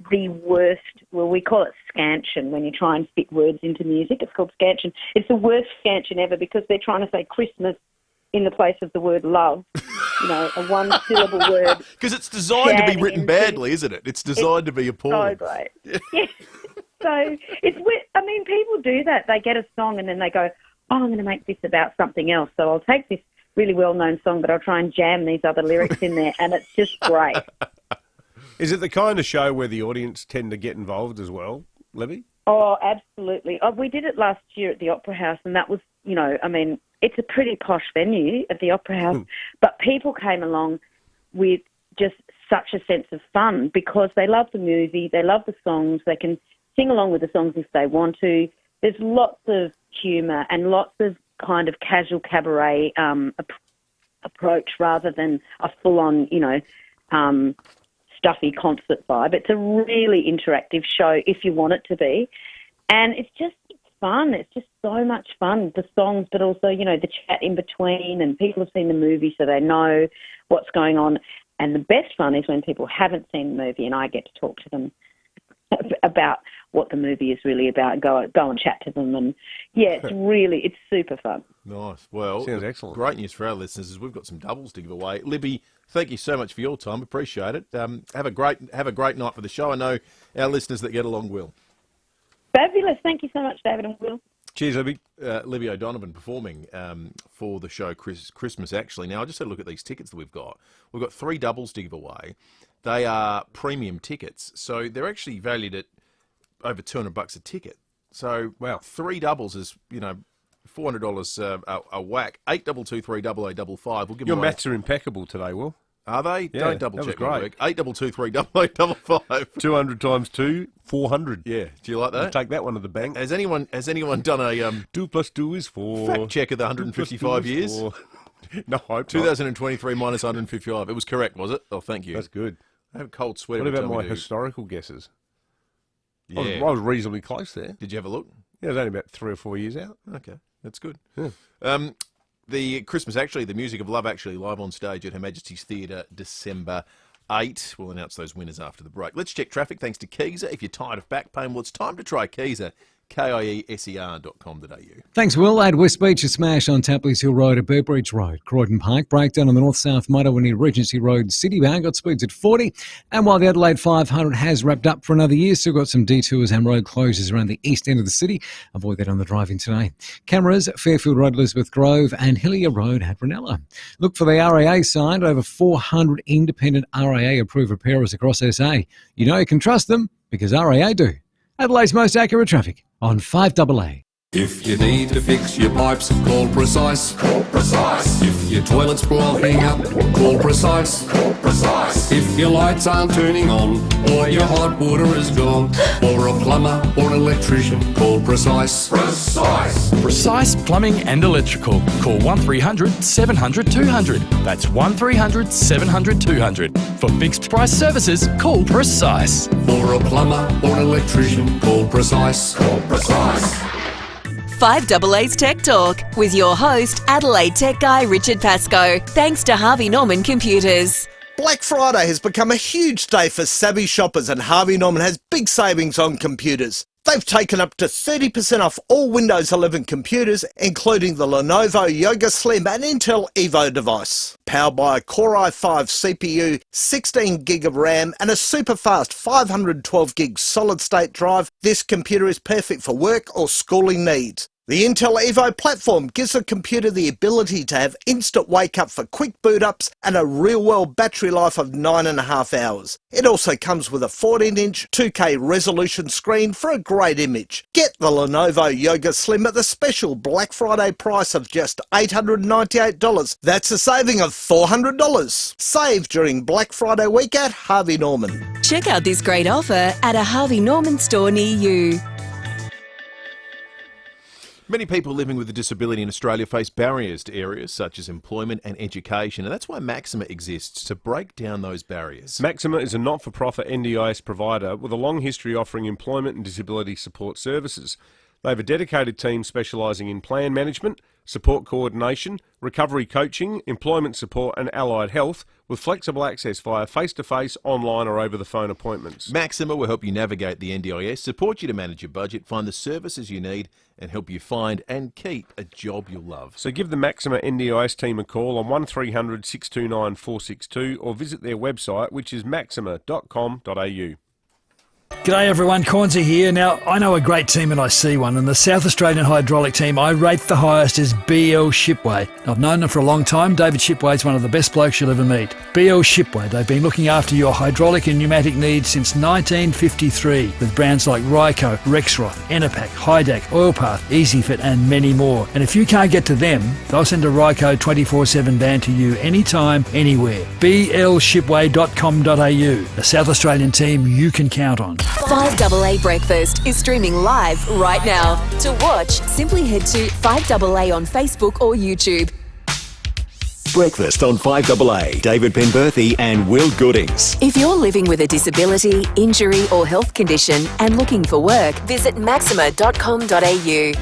Speaker 11: the worst. Well, we call it scansion when you try and fit words into music. It's called scansion. It's the worst scansion ever because they're trying to say Christmas in the place of the word love. You know, a one-syllable word.
Speaker 6: Because it's designed to be written badly, isn't it? It's designed to be appalling.
Speaker 11: So great. Yeah. So it's. I mean, people do that. They get a song and then they go, "Oh, I'm going to make this about something else. So I'll take this really well-known song, but I'll try and jam these other lyrics in there," and it's just great.
Speaker 5: Is it the kind of show where the audience tend to get involved as well, Libby?
Speaker 11: Oh, absolutely. We did it last year at the Opera House, and that was, you know, I mean, it's a pretty posh venue at the Opera House, but people came along with just such a sense of fun because they love the movie, they love the songs, they can sing along with the songs if they want to. There's lots of humour and lots of kind of casual cabaret approach rather than a full-on, you know, stuffy concert vibe. It's a really interactive show if you want it to be. And it's just fun. It's just so much fun, the songs, but also, you know, the chat in between, and people have seen the movie so they know what's going on. And the best fun is when people haven't seen the movie and I get to talk to them about what the movie is really about, go and chat to them. And, yeah, it's super fun.
Speaker 6: Nice. Well,
Speaker 5: sounds excellent.
Speaker 6: Great news for our listeners is we've got some doubles to give away. Libby, thank you so much for your time. Appreciate it. Have a great night for the show. I know our listeners that get along will.
Speaker 11: Fabulous. Thank you so much, David and Will.
Speaker 5: Cheers, Libby.
Speaker 6: Libby O'Donovan performing for the show Christmas Actually. Now, I just had a look at these tickets that we've got. We've got 3 doubles to give away. They are premium tickets, so they're actually valued at over $200 a ticket. So, wow, 3 doubles is, you know, $400 a whack. 822388855. We'll give
Speaker 5: your
Speaker 6: away.
Speaker 5: maths are impeccable today, Will.
Speaker 6: Are they?
Speaker 5: Yeah,
Speaker 6: Don't double check my
Speaker 5: great.
Speaker 6: work. 822388855.
Speaker 5: 200 times 2, 400.
Speaker 6: Yeah, do you like that?
Speaker 5: I'll take that one to the bank.
Speaker 6: Has anyone done a
Speaker 5: 2 plus 2 is 4
Speaker 6: fact check of the 155 years?
Speaker 5: 4. No, I hope
Speaker 6: 2023 minus 155. It was correct, was it? Oh, thank you.
Speaker 5: That's good.
Speaker 6: I have a cold sweat.
Speaker 5: What
Speaker 6: every
Speaker 5: about
Speaker 6: time
Speaker 5: my
Speaker 6: we do.
Speaker 5: historical guesses?
Speaker 6: Yeah.
Speaker 5: I was reasonably close there.
Speaker 6: Did you have a look?
Speaker 5: Yeah, it was only about 3 or 4 years out.
Speaker 6: Okay, that's good.
Speaker 5: Yeah.
Speaker 6: The Christmas Actually, the music of Love Actually, live on stage at Her Majesty's Theatre, December 8. We'll announce those winners after the break. Let's check traffic thanks to Keezer. If you're tired of back pain, well, it's time to try Keezer. KIESER.com.au.
Speaker 23: Thanks, Will. At West Beach, a smash on Tapley's Hill Road at Burbridge Road. Croydon Park, breakdown on the north-south motorway near Regency Road, Citybound, got speeds at 40. And while the Adelaide 500 has wrapped up for another year, still got some detours and road closures around the east end of the city. Avoid that on the drive-in today. Cameras, Fairfield Road, Elizabeth Grove, and Hillier Road at Brunella. Look for the RAA sign. Over 400 independent RAA-approved repairers across SA. You know you can trust them because RAA do. Adelaide's most accurate traffic on 5AA.
Speaker 22: If you need to fix your pipes, call Precise. Call Precise. If your toilet's blocking up, call Precise. Call Precise. If your lights aren't turning on, or your hot water is gone, or a plumber or an electrician, call Precise. Precise.
Speaker 12: Precise Plumbing and Electrical. Call 1300 700 200. That's 1300 700 200. For fixed price services, call Precise.
Speaker 22: For a plumber or an electrician, call Precise. Call Precise.
Speaker 9: 5AA's Tech Talk with your host, Adelaide Tech Guy Richard Pascoe. Thanks to Harvey Norman Computers.
Speaker 13: Black Friday has become a huge day for savvy shoppers, and Harvey Norman has big savings on computers. They've taken up to 30% off all Windows 11 computers, including the Lenovo Yoga Slim and Intel Evo device. Powered by a Core i5 CPU, 16GB of RAM and a super fast 512GB solid-state drive, this computer is perfect for work or schooling needs. The Intel Evo platform gives the computer the ability to have instant wake-up for quick boot-ups and a real-world battery life of 9.5 hours. It also comes with a 14-inch 2K resolution screen for a great image. Get the Lenovo Yoga Slim at the special Black Friday price of just $898. That's a saving of $400. Save during Black Friday week at Harvey Norman.
Speaker 9: Check out this great offer at a Harvey Norman store near you.
Speaker 6: Many people living with a disability in Australia face barriers to areas such as employment and education, and that's why Maxima exists, to break down those barriers.
Speaker 5: Maxima is a not-for-profit NDIS provider with a long history offering employment and disability support services. They have a dedicated team specialising in plan management, support coordination, recovery coaching, employment support and allied health, with flexible access via face-to-face, online or over-the-phone appointments.
Speaker 6: Maxima will help you navigate the NDIS, support you to manage your budget, find the services you need and help you find and keep a job you'll love.
Speaker 5: So give the Maxima NDIS team a call on 1300 629 462 or visit their website, which is maxima.com.au.
Speaker 14: G'day everyone, Cornsey here. Now, I know a great team and I see one, and the South Australian hydraulic team I rate the highest is BL Shipway. I've known them for a long time. David Shipway is one of the best blokes you'll ever meet. BL Shipway, they've been looking after your hydraulic and pneumatic needs since 1953 with brands like Ryco, Rexroth, Enerpac, Hydac, Oilpath, EasyFit and many more. And if you can't get to them, they'll send a Ryco 24/7 van to you anytime, anywhere. blshipway.com.au, a South Australian team you can count on.
Speaker 9: 5AA Breakfast is streaming live right now. To watch, simply head to 5AA on Facebook or YouTube.
Speaker 8: Breakfast on 5AA. David Penberthy and Will Goodings.
Speaker 9: If you're living with a disability, injury or health condition and looking for work, visit maxima.com.au.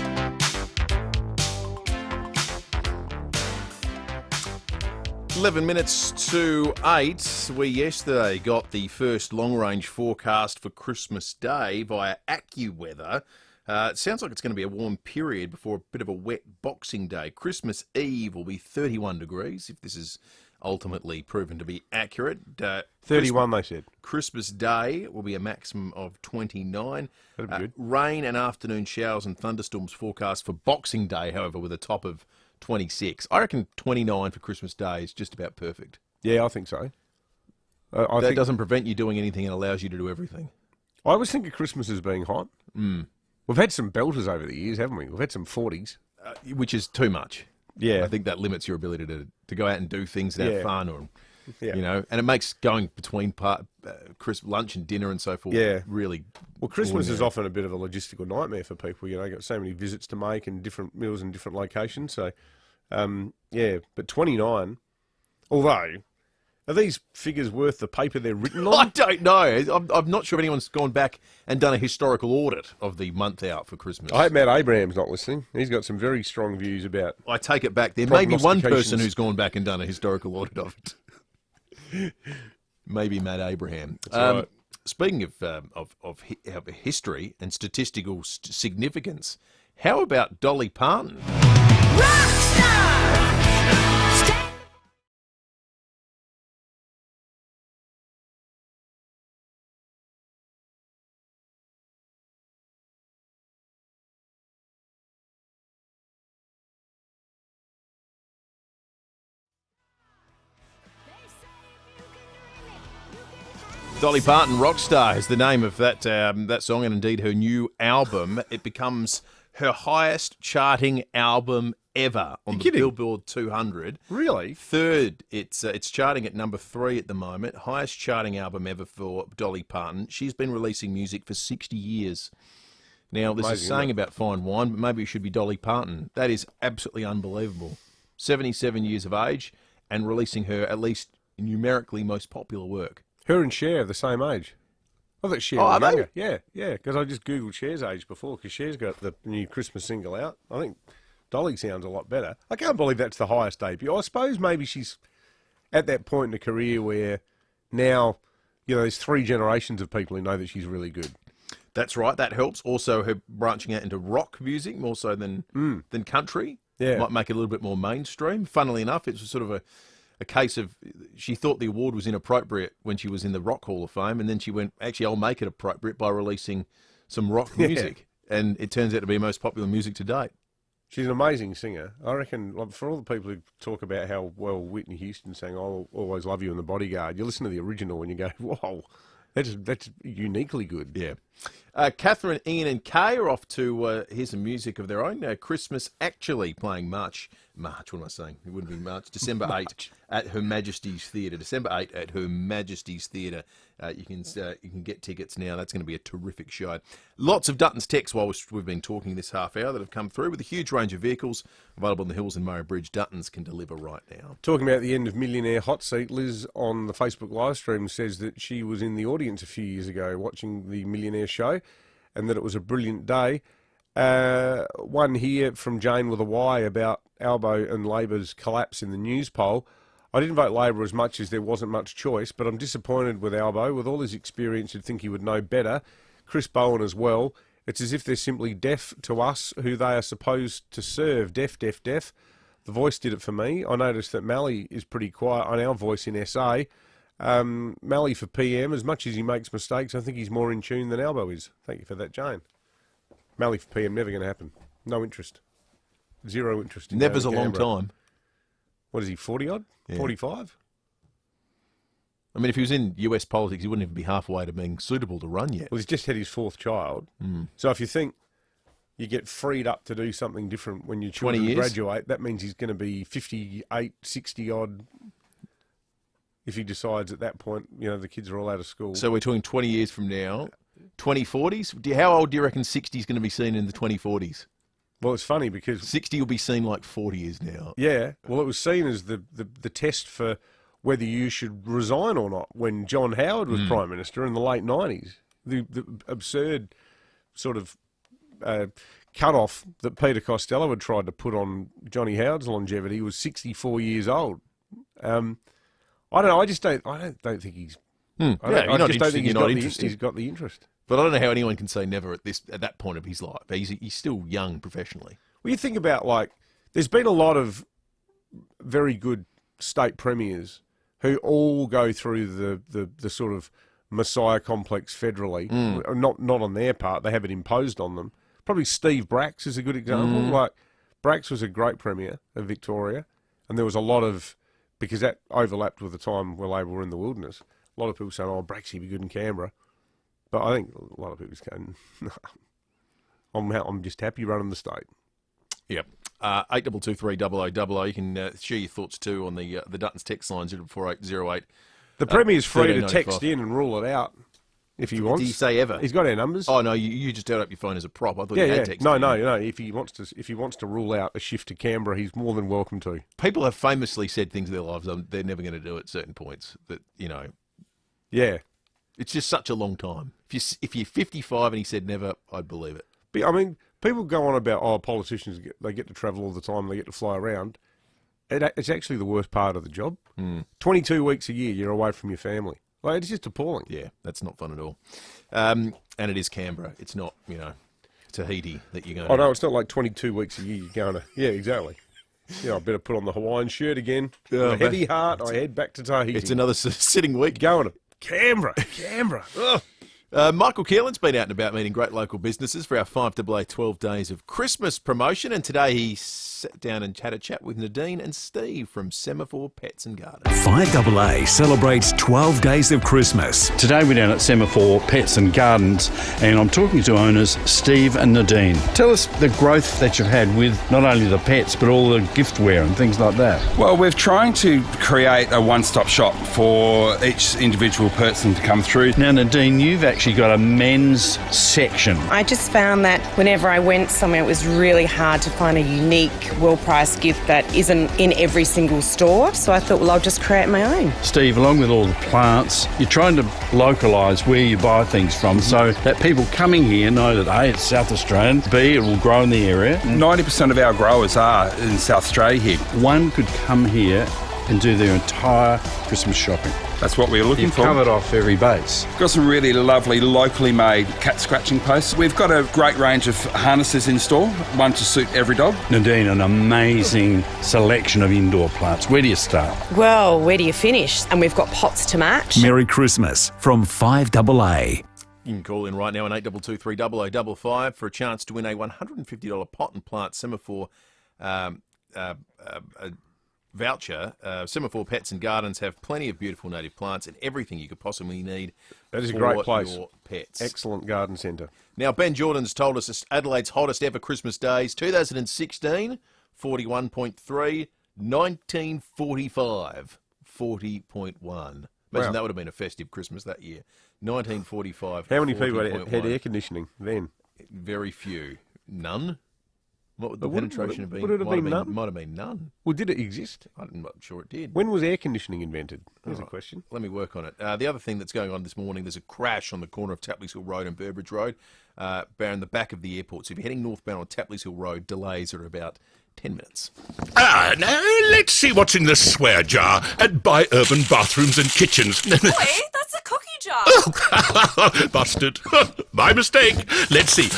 Speaker 6: 11 minutes to 8. We yesterday got the first long-range forecast for Christmas Day via AccuWeather. It sounds like it's going to be a warm period before a bit of a wet Boxing Day. Christmas Eve will be 31 degrees, if this is ultimately proven to be accurate.
Speaker 5: 31, they said.
Speaker 6: Christmas Day will be a maximum of 29.
Speaker 5: That'd be good.
Speaker 6: Rain and afternoon showers and thunderstorms forecast for Boxing Day, however, with a top of 26. I reckon 29 for Christmas Day is just about perfect.
Speaker 5: Yeah, I think so.
Speaker 6: I think doesn't prevent you doing anything and allows you to do everything.
Speaker 5: I always think of Christmas as being hot.
Speaker 6: Mm.
Speaker 5: We've had some belters over the years, haven't we? We've had some 40s.
Speaker 6: Which is too much.
Speaker 5: Yeah.
Speaker 6: I think that limits your ability to go out and do things and have fun, or
Speaker 5: Yeah.
Speaker 6: you know, and it makes going between lunch and dinner and so forth really.
Speaker 5: Well, Christmas is
Speaker 6: ordinary.
Speaker 5: often a bit of a logistical nightmare for people. You know, you've got so many visits to make and different meals in different locations. So, but 29, although, are these figures worth the paper they're written on?
Speaker 6: I don't know. I'm not sure if anyone's gone back and done a historical audit of the month out for Christmas.
Speaker 5: I hope Matt Abraham's not listening. He's got some very strong views about.
Speaker 6: I take it back. There may be one person
Speaker 5: prognostications.
Speaker 6: who's gone back and done a historical audit of it. Maybe Matt Abraham.
Speaker 5: That's right.
Speaker 6: Speaking of history and statistical significance, how about Dolly Parton? Dolly Parton, Rockstar, is the name of that song, and indeed her new album. It becomes her highest charting album ever on the Billboard 200.
Speaker 5: Really?
Speaker 6: Third, it's charting at number 3 at the moment. Highest charting album ever for Dolly Parton. She's been releasing music for 60 years. Now, this is saying about fine wine, but maybe it should be Dolly Parton. That is absolutely unbelievable. 77 years of age and releasing her at least numerically most popular work.
Speaker 5: Her and Cher are the same age. I thought Cher was younger. Yeah, because I just Googled Cher's age before, because Cher's got the new Christmas single out. I think Dolly sounds a lot better. I can't believe that's the highest debut. I suppose maybe she's at that point in the career where now, you know, there's 3 generations of people who know that she's really good.
Speaker 6: That's right. That helps. Also, her branching out into rock music more so than country.
Speaker 5: Yeah.
Speaker 6: Might make it a little bit more mainstream. Funnily enough, it was sort of a case of she thought the award was inappropriate when she was in the Rock Hall of Fame, and then she went, actually, I'll make it appropriate by releasing some rock music. And it turns out to be most popular music to date.
Speaker 5: She's an amazing singer. I reckon, like, for all the people who talk about how well Whitney Houston sang "I'll Always Love You" in The Bodyguard, you listen to the original and you go, "Whoa, that's uniquely good."
Speaker 6: Yeah. Catherine, Ian and Kay are off to hear some music of their own. Christmas Actually playing March, what am I saying? It wouldn't be March. December 8 at Her Majesty's Theatre. December 8 at Her Majesty's Theatre. You can get tickets now. That's going to be a terrific show. Lots of Dutton's texts while we've been talking this half hour that have come through with a huge range of vehicles available in the hills and Murray Bridge. Dutton's can deliver right now.
Speaker 5: Talking about the end of Millionaire Hot Seat, Liz on the Facebook live stream says that she was in the audience a few years ago watching the Millionaire show and that it was a brilliant day. One here from Jane with a Y about Albo and Labor's collapse in the news poll. I didn't vote Labor as much as there wasn't much choice, but I'm disappointed with Albo. With all his experience, you'd think he would know better. Chris Bowen as well. It's as if they're simply deaf to us, who they are supposed to serve. Deaf, deaf, deaf. The Voice did it for me. I noticed that Mally is pretty quiet on our Voice in SA. Mally for PM, as much as he makes mistakes, I think he's more in tune than Albo is. Thank you for that, Jane. Mally for PM, never going to happen. No interest. Zero interest in
Speaker 6: Never's a long time.
Speaker 5: What is he, 40-odd? Yeah. 45?
Speaker 6: I mean, if he was in US politics, he wouldn't even be halfway to being suitable to run yet.
Speaker 5: Well, he's just had his fourth child. So if you think you get freed up to do something different when your children graduate, that means he's going to be 58, 60-odd if he decides at that point, the kids are all out of school.
Speaker 6: So we're talking 20 years from now, 2040s? How old do you reckon 60 is going to be seen in the 2040s?
Speaker 5: Well, it's funny because
Speaker 6: 60 will be seen like 40 years now.
Speaker 5: Yeah, well, it was seen as the test for whether you should resign or not when John Howard was Prime Minister in the late 90s. The absurd sort of cut-off that Peter Costello had tried to put on Johnny Howard's longevity was 64 years old. I don't know. I don't think he's. I just don't think he's got the interest.
Speaker 6: But I don't know how anyone can say never at that point of his life. He's still young professionally.
Speaker 5: Well, you think about, there's been a lot of very good state premiers who all go through the sort of messiah complex federally. Not on their part. They have it imposed on them. Probably Steve Bracks is a good example. Bracks was a great premier of Victoria, and there was a lot of, because that overlapped with the time where Labor were in the wilderness, a lot of people saying, Bracks, he'd be good in Canberra. But I think a lot of people just go, no, I'm just happy running the state.
Speaker 6: Yep. 8223 You can share your thoughts too on the Dutton's text line 04808.
Speaker 5: The Premier's free to text in and rule it out if he wants.
Speaker 6: Did he say ever?
Speaker 5: He's got our numbers.
Speaker 6: Oh no, you just held up your phone as a prop. I thought you had texted.
Speaker 5: No. If he wants to rule out a shift to Canberra, he's more than welcome to.
Speaker 6: People have famously said things in their lives they're never going to do at certain points. That
Speaker 5: Yeah.
Speaker 6: It's just such a long time. If you're 55 and he said never, I'd believe it.
Speaker 5: But, I mean, people go on about, politicians, they get to travel all the time, they get to fly around. It's actually the worst part of the job. 22 weeks a year, you're away from your family. It's just appalling.
Speaker 6: Yeah, that's not fun at all. And it is Canberra. It's not, Tahiti that you're going to...
Speaker 5: Oh, no, it's not like 22 weeks a year you're going to... Yeah, exactly. I better put on the Hawaiian shirt again. With a heavy heart, I head back to Tahiti.
Speaker 6: It's another sitting week.
Speaker 5: Going to Canberra.
Speaker 6: Michael Keelan's been out and about meeting great local businesses for our FIVEAA 12 Days of Christmas promotion, and today he sat down and had a chat with Nadine and Steve from Semaphore Pets and Gardens.
Speaker 8: FIVEAA celebrates 12 Days of Christmas.
Speaker 15: Today we're down at Semaphore Pets and Gardens, and I'm talking to owners Steve and Nadine. Tell us the growth that you've had with not only the pets but all the giftware and things like that.
Speaker 16: Well, we're trying to create a one-stop shop for each individual person to come through.
Speaker 15: Now, Nadine, you've actually got a men's section.
Speaker 17: I just found that whenever I went somewhere, it was really hard to find a unique, well-priced gift that isn't in every single store. So I thought, well, I'll just create my own.
Speaker 15: Steve, along with all the plants, you're trying to localise where you buy things from so that people coming here know that A, it's South Australian, B, it will grow in the area.
Speaker 16: 90% of our growers are in South Australia here.
Speaker 15: One could come here and do their entire Christmas shopping.
Speaker 16: That's what we're looking for.
Speaker 15: You've covered off every base.
Speaker 16: We've got some really lovely locally made cat scratching posts. We've got a great range of harnesses in store, one to suit every dog.
Speaker 15: Nadine, an amazing selection of indoor plants. Where do you start?
Speaker 17: Well, where do you finish? And we've got pots to match.
Speaker 8: Merry Christmas from FIVEAA.
Speaker 6: You can call in right now on 822 300 for a chance to win a $150 pot and plant Semaphore voucher. Semaphore Pets and Gardens have plenty of beautiful native plants and everything you could possibly need.
Speaker 5: That is a great place.
Speaker 6: Your pets.
Speaker 5: Excellent garden centre.
Speaker 6: Now, Ben Jordan's told us it's Adelaide's hottest ever Christmas days. 2016, 41.3. 1945, 40.1. Imagine that would have been a festive Christmas that year. 1945.
Speaker 5: How many people had air conditioning then?
Speaker 6: Very few. None. What would the penetration have been?
Speaker 5: Would it have been none?
Speaker 6: Might have been none.
Speaker 5: Well, did it exist?
Speaker 6: I'm not sure it did.
Speaker 5: When was air conditioning invented? There's a question.
Speaker 6: Let me work on it. The other thing that's going on this morning, there's a crash on the corner of Tapley's Hill Road and Burbridge Road, in the back of the airport. So if you're heading northbound on Tapley's Hill Road, delays are about 10 minutes.
Speaker 1: Now let's see what's in the swear jar at Buy Urban Bathrooms and Kitchens.
Speaker 3: Boy, that's a cookie jar.
Speaker 1: Busted. My mistake. Let's see.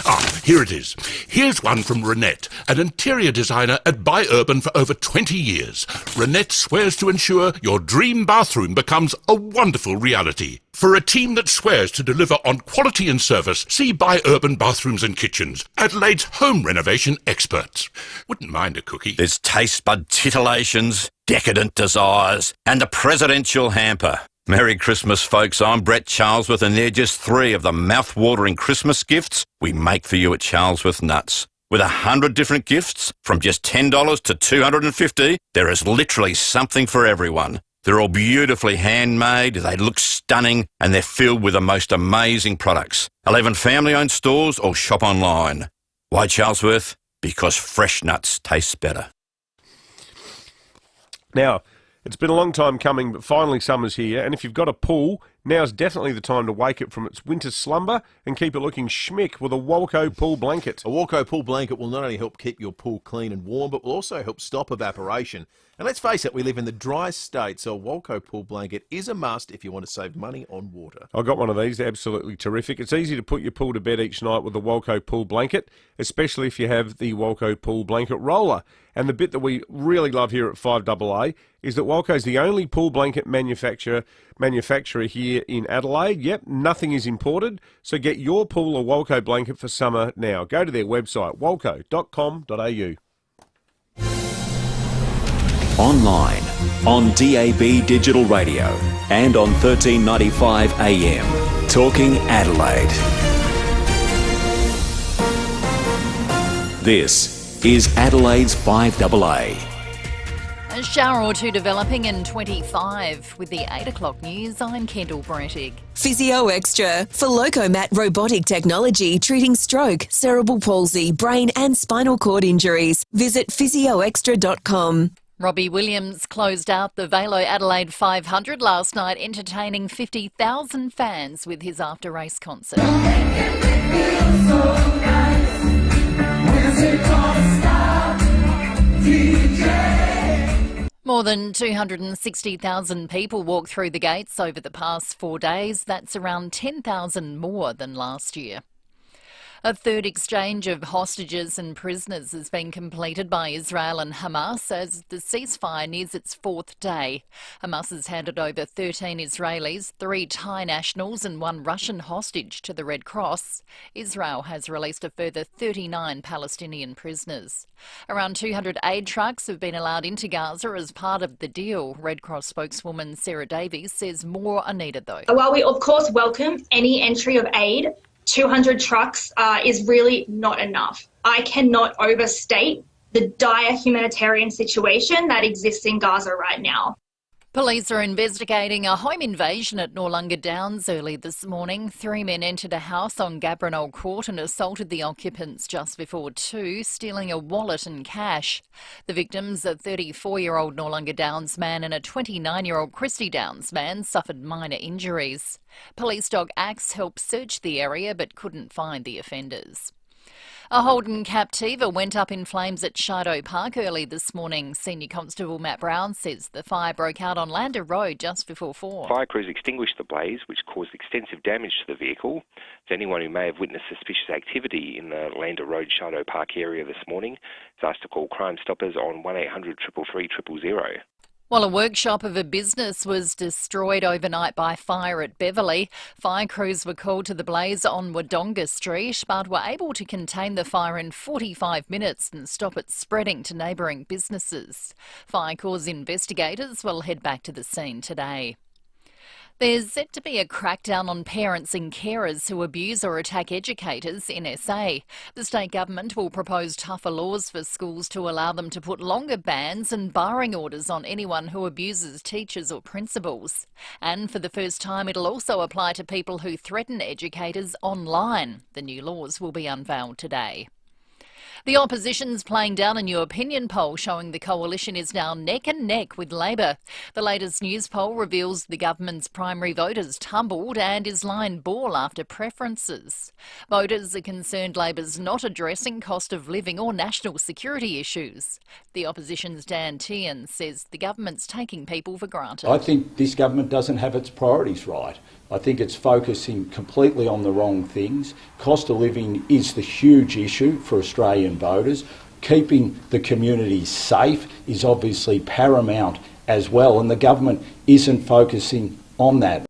Speaker 1: Here it is. Here's one from Renette, an interior designer at Buy Urban for over 20 years. Renette swears to ensure your dream bathroom becomes a wonderful reality. For a team that swears to deliver on quality and service, see Buy Urban Bathrooms and Kitchens, Adelaide's home renovation experts. Wouldn't mind a cookie.
Speaker 4: There's taste bud titillations, decadent desires, and the presidential hamper. Merry Christmas, folks. I'm Brett Charlesworth, and they're just 3 of the mouth-watering Christmas gifts we make for you at Charlesworth Nuts. With 100 different gifts, from just $10 to $250, there is literally something for everyone. They're all beautifully handmade, they look stunning, and they're filled with the most amazing products. 11 family-owned stores or shop online. Why Charlesworth? Because fresh nuts taste better.
Speaker 5: Now, it's been a long time coming, but finally summer's here, and if you've got a pool, now's definitely the time to wake it from its winter slumber and keep it looking schmick with a Walco pool blanket.
Speaker 6: A Walco pool blanket will not only help keep your pool clean and warm, but will also help stop evaporation. And let's face it, we live in the dry state, so a Walco pool blanket is a must if you want to save money on water.
Speaker 5: I got one of these, they're absolutely terrific. It's easy to put your pool to bed each night with the Walco pool blanket, especially if you have the Walco pool blanket roller. And the bit that we really love here at FIVEAA is that Walco's the only pool blanket manufacturer here in Adelaide. Yep, nothing is imported, so get your pool a Walco blanket for summer now. Go to their website, walco.com.au.
Speaker 8: Online, on DAB Digital Radio, and on 1395 AM. Talking Adelaide. This is Adelaide's FIVEAA.
Speaker 2: A shower or two developing in 25. With the 8 o'clock news, I'm Kendall Brettig.
Speaker 9: Physio Extra for Locomat robotic technology treating stroke, cerebral palsy, brain and spinal cord injuries. Visit physioextra.com.
Speaker 2: Robbie Williams closed out the FIVEAA Adelaide 500 last night, entertaining 50,000 fans with his after-race concert. More than 260,000 people walked through the gates over the past 4 days. That's around 10,000 more than last year. A third exchange of hostages and prisoners has been completed by Israel and Hamas as the ceasefire nears its 4th day. Hamas has handed over 13 Israelis, 3 Thai nationals and 1 Russian hostage to the Red Cross. Israel has released a further 39 Palestinian prisoners. Around 200 aid trucks have been allowed into Gaza as part of the deal. Red Cross spokeswoman Sarah Davies says more are needed though.
Speaker 20: While we of course welcome any entry of aid, 200 trucks is really not enough. I cannot overstate the dire humanitarian situation that exists in Gaza right now.
Speaker 2: Police are investigating a home invasion at Noarlunga Downs early this morning. 3 men entered a house on Gabrinol Court and assaulted the occupants just before 2, stealing a wallet and cash. The victims, a 34-year-old Noarlunga Downs man and a 29-year-old Christie Downs man, suffered minor injuries. Police dog Axe helped search the area but couldn't find the offenders. A Holden Captiva went up in flames at Shido Park early this morning. Senior Constable Matt Brown says the fire broke out on Lander Road just before 4.
Speaker 21: Fire crews extinguished the blaze, which caused extensive damage to the vehicle. So anyone who may have witnessed suspicious activity in the Lander Road Shido Park area this morning is asked to call Crime Stoppers on 1800 333 000.
Speaker 2: While a workshop of a business was destroyed overnight by fire at Beverley, fire crews were called to the blaze on Wodonga Street, but were able to contain the fire in 45 minutes and stop it spreading to neighbouring businesses. Fire Corps investigators will head back to the scene today. There's set to be a crackdown on parents and carers who abuse or attack educators in SA. The state government will propose tougher laws for schools to allow them to put longer bans and barring orders on anyone who abuses teachers or principals. And for the first time, it'll also apply to people who threaten educators online. The new laws will be unveiled today. The opposition's playing down a new opinion poll showing the coalition is now neck and neck with Labor. The latest news poll reveals the government's primary voters tumbled and is lying ball after preferences. Voters are concerned Labor's not addressing cost of living or national security issues. The opposition's Dan Tehan says the government's taking people for granted.
Speaker 7: I think this government doesn't have its priorities right. I think it's focusing completely on the wrong things. Cost of living is the huge issue for Australian voters. Keeping the communities safe is obviously paramount as well, and the government isn't focusing on that.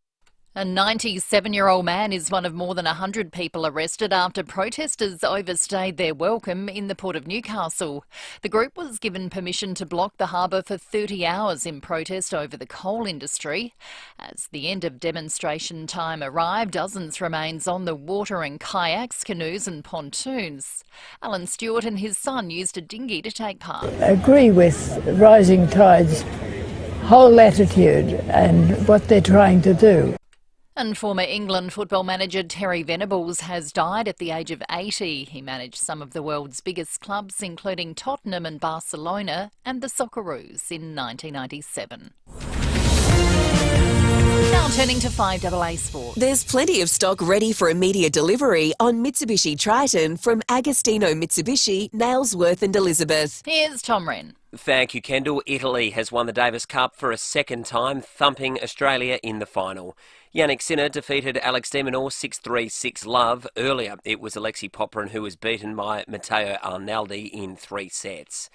Speaker 2: A 97-year-old man is one of more than 100 people arrested after protesters overstayed their welcome in the Port of Newcastle. The group was given permission to block the harbour for 30 hours in protest over the coal industry. As the end of demonstration time arrived, dozens remains on the water in kayaks, canoes and pontoons. Alan Stewart and his son used a dinghy to take part.
Speaker 10: I agree with rising tides' whole attitude and what they're trying to do.
Speaker 2: And former England football manager Terry Venables has died at the age of 80. He managed some of the world's biggest clubs, including Tottenham and Barcelona and the Socceroos in 1997. Now turning to FIVEAA Sport.
Speaker 9: There's plenty of stock ready for immediate delivery on Mitsubishi Triton from Agostino Mitsubishi, Nailsworth and Elizabeth.
Speaker 2: Here's Tom Wren.
Speaker 18: Thank you, Kendall. Italy has won the Davis Cup for a second time, thumping Australia in the final. Yannick Sinner defeated Alex de Minaur 6-3, 6-love. Earlier, it was Alexei Popyrin who was beaten by Matteo Arnaldi in 3 sets.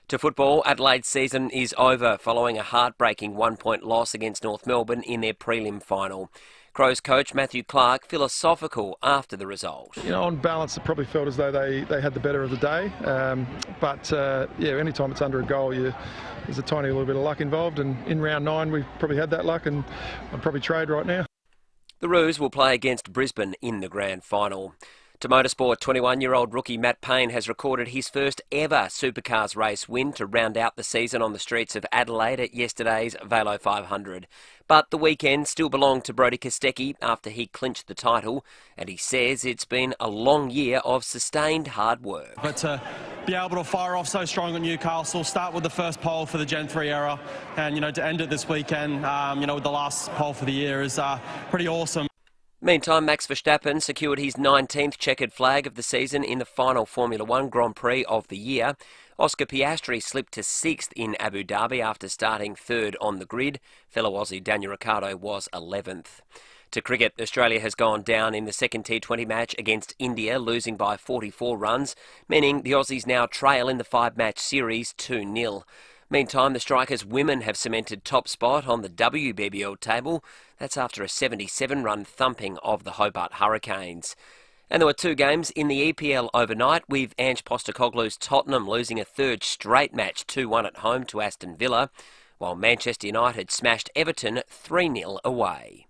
Speaker 18: To football, Adelaide's season is over following a heartbreaking 1-point loss against North Melbourne in their prelim final. Crows coach Matthew Clark philosophical after the result.
Speaker 19: You know, on balance, it probably felt as though they had the better of the day. But anytime it's under a goal, there's a tiny little bit of luck involved. And in round 9, we probably had that luck, and I'd probably trade right now.
Speaker 18: The Roos will play against Brisbane in the grand final. To motorsport, 21-year-old rookie Matt Payne has recorded his first ever supercars race win to round out the season on the streets of Adelaide at yesterday's Velo 500. But the weekend still belonged to Brodie Kostecki after he clinched the title, and he says it's been a long year of sustained hard work.
Speaker 24: But to be able to fire off so strong at Newcastle, start with the first pole for the Gen 3 era, and to end it this weekend, with the last pole for the year is pretty awesome.
Speaker 18: Meantime, Max Verstappen secured his 19th checkered flag of the season in the final Formula One Grand Prix of the year. Oscar Piastri slipped to 6th in Abu Dhabi after starting 3rd on the grid. Fellow Aussie Daniel Ricciardo was 11th. To cricket, Australia has gone down in the second T20 match against India, losing by 44 runs, meaning the Aussies now trail in the 5-match series 2-0. Meantime, the Strikers women have cemented top spot on the WBBL table. That's after a 77-run thumping of the Hobart Hurricanes. And there were 2 games in the EPL overnight, with Ange Postecoglou's Tottenham losing a 3rd straight match 2-1 at home to Aston Villa, while Manchester United smashed Everton 3-0 away.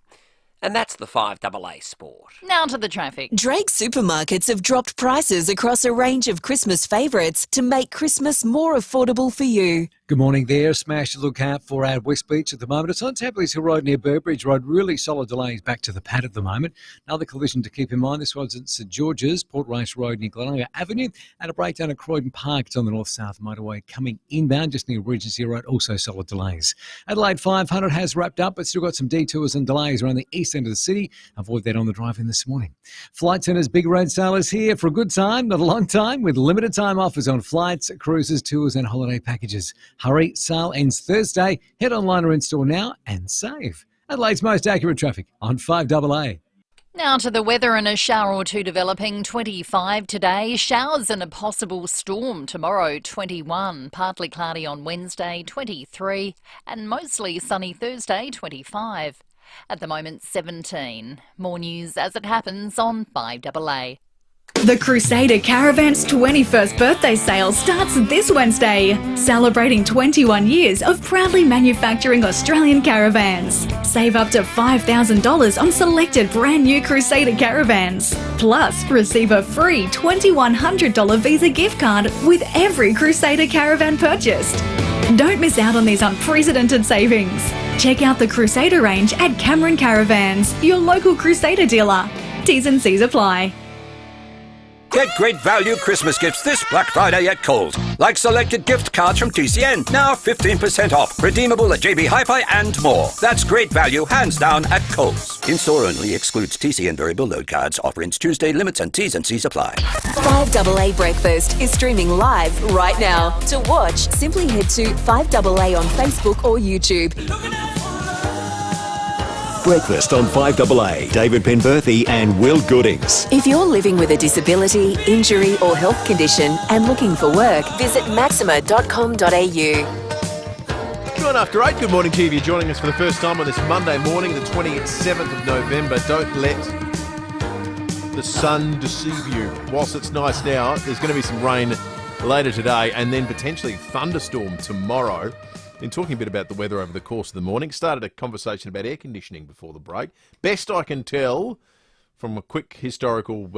Speaker 18: And that's the FIVEAA Sport.
Speaker 2: Now to the traffic.
Speaker 9: Drake supermarkets have dropped prices across a range of Christmas favourites to make Christmas more affordable for you.
Speaker 23: Good morning there. Smash to look out for our West Beach at the moment. It's on Tapley's Hill Road near Burbridge Road. Really solid delays back to the pad at the moment. Another collision to keep in mind. This one's at St George's, Port Race Road near Glenelg Avenue, and a breakdown at Croydon Park. It's on the north-south motorway coming inbound just near Regency Road. Also solid delays. Adelaide 500 has wrapped up, but still got some detours and delays around the east end of the city. Avoid that on the drive-in this morning. Flight Centre's Big Red Sale is here for a good time, not a long time, with limited time offers on flights, cruises, tours and holiday packages. Hurry, sale ends Thursday. Head online or in-store now and save. Adelaide's most accurate traffic on FIVEAA.
Speaker 2: Now to the weather, and a shower or two developing. 25 today, showers and a possible storm tomorrow. 21, partly cloudy on Wednesday. 23, and mostly sunny Thursday. 25. At the moment, 17. More news as it happens on 5AA.
Speaker 11: The Crusader Caravan's 21st birthday sale starts this Wednesday, celebrating 21 years of proudly manufacturing Australian caravans. Save up to $5,000 on selected brand new Crusader caravans. Plus, receive a free $2,100 Visa gift card with every Crusader caravan purchased. Don't miss out on these unprecedented savings. Check out the Crusader range at Cameron Caravans, your local Crusader dealer. T's and C's apply.
Speaker 12: Get great value Christmas gifts this Black Friday at Coles. Like selected gift cards from TCN, now 15% off. Redeemable at JB Hi-Fi and more. That's great value, hands down, at Coles. In-store only, excludes TCN variable load cards. Offer ends Tuesday, limits and T's and C's apply.
Speaker 9: 5AA Breakfast is streaming live right now. To watch, simply head to 5AA on Facebook or YouTube.
Speaker 8: Breakfast on 5AA. David Penberthy and Will Goodings.
Speaker 9: If you're living with a disability, injury or health condition and looking for work, visit maxima.com.au.
Speaker 6: 2 after 8. Good morning to you. If you're joining us for the first time on this Monday morning, the 27th of November. Don't let the sun deceive you. Whilst it's nice now, there's going to be some rain later today and then potentially thunderstorm tomorrow. Been talking a bit about the weather over the course of the morning. Started a conversation about air conditioning before the break. Best I can tell from a quick historical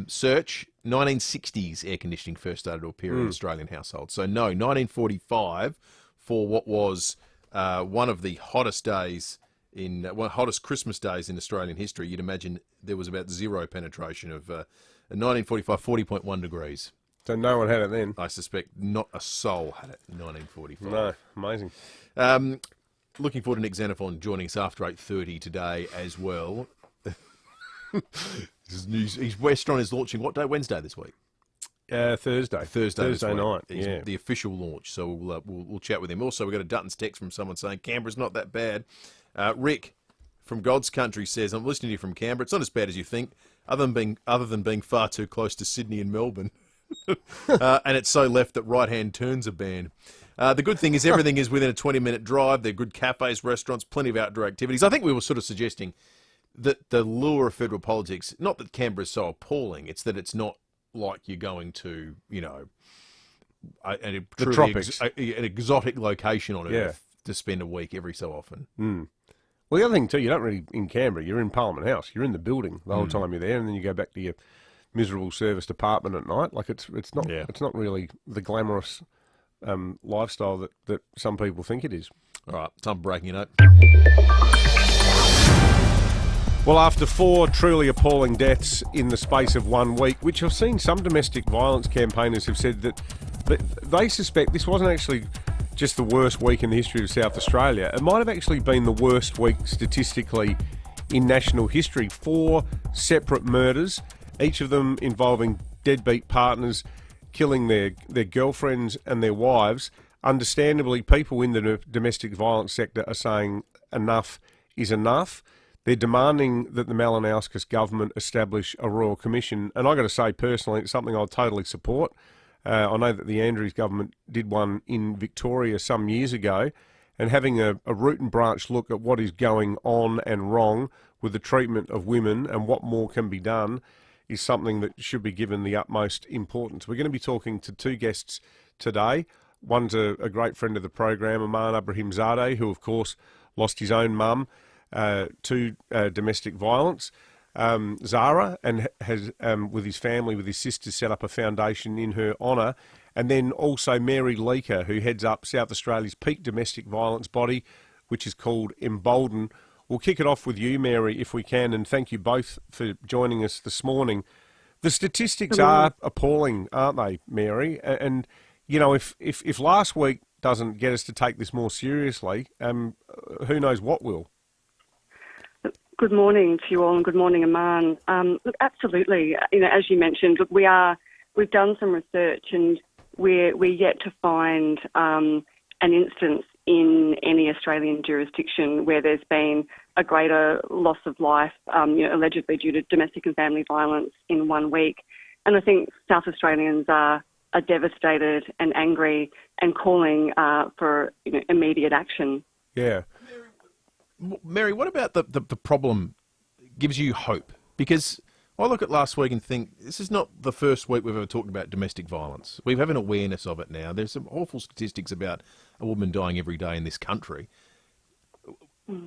Speaker 6: search, 1960s air conditioning first started to appear in Australian households. So no, 1945 for what was one of the hottest days hottest Christmas days in Australian history. You'd imagine there was about zero penetration of 1945, 40.1 degrees.
Speaker 5: So no one had it then?
Speaker 6: I suspect not a soul had it in 1945.
Speaker 5: No, amazing.
Speaker 6: Looking forward to Nick Xenophon joining us after 8:30 today as well. His restaurant is launching what day? Wednesday this week?
Speaker 5: Thursday. Thursday night, yeah.
Speaker 6: The official launch, so we'll chat with him. Also, we got a Dutton's text from someone saying Canberra's not that bad. Rick from God's Country says, I'm listening to you from Canberra. It's not as bad as you think, other than being far too close to Sydney and Melbourne. And it's so left that right-hand turns are banned. The good thing is everything is within a 20-minute drive. There are good cafes, restaurants, plenty of outdoor activities. I think we were sort of suggesting that the lure of federal politics, not that Canberra's so appalling, it's that it's not like you're going to, the tropics, an exotic location on Earth to spend a week every so often.
Speaker 5: Well, the other thing too, you're not really in Canberra. You're in Parliament House. You're in the building the whole time you're there, and then you go back to your miserable service department at night. Like it's not really the glamorous lifestyle that some people think it is.
Speaker 6: All right, time breaking it up.
Speaker 5: Well, after 4 truly appalling deaths in the space of 1 week, which I've seen some domestic violence campaigners have said that they suspect this wasn't actually just the worst week in the history of South Australia. It might have actually been the worst week statistically in national history. 4 separate murders, each of them involving deadbeat partners killing their girlfriends and their wives. Understandably, people in the domestic violence sector are saying enough is enough. They're demanding that the Malinauskas government establish a royal commission. And I've got to say, personally, it's something I'll totally support. I know that the Andrews government did one in Victoria some years ago, and having a root and branch look at what is going on and wrong with the treatment of women and what more can be done is something that should be given the utmost importance. We're going to be talking to 2 guests today. One's a great friend of the program, Aman Abrahimzadeh, who, of course, lost his own mum to domestic violence. Zara, and has, with his family, with his sisters, set up a foundation in her honour. And then also Mary Leaker, who heads up South Australia's peak domestic violence body, which is called Embolden. We'll kick it off with you, Mary, if we can, and thank you both for joining us this morning. The statistics are appalling, aren't they, Mary? And if last week doesn't get us to take this more seriously, who knows what will?
Speaker 13: Good morning to you all, and good morning, Aman. Look, absolutely. As you mentioned, look, we've done some research, and we're yet to find an instance in any Australian jurisdiction where there's been a greater loss of life, allegedly due to domestic and family violence in 1 week. And I think South Australians are devastated and angry and calling for immediate action.
Speaker 6: Yeah. Mary, what about the problem gives you hope? Because I look at last week and think this is not the first week we've ever talked about domestic violence. We have an awareness of it now. There's some awful statistics about a woman dying every day in this country.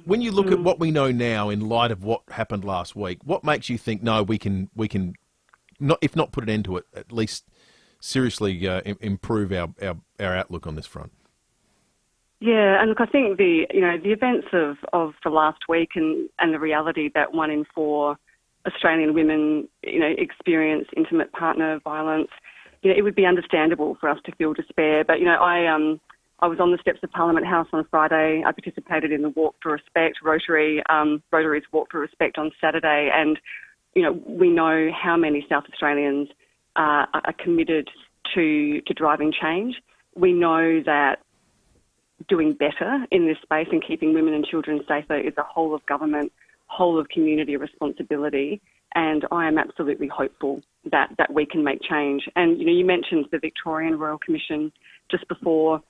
Speaker 6: When you look at what we know now in light of what happened last week, what makes you think, no, we can not, if not put an end to it, at least seriously improve our outlook on this front?
Speaker 13: Yeah, and look, I think the events of the last week and the reality that 1 in 4 Australian women, experience intimate partner violence, it would be understandable for us to feel despair. But, I was on the steps of Parliament House on Friday. I participated in the Walk for Respect, Rotary's Walk for Respect on Saturday. And, we know how many South Australians are committed to driving change. We know that doing better in this space and keeping women and children safer is a whole of government, whole of community responsibility. And I am absolutely hopeful that we can make change. And, you mentioned the Victorian Royal Commission just before.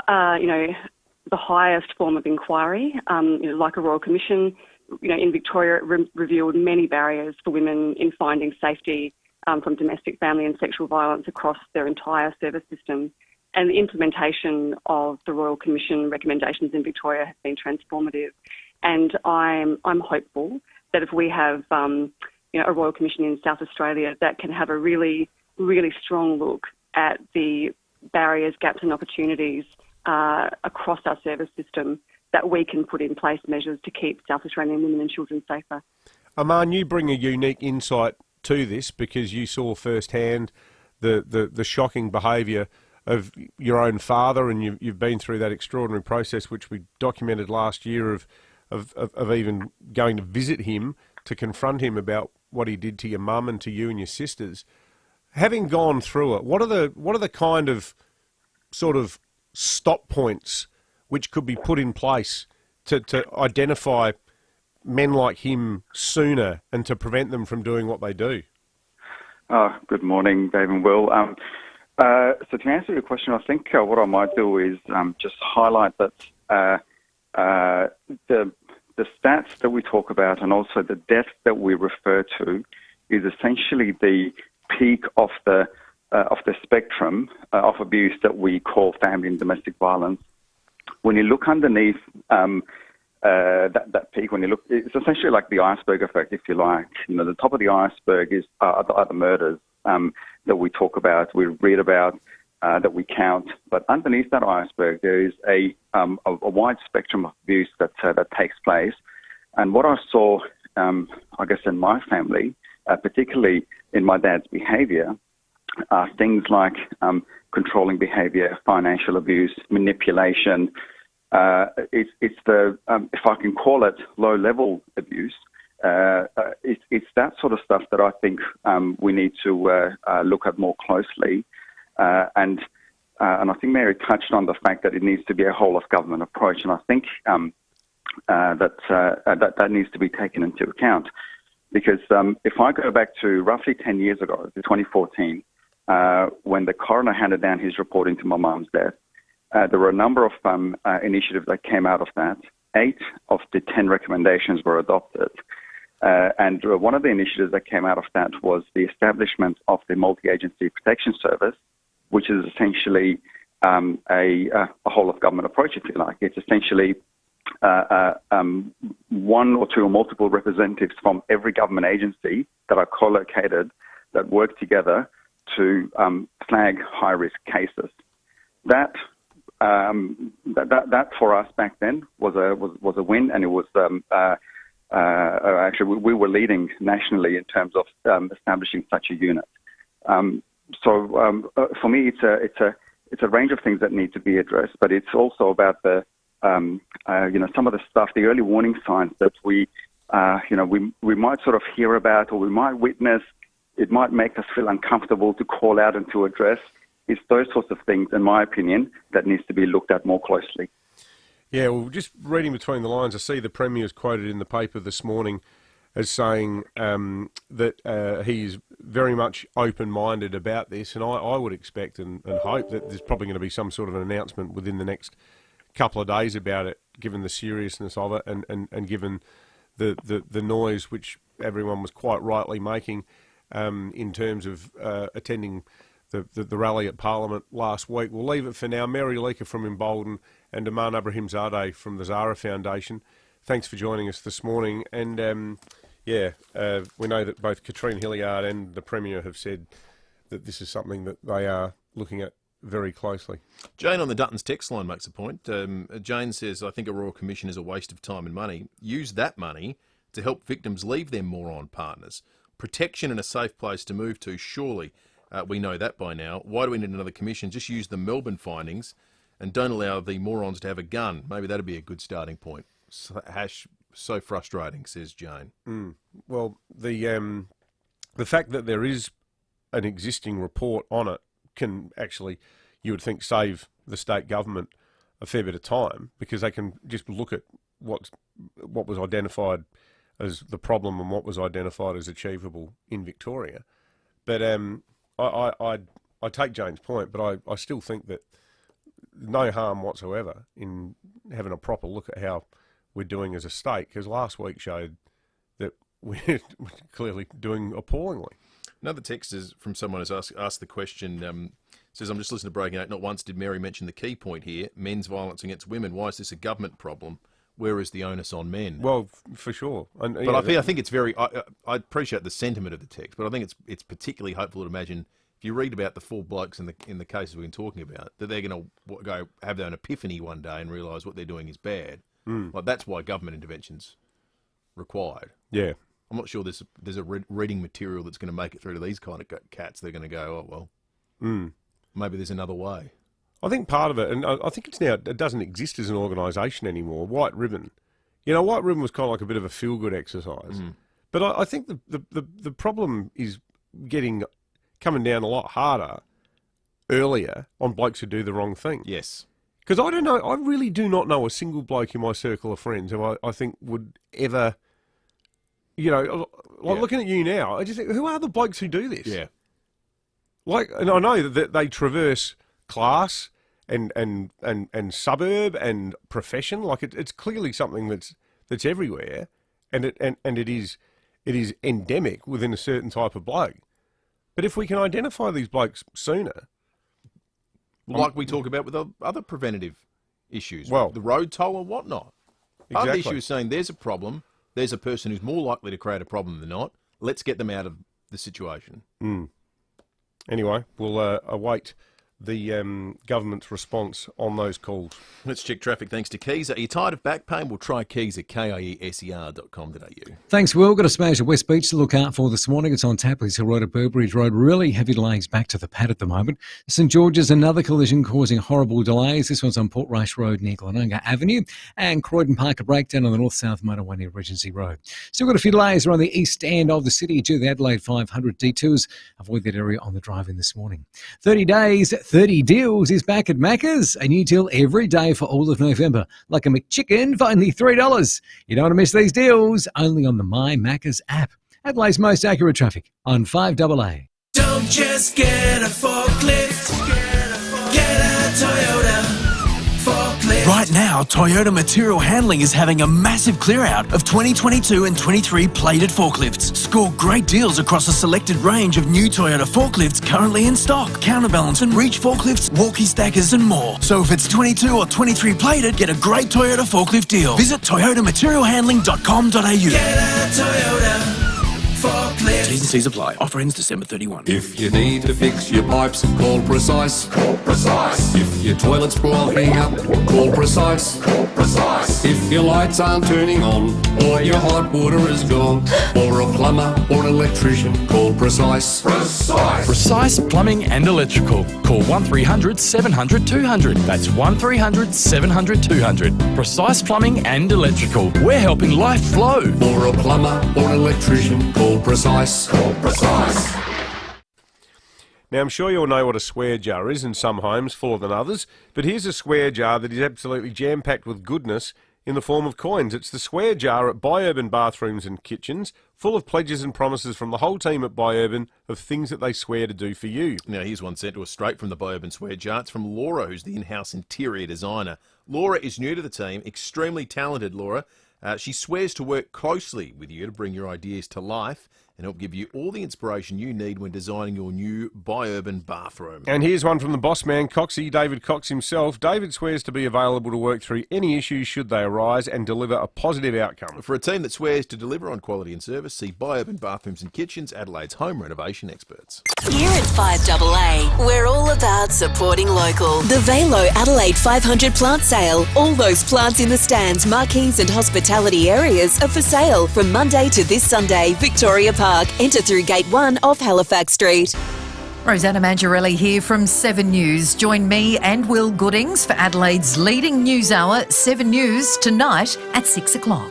Speaker 13: The highest form of inquiry, like a Royal Commission, in Victoria, it revealed many barriers for women in finding safety from domestic, family and sexual violence across their entire service system. And the implementation of the Royal Commission recommendations in Victoria has been transformative. And I'm hopeful that if we have a Royal Commission in South Australia that can have a really, really strong look at the barriers, gaps and opportunities across our service system, that we can put in place measures to keep South Australian women and children safer.
Speaker 5: Aman, you bring a unique insight to this because you saw firsthand the shocking behaviour of your own father, and you've been through that extraordinary process which we documented last year of even going to visit him to confront him about what he did to your mum and to you and your sisters. Having gone through it, what are the kind of sort of stop points which could be put in place to identify men like him sooner and to prevent them from doing what they do?
Speaker 14: Good morning, Dave and Will. So to answer your question, I think what I might do is just highlight that the stats that we talk about and also the deaths that we refer to is essentially the peak of the spectrum of abuse that we call family and domestic violence. When you look underneath that peak, it's essentially like the iceberg effect, if you like. The top of the iceberg are the murders that we talk about, we read about, that we count. But underneath that iceberg, there is a wide spectrum of abuse that takes place. And what I saw, I guess, in my family, particularly in my dad's behaviour, are things like controlling behaviour, financial abuse, manipulation. It's the, if I can call it, low-level abuse. It's that sort of stuff that I think we need to look at more closely. And I think Mary touched on the fact that it needs to be a whole-of-government approach, and I think that needs to be taken into account. Because if I go back to roughly 10 years ago, to 2014, when the coroner handed down his report into my mum's death, there were a number of initiatives that came out of that. 8 of the 10 recommendations were adopted. And one of the initiatives that came out of that was the establishment of the Multi-Agency Protection Service, which is essentially a whole-of-government approach, if you like. It's essentially one or two or multiple representatives from every government agency that are co-located that work together to flag high-risk cases. That for us back then was a win, and it was actually we were leading nationally in terms of establishing such a unit. So for me, it's a range of things that need to be addressed, but it's also about the some of the stuff, the early warning signs that we might sort of hear about or we might witness. It might make us feel uncomfortable to call out and to address. It's those sorts of things, in my opinion, that needs to be looked at more closely.
Speaker 5: Yeah, well, just reading between the lines, I see the Premier's quoted in the paper this morning as saying that he's very much open-minded about this, and I would expect and hope that there's probably going to be some sort of an announcement within the next couple of days about it, given the seriousness of it and given the noise which everyone was quite rightly making in terms of attending the rally at Parliament last week. We'll leave it for now. Mary Leaker from Embolden and Aman Abrahimzadeh from the Zara Foundation. Thanks for joining us this morning. And, we know that both Katrine Hilliard and the Premier have said that this is something that they are looking at very closely.
Speaker 6: Jane on the Duttons text line makes a point. Jane says, I think a Royal Commission is a waste of time and money. Use that money to help victims leave their moron partners. Protection and a safe place to move to, surely. We know that by now. Why do we need another commission? Just use the Melbourne findings and don't allow the morons to have a gun. Maybe that'd be a good starting point. So frustrating, says Jane.
Speaker 5: Well, the fact that there is an existing report on it can actually, you would think, save the state government a fair bit of time, because they can just look at what was identified as the problem and what was identified as achievable in Victoria. But I take Jane's point, but I still think that no harm whatsoever in having a proper look at how we're doing as a state, because last week showed that we're clearly doing appallingly.
Speaker 6: Another text is from someone who's asked the question, says, I'm just listening to Breaking 8. Not once did Mary mention the key point here, men's violence against women. Why is this a government problem? Where is the onus on men?
Speaker 5: Well, for sure. And,
Speaker 6: but I think it's very... I appreciate the sentiment of the text, but I think it's particularly hopeful to imagine, if you read about the four blokes in the cases we've been talking about, that they're going to go have their own epiphany one day and realise what they're doing is bad. Like, that's why government intervention's required.
Speaker 5: Yeah.
Speaker 6: I'm not sure there's a reading material that's going to make it through to these kind of cats. They're going to go, oh, well, maybe there's another way.
Speaker 5: I think part of it, and I think it doesn't exist as an organisation anymore, White Ribbon. You know, White Ribbon was kind of like a bit of a feel-good exercise. But I think the problem is coming down a lot harder earlier on blokes who do the wrong thing.
Speaker 6: Yes.
Speaker 5: Because I don't know, I really do not know a single bloke in my circle of friends who I think would ever, looking at you now, I just think, who are the blokes who do this?
Speaker 6: Yeah.
Speaker 5: Like, and I know that they traverse class and suburb and profession. Like, it's clearly something that's everywhere, and it is endemic within a certain type of bloke. But if we can identify these blokes sooner,
Speaker 6: like we talk about with other preventative issues,
Speaker 5: well,
Speaker 6: the road toll or whatnot.
Speaker 5: Exactly.
Speaker 6: Part of the issue is saying there's a problem, there's a person who's more likely to create a problem than not. Let's get them out of the situation.
Speaker 5: Anyway, we'll await the government's response on those calls.
Speaker 6: Let's check traffic thanks to Keezer. Are you tired of back pain? We'll try Keezer, KIESER.com.au.
Speaker 23: Thanks, Will. Got a smash at West Beach to look out for this morning. It's on Tapley's Hill Road at Burbridge Road. Really heavy delays back to the pad at the moment. St George's, another collision causing horrible delays. This one's on Portrush Road near Glenunga Avenue. And Croydon Park, a breakdown on the north-south motorway near Regency Road. Still got a few delays around the east end of the city due to the Adelaide 500 detours. Avoid that area on the drive-in this morning. 30 days, 30 deals is back at Macca's. A new deal every day for all of November. Like a McChicken for only $3. You don't want to miss these deals. Only on the My Macca's app. Adelaide's most accurate traffic on 5AA.
Speaker 15: Don't just get a forklift. Get a Toyota forklift. Right now, Toyota Material Handling is having a massive clear out of 2022 and 23 plated forklifts. Score great deals across a selected range of new Toyota forklifts currently in stock. Counterbalance and reach forklifts, walkie stackers and more. So if it's 22 or 23 plated, get a great Toyota forklift deal. Visit toyotamaterialhandling.com.au. Get a Toyota forklift. T's and C's apply. Offer ends December 31.
Speaker 16: If you need to fix your pipes, call Precise. Call Precise. If your toilet's blocking up, call Precise. Call Precise. If your lights aren't turning on, or your hot water is gone, or a plumber or an electrician, call Precise. Precise.
Speaker 17: Precise Plumbing and Electrical. Call 1300 700 200. That's 1300 700 200. Precise Plumbing and Electrical. We're helping life flow.
Speaker 16: Or a plumber or an electrician, call Precise. Call Precise.
Speaker 5: Now, I'm sure you all know what a swear jar is, in some homes fuller than others, but here's a swear jar that is absolutely jam-packed with goodness in the form of coins. It's the swear jar at Bi-Urban Bathrooms and Kitchens, full of pledges and promises from the whole team at Bi-Urban of things that they swear to do for you.
Speaker 6: Now, here's one sent to us straight from the Bi-Urban swear jar. It's from Laura, who's the in-house interior designer. Laura is new to the team, extremely talented, Laura. She swears to work closely with you to bring your ideas to life and help give you all the inspiration you need when designing your new Bi-Urban bathroom.
Speaker 5: And here's one from the boss man, Coxie, David Cox himself. David swears to be available to work through any issues should they arise and deliver a positive outcome.
Speaker 6: For a team that swears to deliver on quality and service, see Bi-Urban Bathrooms and Kitchens, Adelaide's home renovation experts.
Speaker 9: Here at FIVEAA, we're all about supporting local. The Velo Adelaide 500 plant sale. All those plants in the stands, marquees and hospitality areas are for sale from Monday to this Sunday, Victoria Park. Enter through Gate 1 off Halifax Street.
Speaker 2: Rosanna Mangiarelli here from 7 News. Join me and Will Goodings for Adelaide's leading news hour, 7 News, tonight at 6 o'clock.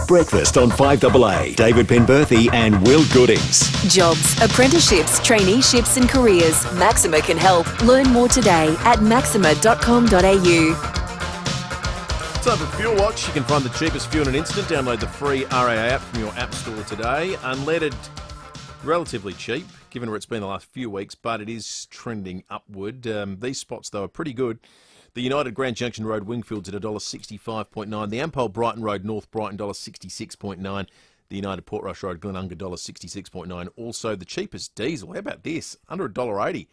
Speaker 8: Breakfast on 5AA. David Penberthy and Will Goodings.
Speaker 9: Jobs, apprenticeships, traineeships and careers. Maxima can help. Learn more today at maxima.com.au.
Speaker 6: So for Fuel Watch, you can find the cheapest fuel in an instant. Download the free RAA app from your app store today. Unleaded, relatively cheap, given where it's been the last few weeks, but it is trending upward. These spots, though, are pretty good. The United Grand Junction Road Wingfields at $1.65.9. The Ampol Brighton Road North Brighton $1.66.9. The United Portrush Road Glenunga $1.66.9. Also, the cheapest diesel, how about this? Under $1.80.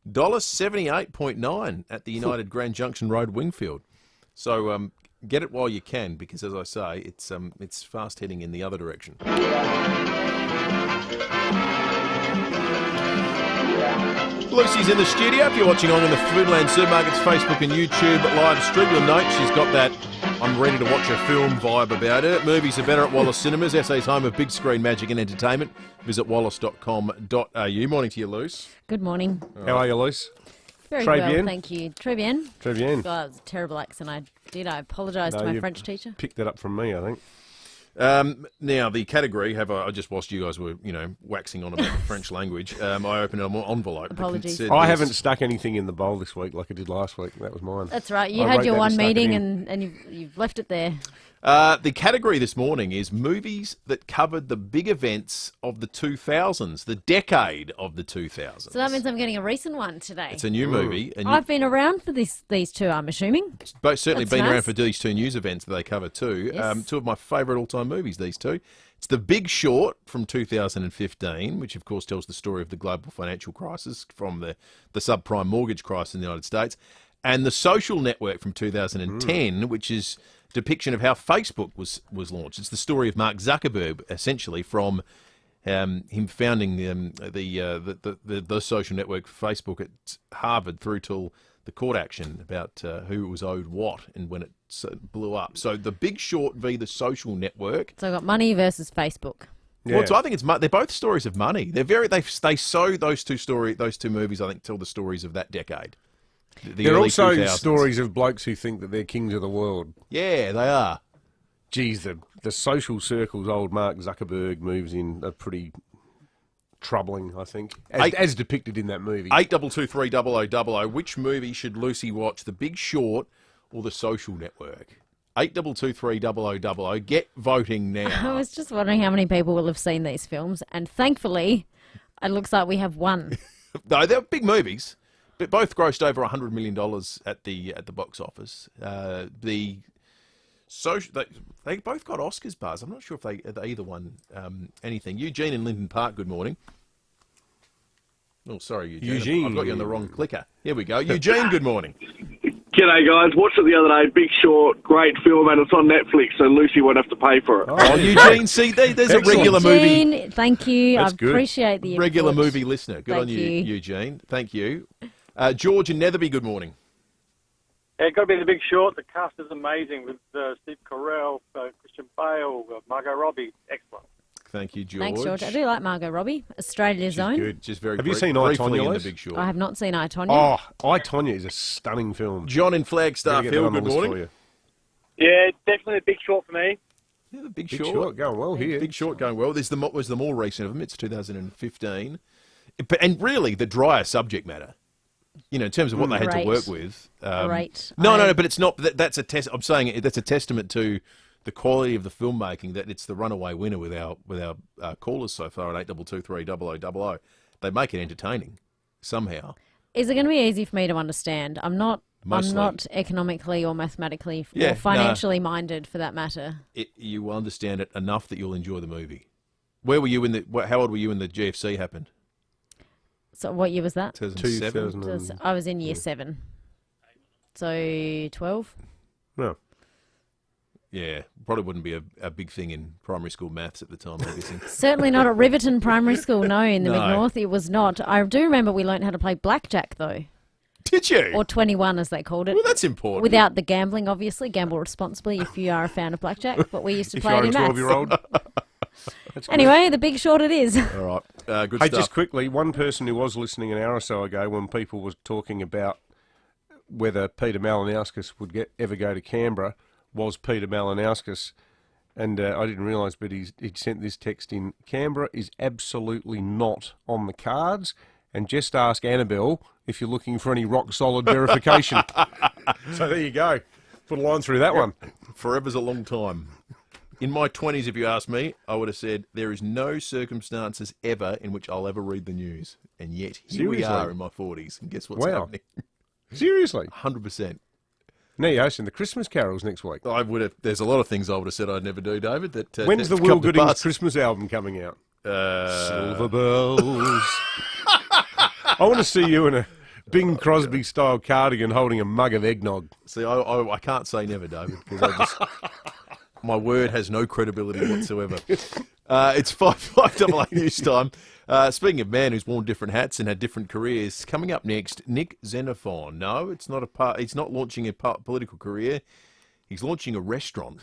Speaker 6: $1.78.9 at the United Grand Junction Road Wingfield. So, get it while you can, because as I say, it's fast heading in the other direction. Lucy's in the studio. If you're watching on the Foodland Supermarkets Facebook and YouTube live stream, you'll note she's got that I'm ready to watch a film vibe about her. Movies are better at Wallace Cinemas, SA's home of big screen magic and entertainment. Visit wallace.com.au. Morning to you, Luce.
Speaker 1: Good morning.
Speaker 5: How are you, Luce?
Speaker 1: Very
Speaker 5: Très
Speaker 1: well,
Speaker 5: bien.
Speaker 1: thank you. Très bien.
Speaker 5: Très bien.
Speaker 1: God, it was a terrible accent I did. I apologise to my French teacher.
Speaker 5: Picked that up from me, I think.
Speaker 6: Now, the category, I just whilst you guys were, waxing on about the French language, I opened an envelope.
Speaker 1: Apologies.
Speaker 5: I haven't stuck anything in the bowl this week like I did last week. That was mine.
Speaker 1: That's right. You had your one meeting and you've left it there.
Speaker 6: The category this morning is movies that covered the big events of the 2000s, the decade of the 2000s.
Speaker 1: So that means I'm getting a recent one today.
Speaker 6: It's a new movie. And
Speaker 1: I've been around for these two, I'm assuming.
Speaker 6: Both certainly
Speaker 1: That's
Speaker 6: been
Speaker 1: nice.
Speaker 6: around for these two news events that they cover too.
Speaker 1: Yes.
Speaker 6: Two of my favourite all-time movies, these two. It's The Big Short from 2015, which of course tells the story of the global financial crisis from the subprime mortgage crisis in the United States, and The Social Network from 2010, which is depiction of how Facebook was launched. It's the story of Mark Zuckerberg, essentially, from him founding the social network Facebook at Harvard through till the court action about who was owed what and when it blew up. So The Big Short v. The Social Network.
Speaker 1: So I've got money versus Facebook.
Speaker 6: Yeah. Well, I think they're both stories of money. They sow those two movies. I think tell the stories of that decade.
Speaker 5: They're also
Speaker 6: 2000s.
Speaker 5: stories of blokes who think that they're kings of the world.
Speaker 6: Yeah, they are.
Speaker 5: Geez, the social circles old Mark Zuckerberg moves in are pretty troubling, I think, as depicted in that movie.
Speaker 6: 82230000. Which movie should Lucy watch, The Big Short or The Social Network? 82230000. Get voting now.
Speaker 1: I was just wondering how many people will have seen these films, and thankfully, it looks like we have one.
Speaker 6: No, they're big movies, but both grossed over $100 million at the box office. They both got Oscars buzz. I'm not sure if they either won anything. Eugene in Linden Park, good morning. Oh, sorry, Eugene. I've got you on the wrong clicker. Here we go. Eugene, good morning.
Speaker 3: G'day, guys. Watched it the other day. Big Short, great film, and it's on Netflix, so Lucy won't have to pay for it.
Speaker 6: Oh, Eugene, see, there's a regular movie.
Speaker 1: Eugene, thank you.
Speaker 6: That's
Speaker 1: I
Speaker 6: good.
Speaker 1: appreciate the
Speaker 6: regular
Speaker 1: input.
Speaker 6: movie listener. Good on
Speaker 1: Thank
Speaker 6: you, Eugene. Thank you. George in Netherby, good morning.
Speaker 4: Yeah, got to be The Big Short. The cast is amazing with Steve Carell, Christian Bale, Margot Robbie. Excellent.
Speaker 6: Thank you, George.
Speaker 1: Thanks, George. I do like Margot Robbie, Australia's own.
Speaker 6: Good. Just very
Speaker 5: Have you
Speaker 6: briefly
Speaker 5: seen I,
Speaker 6: in
Speaker 5: Tonya,
Speaker 6: The Big Short.
Speaker 1: I have not seen I, Tonya.
Speaker 5: Oh, I, Tonya is a stunning film.
Speaker 6: John in Flagstaff
Speaker 5: Gotta get that
Speaker 6: Hill,
Speaker 5: on the
Speaker 6: good
Speaker 5: list
Speaker 6: morning.
Speaker 5: for you.
Speaker 4: Yeah, definitely The Big Short for me.
Speaker 6: Yeah, The Big
Speaker 5: Big
Speaker 6: Short.
Speaker 5: Short going well here.
Speaker 6: Big Short going well. Was the more recent of them. It's 2015. And really, the drier subject matter, in terms of what they had to work with.
Speaker 1: Right.
Speaker 6: No, but it's not. That's a test. I'm saying that's a testament to the quality of the filmmaking, that it's the runaway winner with our callers so far at 8223 They make it entertaining somehow.
Speaker 1: Is it going to be easy for me to understand? I'm not economically or mathematically or financially minded, for that matter.
Speaker 6: You will understand it enough that you'll enjoy the movie. Where were you how old were you when the GFC happened?
Speaker 1: So what year was that?
Speaker 6: 2007.
Speaker 1: I was in year 7. So 12?
Speaker 5: No.
Speaker 6: Yeah, probably wouldn't be a big thing in primary school maths at the time, I'm guessing.
Speaker 1: Certainly not at Riverton Primary School, no, in the Mid-North. It was not. I do remember we learned how to play blackjack, though.
Speaker 6: Did you?
Speaker 1: Or 21, as they called it.
Speaker 6: Well, that's important.
Speaker 1: Without the gambling, obviously. Gamble responsibly if you are a fan of blackjack, but we used to play it in maths.
Speaker 5: If you're a 12-year-old.
Speaker 1: Anyway, The Big Short it is.
Speaker 6: All right, good
Speaker 5: stuff.
Speaker 6: stuff.
Speaker 5: Just quickly, one person who was listening an hour or so ago when people was talking about whether Peter Malinauskas would ever go to Canberra was Peter Malinauskas, and I didn't realise, but he'd sent this text in. Canberra is absolutely not on the cards, and just ask Annabelle if you're looking for any rock-solid verification. So there you go. Put a line through that one.
Speaker 6: Forever's a long time. In my 20s, if you asked me, I would have said, there is no circumstances ever in which I'll ever read the news. And yet, here we are in my 40s. And guess what's happening?
Speaker 5: Seriously?
Speaker 6: 100%.
Speaker 5: Now you're hosting the Christmas carols next week.
Speaker 6: I would have. There's a lot of things I would have said I'd never do, David.
Speaker 5: When's the Will Gooding's Christmas album coming out? Silver Bells. I want to see you in a Bing Crosby-style cardigan holding a mug of eggnog.
Speaker 6: See, I can't say never, David, because my word has no credibility whatsoever. It's 5:58 news time. Speaking of man who's worn different hats and had different careers, coming up next, Nick Xenophon. No, it's not he's not launching a political career. He's launching a restaurant.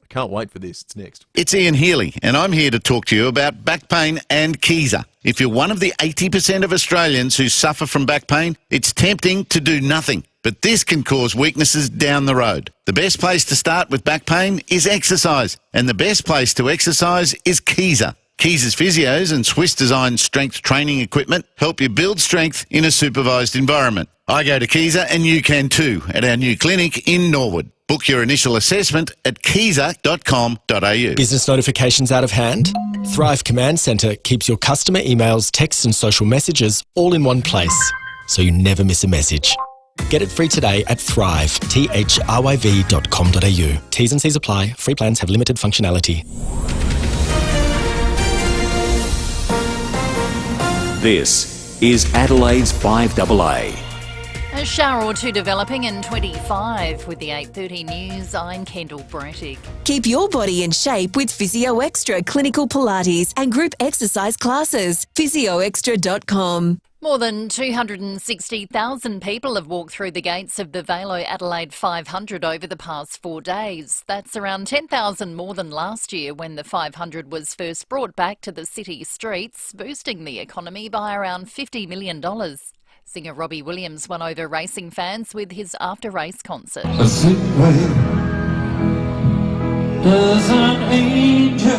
Speaker 6: I can't wait for this. It's next.
Speaker 7: It's Ian Healy, and I'm here to talk to you about back pain and Kiza. If you're one of the 80% of Australians who suffer from back pain, it's tempting to do nothing. But this can cause weaknesses down the road. The best place to start with back pain is exercise, and the best place to exercise is Kiza. Kiza's physios and Swiss-designed strength training equipment help you build strength in a supervised environment. I go to Kiza, and you can too, at our new clinic in Norwood. Book your initial assessment at kiza.com.au.
Speaker 20: Business notifications out of hand? Thrive Command Centre keeps your customer emails, texts and social messages all in one place, so you never miss a message. Get it free today at thrive, thriv.com.au. T's and C's apply. Free plans have limited functionality.
Speaker 8: This is Adelaide's 5AA.
Speaker 2: A shower or two developing in 25 with the 8:30 news. I'm Kendall Brettig.
Speaker 9: Keep your body in shape with Physio Extra clinical Pilates and group exercise classes. physioextra.com.
Speaker 2: More than 260,000 people have walked through the gates of the FIVEAA Adelaide 500 over the past 4 days. That's around 10,000 more than last year when the 500 was first brought back to the city streets, boosting the economy by around $50 million. Singer Robbie Williams won over racing fans with his after-race concert.
Speaker 21: Does an angel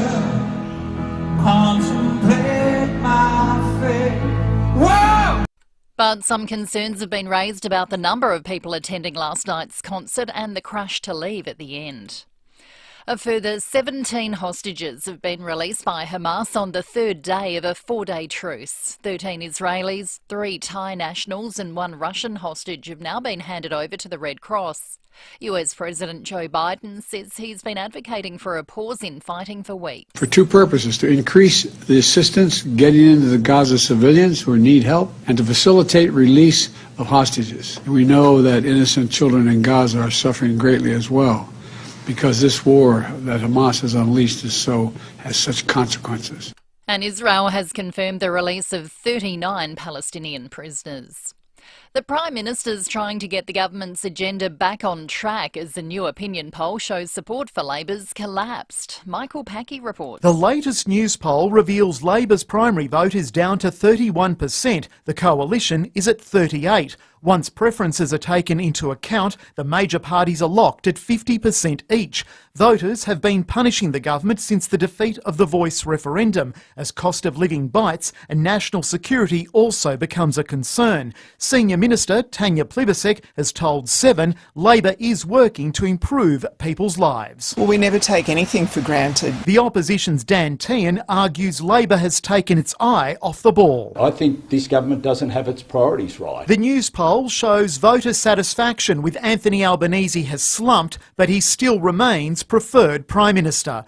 Speaker 21: contemplate my fate? Whoa!
Speaker 2: But some concerns have been raised about the number of people attending last night's concert and the crush to leave at the end. A further 17 hostages have been released by Hamas on the third day of a 4-day truce. 13 Israelis, 3 Thai nationals and 1 Russian hostage have now been handed over to the Red Cross. US President Joe Biden says he's been advocating for a pause in fighting for weeks.
Speaker 22: For 2 purposes: to increase the assistance getting into the Gaza civilians who need help, and to facilitate release of hostages. And we know that innocent children in Gaza are suffering greatly as well, because this war that Hamas has unleashed has such consequences.
Speaker 2: And Israel has confirmed the release of 39 Palestinian prisoners. The Prime Minister's trying to get the government's agenda back on track as the new opinion poll shows support for Labor's collapsed. Michael Packey reports.
Speaker 10: The latest news poll reveals Labor's primary vote is down to 31%. The coalition is at 38%. Once preferences are taken into account, the major parties are locked at 50% each. Voters have been punishing the government since the defeat of the Voice referendum, as cost of living bites and national security also becomes a concern. Senior Minister Tanya Plibersek has told Seven Labor is working to improve people's lives.
Speaker 18: Well, we never take anything for granted.
Speaker 10: The opposition's Dan Tehan argues Labor has taken its eye off the ball.
Speaker 19: I think this government doesn't have its priorities right.
Speaker 10: The news poll shows voter satisfaction with Anthony Albanese has slumped, but he still remains preferred Prime Minister.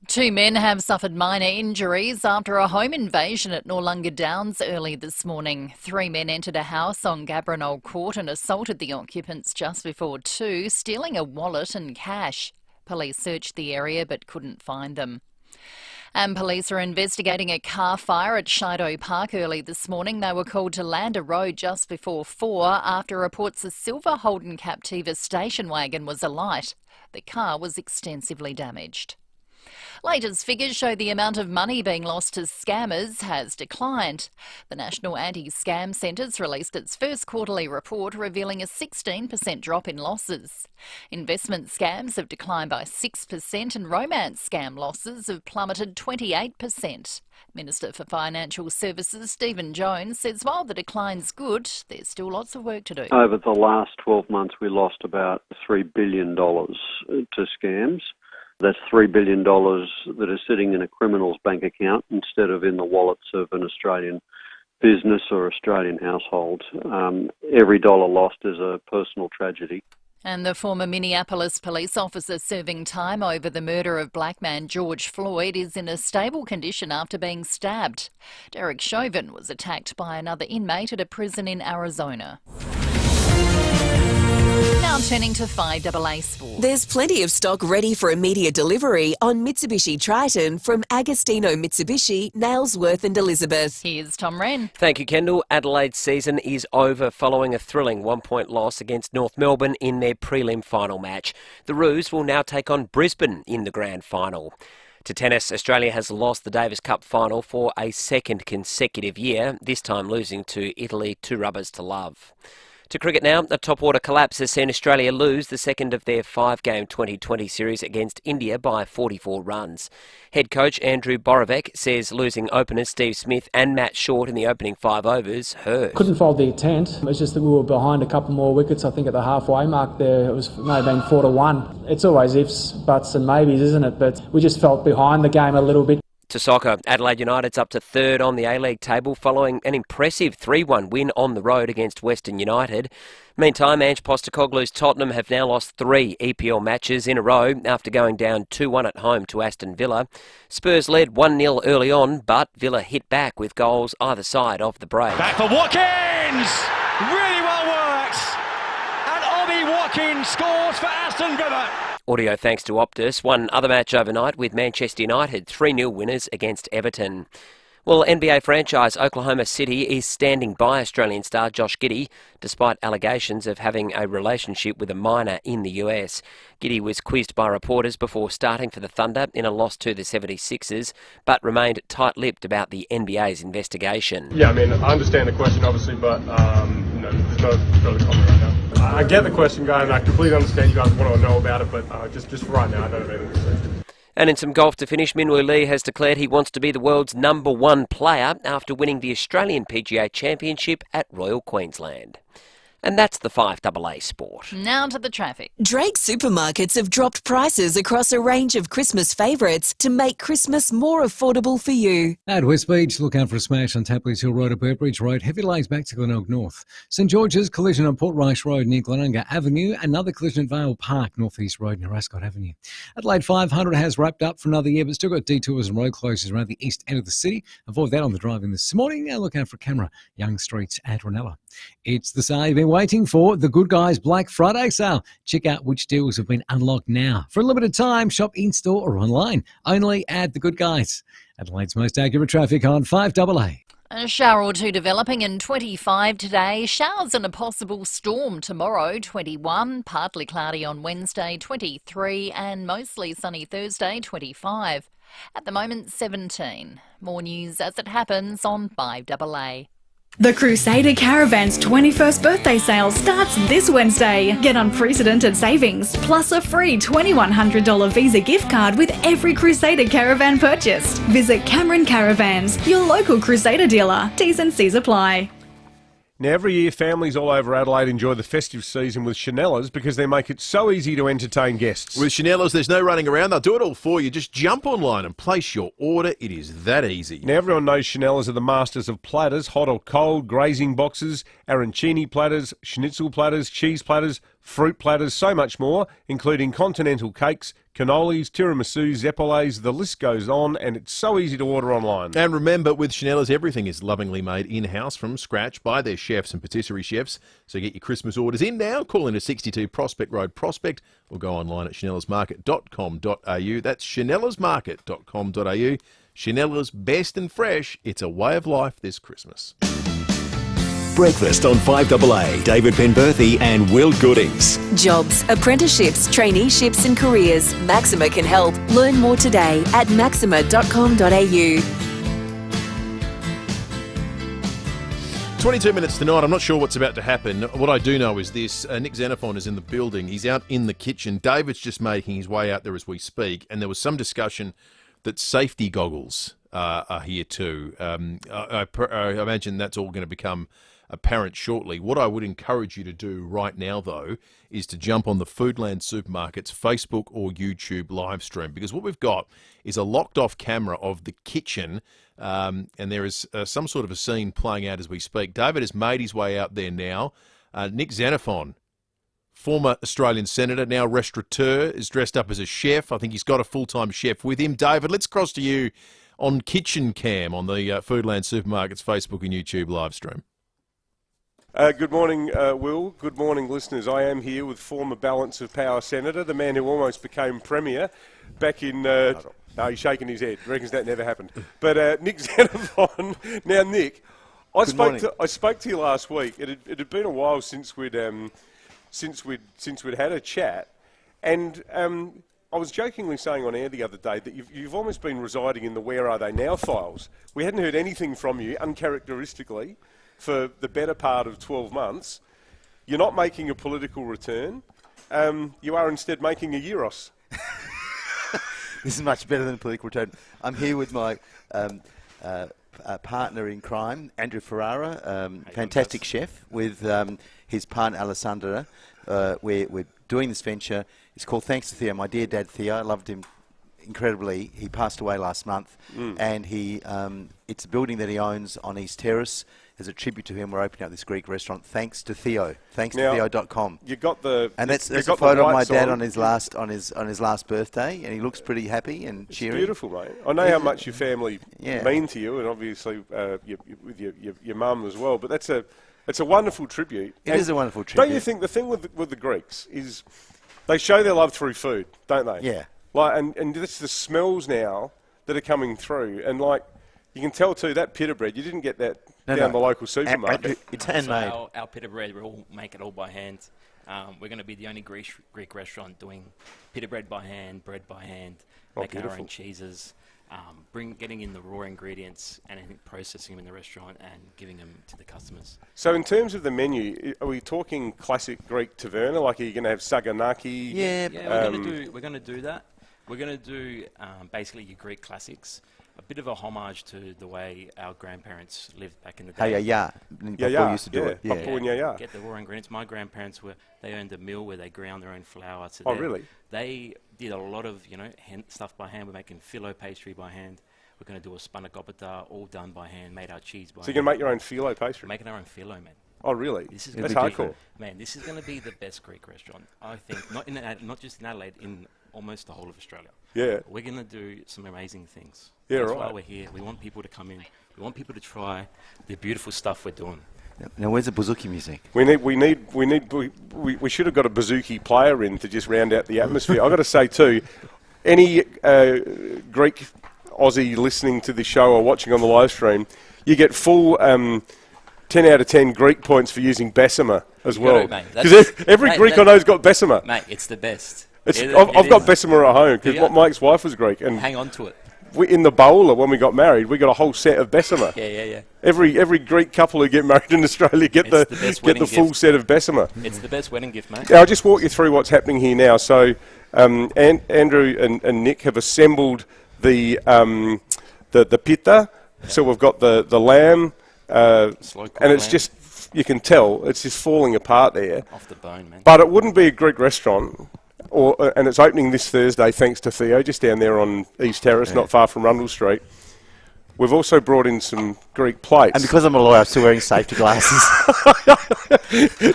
Speaker 2: 2 men have suffered minor injuries after a home invasion at Noarlunga Downs early this morning. 3 men entered a house on Gabrinol Court and assaulted the occupants just before 2, stealing a wallet and cash. Police searched the area but couldn't find them. And police are investigating a car fire at Shido Park early this morning. They were called to Lander Road just before 4 after reports a silver Holden Captiva station wagon was alight. The car was extensively damaged. Latest figures show the amount of money being lost to scammers has declined. The National Anti-Scam Centre's released its first quarterly report revealing a 16% drop in losses. Investment scams have declined by 6% and romance scam losses have plummeted 28%. Minister for Financial Services Stephen Jones says while the decline's good, there's still lots of work to do.
Speaker 24: Over the last 12 months we lost about $3 billion to scams. That's $3 billion that is sitting in a criminal's bank account instead of in the wallets of an Australian business or Australian household. Every dollar lost is a personal tragedy.
Speaker 2: And the former Minneapolis police officer serving time over the murder of black man George Floyd is in a stable condition after being stabbed. Derek Chauvin was attacked by another inmate at a prison in Arizona. Now turning to FIVEAA Sport.
Speaker 9: There's plenty of stock ready for immediate delivery on Mitsubishi Triton from Agostino Mitsubishi, Nailsworth and Elizabeth.
Speaker 2: Here's Tom Wren.
Speaker 25: Thank you, Kendall. Adelaide's season is over following a thrilling 1-point loss against North Melbourne in their prelim final match. The Roos will now take on Brisbane in the grand final. To tennis, Australia has lost the Davis Cup final for a second consecutive year, this time losing to Italy 2-0. To cricket now, a top order collapse has seen Australia lose the second of their 5-game 2020 series against India by 44 runs. Head coach Andrew Borovic says losing openers Steve Smith and Matt Short in the opening 5 overs hurt.
Speaker 26: Couldn't fold the intent. It's just that we were behind a couple more wickets. I think at the halfway mark there it may have been 4-1. It's always ifs, buts and maybes, isn't it? But we just felt behind the game a little bit.
Speaker 25: To soccer, Adelaide United's up to 3rd on the A-League table following an impressive 3-1 win on the road against Western United. Meantime, Ange Postecoglou's Tottenham have now lost 3 EPL matches in a row after going down 2-1 at home to Aston Villa. Spurs led 1-0 early on, but Villa hit back with goals either side of the break.
Speaker 27: Back for Watkins! Really well worked! And Ollie Watkins scores for Aston Villa!
Speaker 25: Audio thanks to Optus. One other match overnight with Manchester United 3-0 winners against Everton. Well, NBA franchise Oklahoma City is standing by Australian star Josh Giddey, despite allegations of having a relationship with a minor in the US. Giddey was quizzed by reporters before starting for the Thunder in a loss to the 76ers, but remained tight-lipped about the NBA's investigation.
Speaker 28: Yeah, I mean, I understand the question, obviously, but there's no further comment right now. I get the question, guys, and I completely understand you guys want to know about it, but just right now, I don't have anything to say.
Speaker 25: And in some golf to finish, Minwoo Lee has declared he wants to be the world's #1 player after winning the Australian PGA Championship at Royal Queensland. And that's the FIVEAA Sport.
Speaker 2: Now to the traffic.
Speaker 9: Drake supermarkets have dropped prices across a range of Christmas favourites to make Christmas more affordable for you.
Speaker 23: At West Beach, look out for a smash on Tapley's Hill Road at Burbridge Road. Heavy delays back to Glenelg North. St George's, collision on Port Rice Road near Glenunga Avenue. Another collision at Vale Park, Northeast Road near Ascot Avenue. Adelaide 500 has wrapped up for another year, but still got detours and road closures around the east end of the city. Avoid that on the drive in this morning. Now look out for a camera, Young Streets at Ranella. It's the sale you've been waiting for, the Good Guys Black Friday sale. Check out which deals have been unlocked now. For a limited time, shop in-store or online. Only at The Good Guys. Adelaide's most accurate traffic on FIVEAA.
Speaker 2: A shower or two developing in 25 today. Showers and a possible storm tomorrow, 21. Partly cloudy on Wednesday, 23. And mostly sunny Thursday, 25. At the moment, 17. More news as it happens on 5AA.
Speaker 3: The Crusader Caravan's 21st birthday sale starts this Wednesday. Get unprecedented savings, plus a free $2,100 Visa gift card with every Crusader Caravan purchased. Visit Cameron Caravans, your local Crusader dealer. T's and C's apply.
Speaker 5: Now, every year, families all over Adelaide enjoy the festive season with Chanellas because they make it so easy to entertain guests.
Speaker 6: With Chanellas, there's no running around. They'll do it all for you. Just jump online and place your order. It is that easy.
Speaker 5: Now, everyone knows Chanellas are the masters of platters, hot or cold, grazing boxes, arancini platters, schnitzel platters, cheese platters, fruit platters, so much more, including continental cakes, cannolis, tiramisu, epaulettes, the list goes on, and it's so easy to order online.
Speaker 6: And remember, with Chanellas, everything is lovingly made in-house from scratch by their chefs and patisserie chefs. So get your Christmas orders in now. Call into 62 Prospect Road, Prospect, or go online at chanellasmarket.com.au. That's chanellasmarket.com.au. Chanellas, best and fresh. It's a way of life this Christmas.
Speaker 8: Breakfast on 5AA. David Penberthy and Will Goodings.
Speaker 9: Jobs, apprenticeships, traineeships and careers. Maxima can help. Learn more today at maxima.com.au.
Speaker 6: 22 minutes to 9. I'm not sure what's about to happen. What I do know is this. Nick Xenophon is in the building. He's out in the kitchen. David's just making his way out there as we speak. And there was some discussion that safety goggles are here too. I imagine that's all going to become apparent shortly. What I would encourage you to do right now, though, is to jump on the Foodland Supermarkets Facebook or YouTube live stream, because what we've got is a locked-off camera of the kitchen, and there is some sort of a scene playing out as we speak. David has made his way out there now. Nick Xenophon, former Australian senator, now restaurateur, is dressed up as a chef. I think he's got a full-time chef with him. David, let's cross to you on Kitchen Cam on the Foodland Supermarkets Facebook and YouTube live stream.
Speaker 5: Good morning, Will. Good morning, listeners. I am here with former Balance of Power Senator, the man who almost became Premier back in... no, he's shaking his head. Reckons that never happened. But Nick Xenophon. Now, Nick, I spoke to you last week. It had been a while since we'd had a chat, and I was jokingly saying on air the other day that you've almost been residing in the Where Are They Now files. We hadn't heard anything from you, uncharacteristically, for the better part of 12 months. You're not making a political return. You are instead making a gyros.
Speaker 11: This is much better than a political return. I'm here with my partner in crime, Andrew Ferrara, fantastic chef, with his partner Alessandra. We're doing this venture. It's called Thanks to Theo. My dear dad Theo, I loved him incredibly. He passed away last month, and it's a building that he owns on East Terrace. As a tribute to him, we're opening up this Greek restaurant. Thanks to Theo. Thanks to Theo.com.
Speaker 5: You got the
Speaker 11: that's a photo of my dad on his last birthday, and he looks pretty happy and cheery.
Speaker 5: It's beautiful, mate. I know how much your family mean to you, and obviously with your mum as well. But it's a wonderful tribute.
Speaker 11: It is a wonderful tribute.
Speaker 5: Don't you think the thing with the Greeks is they show their love through food, don't they?
Speaker 11: Yeah.
Speaker 5: And it's the smells now that are coming through, and you can tell too that pita bread. You didn't get that down the local supermarket.
Speaker 11: It's handmade.
Speaker 12: So our pita bread, we make it all by hand. We're going to be the only Greek restaurant doing pita bread by hand, making our own cheeses, getting in the raw ingredients and processing them in the restaurant and giving them to the customers.
Speaker 5: So in terms of the menu, are we talking classic Greek taverna? Like, are you going to have saganaki?
Speaker 12: Yeah, we're going to do that. We're going to do basically your Greek classics. A bit of a homage to the way our grandparents lived back in the day.
Speaker 11: Papa used to do it.
Speaker 12: Yeah. Get the raw ingredients. My grandparents they owned a mill where they ground their own flour. So
Speaker 5: really?
Speaker 12: They did a lot of stuff by hand. We're making phyllo pastry by hand. We're going to do a spanakopita, all done by hand. Made our cheese by hand.
Speaker 5: So you're going to make your own phyllo pastry?
Speaker 12: Making our own phyllo, man.
Speaker 5: Oh really?
Speaker 12: That's
Speaker 5: hardcore.
Speaker 12: Man, this is going to be the best Greek restaurant, I think. Not just in Adelaide, in almost the whole of Australia.
Speaker 5: Yeah.
Speaker 12: We're going to do some amazing things.
Speaker 5: Yeah,
Speaker 12: That's
Speaker 5: right.
Speaker 12: why we're here. We want people to come in. We want people to try the beautiful stuff we're doing.
Speaker 11: Now, where's the bouzouki music?
Speaker 5: We should have got a bouzouki player in to just round out the atmosphere. I've got to say too, any Greek Aussie listening to the show or watching on the live stream, you get full 10 out of 10 Greek points for using Bessemer as well. Because every Greek I know's got Bessemer.
Speaker 12: Mate, it's the best.
Speaker 5: I've got Bessemer at home because my ex-wife was Greek. And
Speaker 12: hang on to it.
Speaker 5: In the bowler, when we got married, we got a whole set of Bessemer.
Speaker 12: Yeah.
Speaker 5: Every Greek couple who get married in Australia get the full set of Bessemer.
Speaker 12: It's the best wedding gift, mate.
Speaker 5: Now, I'll just walk you through what's happening here now. So, Andrew and Nick have assembled the pitta. So we've got the lamb, and it's just, you can tell, it's just falling apart there.
Speaker 12: Off the bone, man.
Speaker 5: But it wouldn't be a Greek restaurant. And it's opening this Thursday, thanks to Theo, just down there on East Terrace, not far from Rundle Street. We've also brought in some Greek plates.
Speaker 11: And because I'm a lawyer, I'm still wearing safety glasses.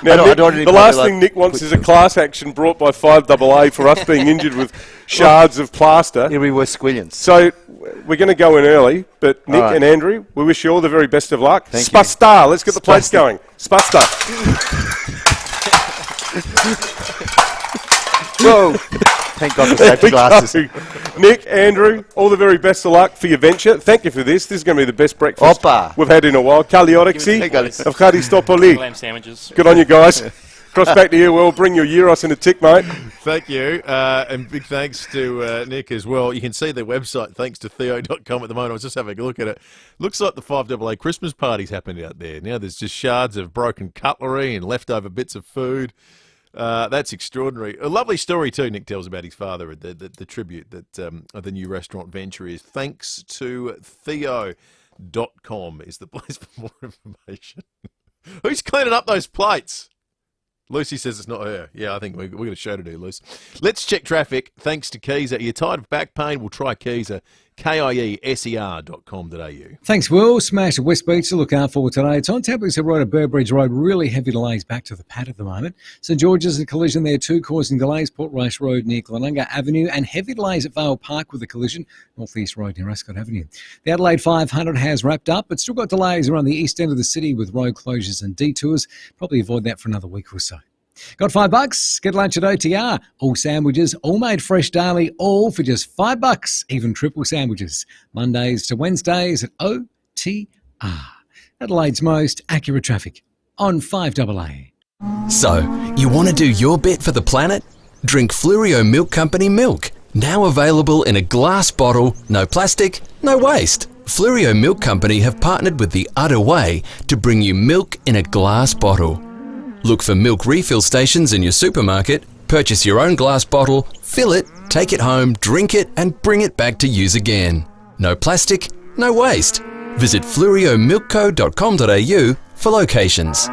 Speaker 5: Now, the last thing Nick wants is a class action brought by FIVEAA for us being injured with shards of plaster.
Speaker 11: It'll be worth squillions.
Speaker 5: So we're going to go in early, but Nick and Andrew, we wish you all the very best of luck. Spasta, let's get the plates going. Spasta.
Speaker 11: Whoa! Thank God for safety glasses.
Speaker 5: Nick, Andrew, all the very best of luck for your venture. Thank you for this. This is going to be the best breakfast we've had in a while. Kaliorexi, Evcharisto
Speaker 12: Lamb sandwiches.
Speaker 5: Good on you guys. Cross back to you. Well, bring your Euros in a tick, mate.
Speaker 6: Thank you. And big thanks to Nick as well. You can see their website, thanks to theo.com at the moment. I was just having a look at it. Looks like the FIVEAA Christmas party's happening out there. Now there's just shards of broken cutlery and leftover bits of food. That's extraordinary. A lovely story too, Nick tells about his father, the tribute that the new restaurant venture is. Thanks to theo.com is the place for more information. Who's cleaning up those plates? Lucy says it's not her. Yeah, I think we're going to show to do, Lucy. Let's check traffic. Thanks to Keezer. Are you tired of back pain? We'll try Keezer. KIESER.com.au.
Speaker 23: Thanks, Will. Smash at West Beach to look out for today. It's on Tablets Road at Burbridge Road. Really heavy delays back to the pad at the moment. St George's, a collision there too, causing delays. Port Rice Road near Glenunga Avenue, and heavy delays at Vale Park with a collision. North East Road near Ascot Avenue. The Adelaide 500 has wrapped up, but still got delays around the east end of the city with road closures and detours. Probably avoid that for another week or so. Got $5? Get lunch at OTR. All sandwiches, all made fresh daily, all for just $5. Even triple sandwiches. Mondays to Wednesdays at OTR. Adelaide's most accurate traffic on 5AA.
Speaker 1: So, you want to do your bit for the planet? Drink Fluorio Milk Company milk. Now available in a glass bottle, no plastic, no waste. Fluorio Milk Company have partnered with the Udder Way to bring you milk in a glass bottle. Look for milk refill stations in your supermarket, purchase your own glass bottle, fill it, take it home, drink it and bring it back to use again. No plastic, no waste. Visit fluoriomilkco.com.au for locations.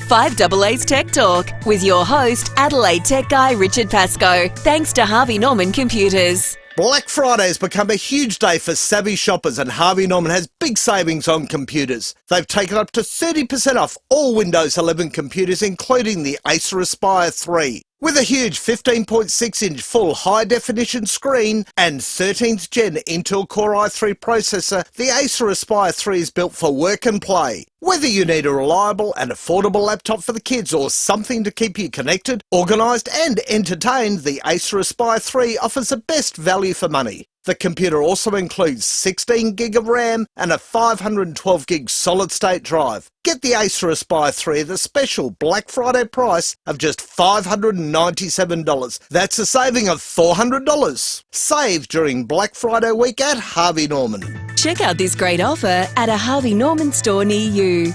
Speaker 9: 5AA's Tech Talk with your host, Adelaide Tech Guy Richard Pascoe. Thanks to Harvey Norman Computers.
Speaker 4: Black Friday has become a huge day for savvy shoppers, and Harvey Norman has big savings on computers. They've taken up to 30% off all Windows 11 computers, including the Acer Aspire 3. With a huge 15.6-inch full high-definition screen and 13th Gen Intel Core i3 processor, the Acer Aspire 3 is built for work and play. Whether you need a reliable and affordable laptop for the kids or something to keep you connected, organised and entertained, the Acer Aspire 3 offers the best value for money. The computer also includes 16 gig of RAM and a 512 gig solid-state drive. Get the Acer Aspire 3 at the special Black Friday price of just $597. That's a saving of $400. Save during Black Friday week at Harvey Norman.
Speaker 9: Check out this great offer at a Harvey Norman store near you.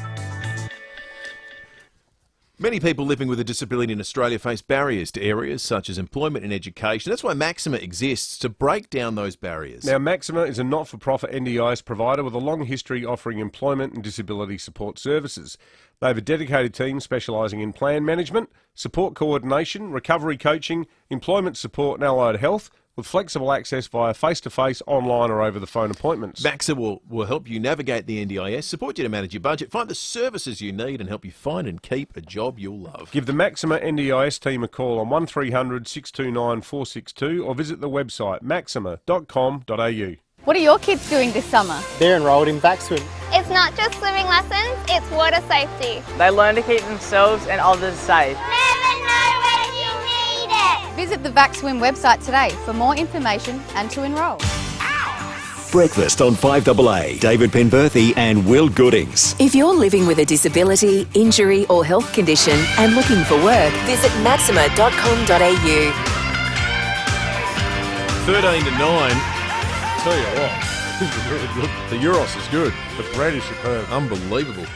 Speaker 6: Many people living with a disability in Australia face barriers to areas such as employment and education. That's why Maxima exists, to break down those barriers.
Speaker 5: Now, Maxima is a not-for-profit NDIS provider with a long history offering employment and disability support services. They have a dedicated team specialising in plan management, support coordination, recovery coaching, employment support and allied health, with flexible access via face-to-face, online or over-the-phone appointments.
Speaker 6: Maxima will help you navigate the NDIS, support you to manage your budget, find the services you need and help you find and keep a job you'll love.
Speaker 5: Give the Maxima NDIS team a call on 1300 629 462 or visit the website maxima.com.au.
Speaker 7: What are your kids doing this summer?
Speaker 13: They're enrolled in VaxSwim.
Speaker 14: It's not just swimming lessons, it's water safety.
Speaker 13: They learn to keep themselves and others safe.
Speaker 14: Never know when you need it.
Speaker 7: Visit the VaxSwim website today for more information and to enrol.
Speaker 8: Breakfast on 5AA. David Penberthy and Will Goodings.
Speaker 9: If you're living with a disability, injury or health condition and looking for work, visit maxima.com.au.
Speaker 6: 13 to 9. Tell you what, this is really good. The Euros is good.
Speaker 5: The bread is superb.
Speaker 6: Unbelievable.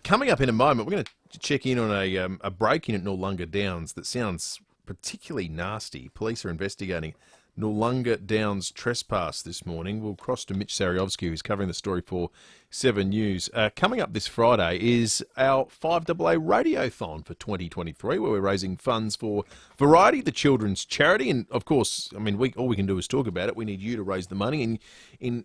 Speaker 6: Coming up in a moment, we're going to check in on a break-in at Noarlunga Downs that sounds particularly nasty. Police are investigating Noarlunga Downs trespass this morning. We'll cross to Mitch Sariovsky, who's covering the story for 7 News. Coming up this Friday is our 5AA Radiothon for 2023, where we're raising funds for Variety, the children's charity. And, of course, I mean, all we can do is talk about it. We need you to raise the money. And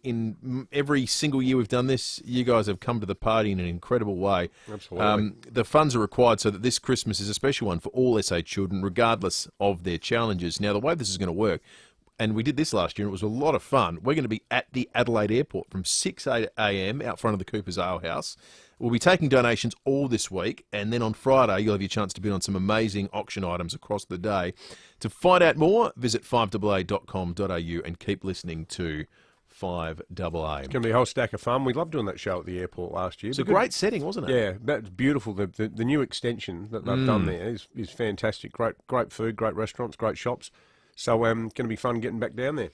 Speaker 6: in every single year we've done this, you guys have come to the party in an incredible way.
Speaker 5: Absolutely.
Speaker 6: The funds are required so that this Christmas is a special one for all SA children, regardless of their challenges. Now, the way this is going to work, and we did this last year, and it was a lot of fun. We're going to be at the Adelaide Airport from 6 a.m. out front of the Cooper's Ale House. We'll be taking donations all this week, and then on Friday, you'll have your chance to bid on some amazing auction items across the day. To find out more, visit 5AA.com.au and keep listening to 5AA.
Speaker 5: It's going to be a whole stack of fun. We loved doing that show at the airport last year.
Speaker 6: It's a great setting, wasn't it?
Speaker 5: Yeah, that's beautiful. The new extension that they've done there is fantastic. Great food, great restaurants, great shops. So going to be fun getting back down there.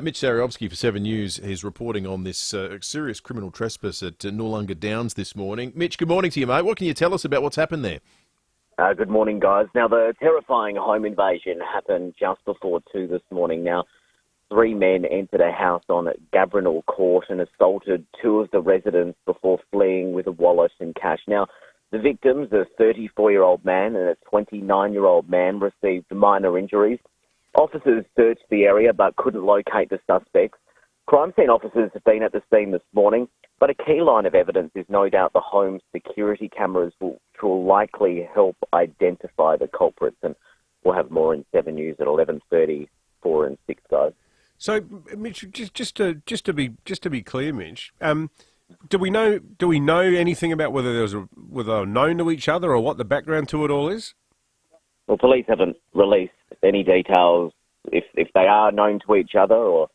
Speaker 6: Mitch Sariovsky for 7 News is reporting on this serious criminal trespass at Noarlunga Downs this morning. Mitch, good morning to you, mate. What can you tell us about what's happened there?
Speaker 15: Good morning, guys. Now, the terrifying home invasion happened just before 2 this morning. Now, 3 men entered a house on Gavrinal Court and assaulted 2 of the residents before fleeing with a wallet and cash. Now, the victims, a 34-year-old man and a 29-year-old man, received minor injuries. Officers searched the area but couldn't locate the suspects. Crime scene officers have been at the scene this morning, but a key line of evidence is no doubt the home's security cameras will likely help identify the culprits, and we'll have more in 7 News at 11:30, 4 and 6, guys.
Speaker 5: So, Mitch, just to be clear, Mitch, do we know anything about whether they were known to each other or what the background to it all is?
Speaker 15: Well, police haven't released any details if they are known to each other or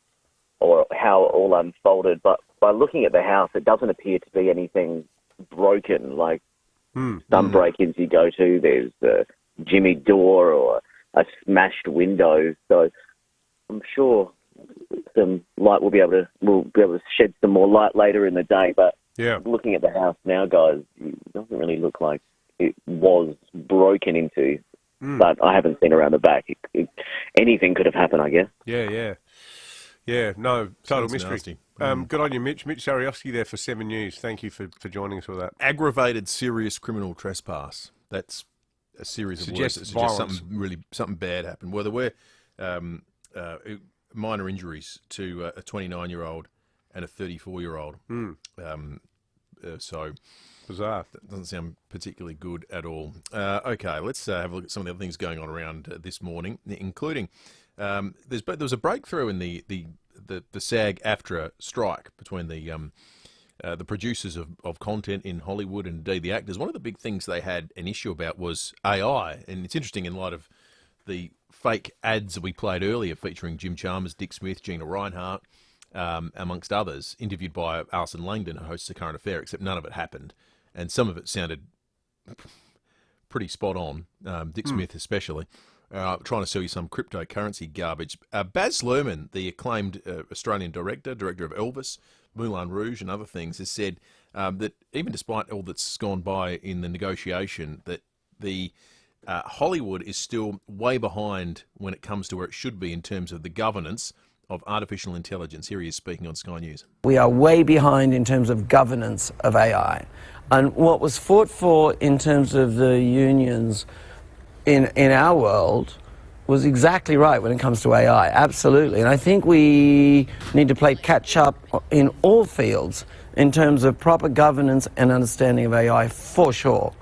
Speaker 15: how it all unfolded. But by looking at the house, it doesn't appear to be anything broken. Like some break-ins you go to, there's a jimmied door or a smashed window. So I'm sure some light we'll be able to shed some more light later in the day. But looking at the house now, guys, it doesn't really look like it was broken into. But I haven't seen around the back. Anything could have happened, I guess.
Speaker 5: Yeah. No, total mystery.
Speaker 6: Nasty.
Speaker 5: Good on you, Mitch. Mitch Sariovsky there for 7 News. Thank you for joining us with that.
Speaker 6: Aggravated serious criminal trespass. That's a series of words that suggest something bad happened. Well, there were minor injuries to a 29-year-old and a 34-year-old. So
Speaker 5: bizarre.
Speaker 6: That doesn't sound particularly good at all. Okay, let's have a look at some of the other things going on around this morning, including there was a breakthrough in the SAG-AFTRA strike between the producers of content in Hollywood and indeed the actors. One of the big things they had an issue about was AI, and it's interesting in light of the fake ads that we played earlier featuring Jim Chalmers, Dick Smith, Gina Reinhart, amongst others, interviewed by Alison Langdon, who hosts The Current Affair, except none of it happened. And some of it sounded pretty spot on, Dick Smith especially, trying to sell you some cryptocurrency garbage. Baz Luhrmann, the acclaimed Australian director of Elvis, Moulin Rouge and other things, has said that even despite all that's gone by in the negotiation, that the Hollywood is still way behind when it comes to where it should be in terms of the governance of artificial intelligence. Here he is speaking on Sky News.
Speaker 16: We are way behind in terms of governance of AI. And what was fought for in terms of the unions in our world was exactly right when it comes to AI, absolutely. And I think we need to play catch up in all fields in terms of proper governance and understanding of AI, for sure.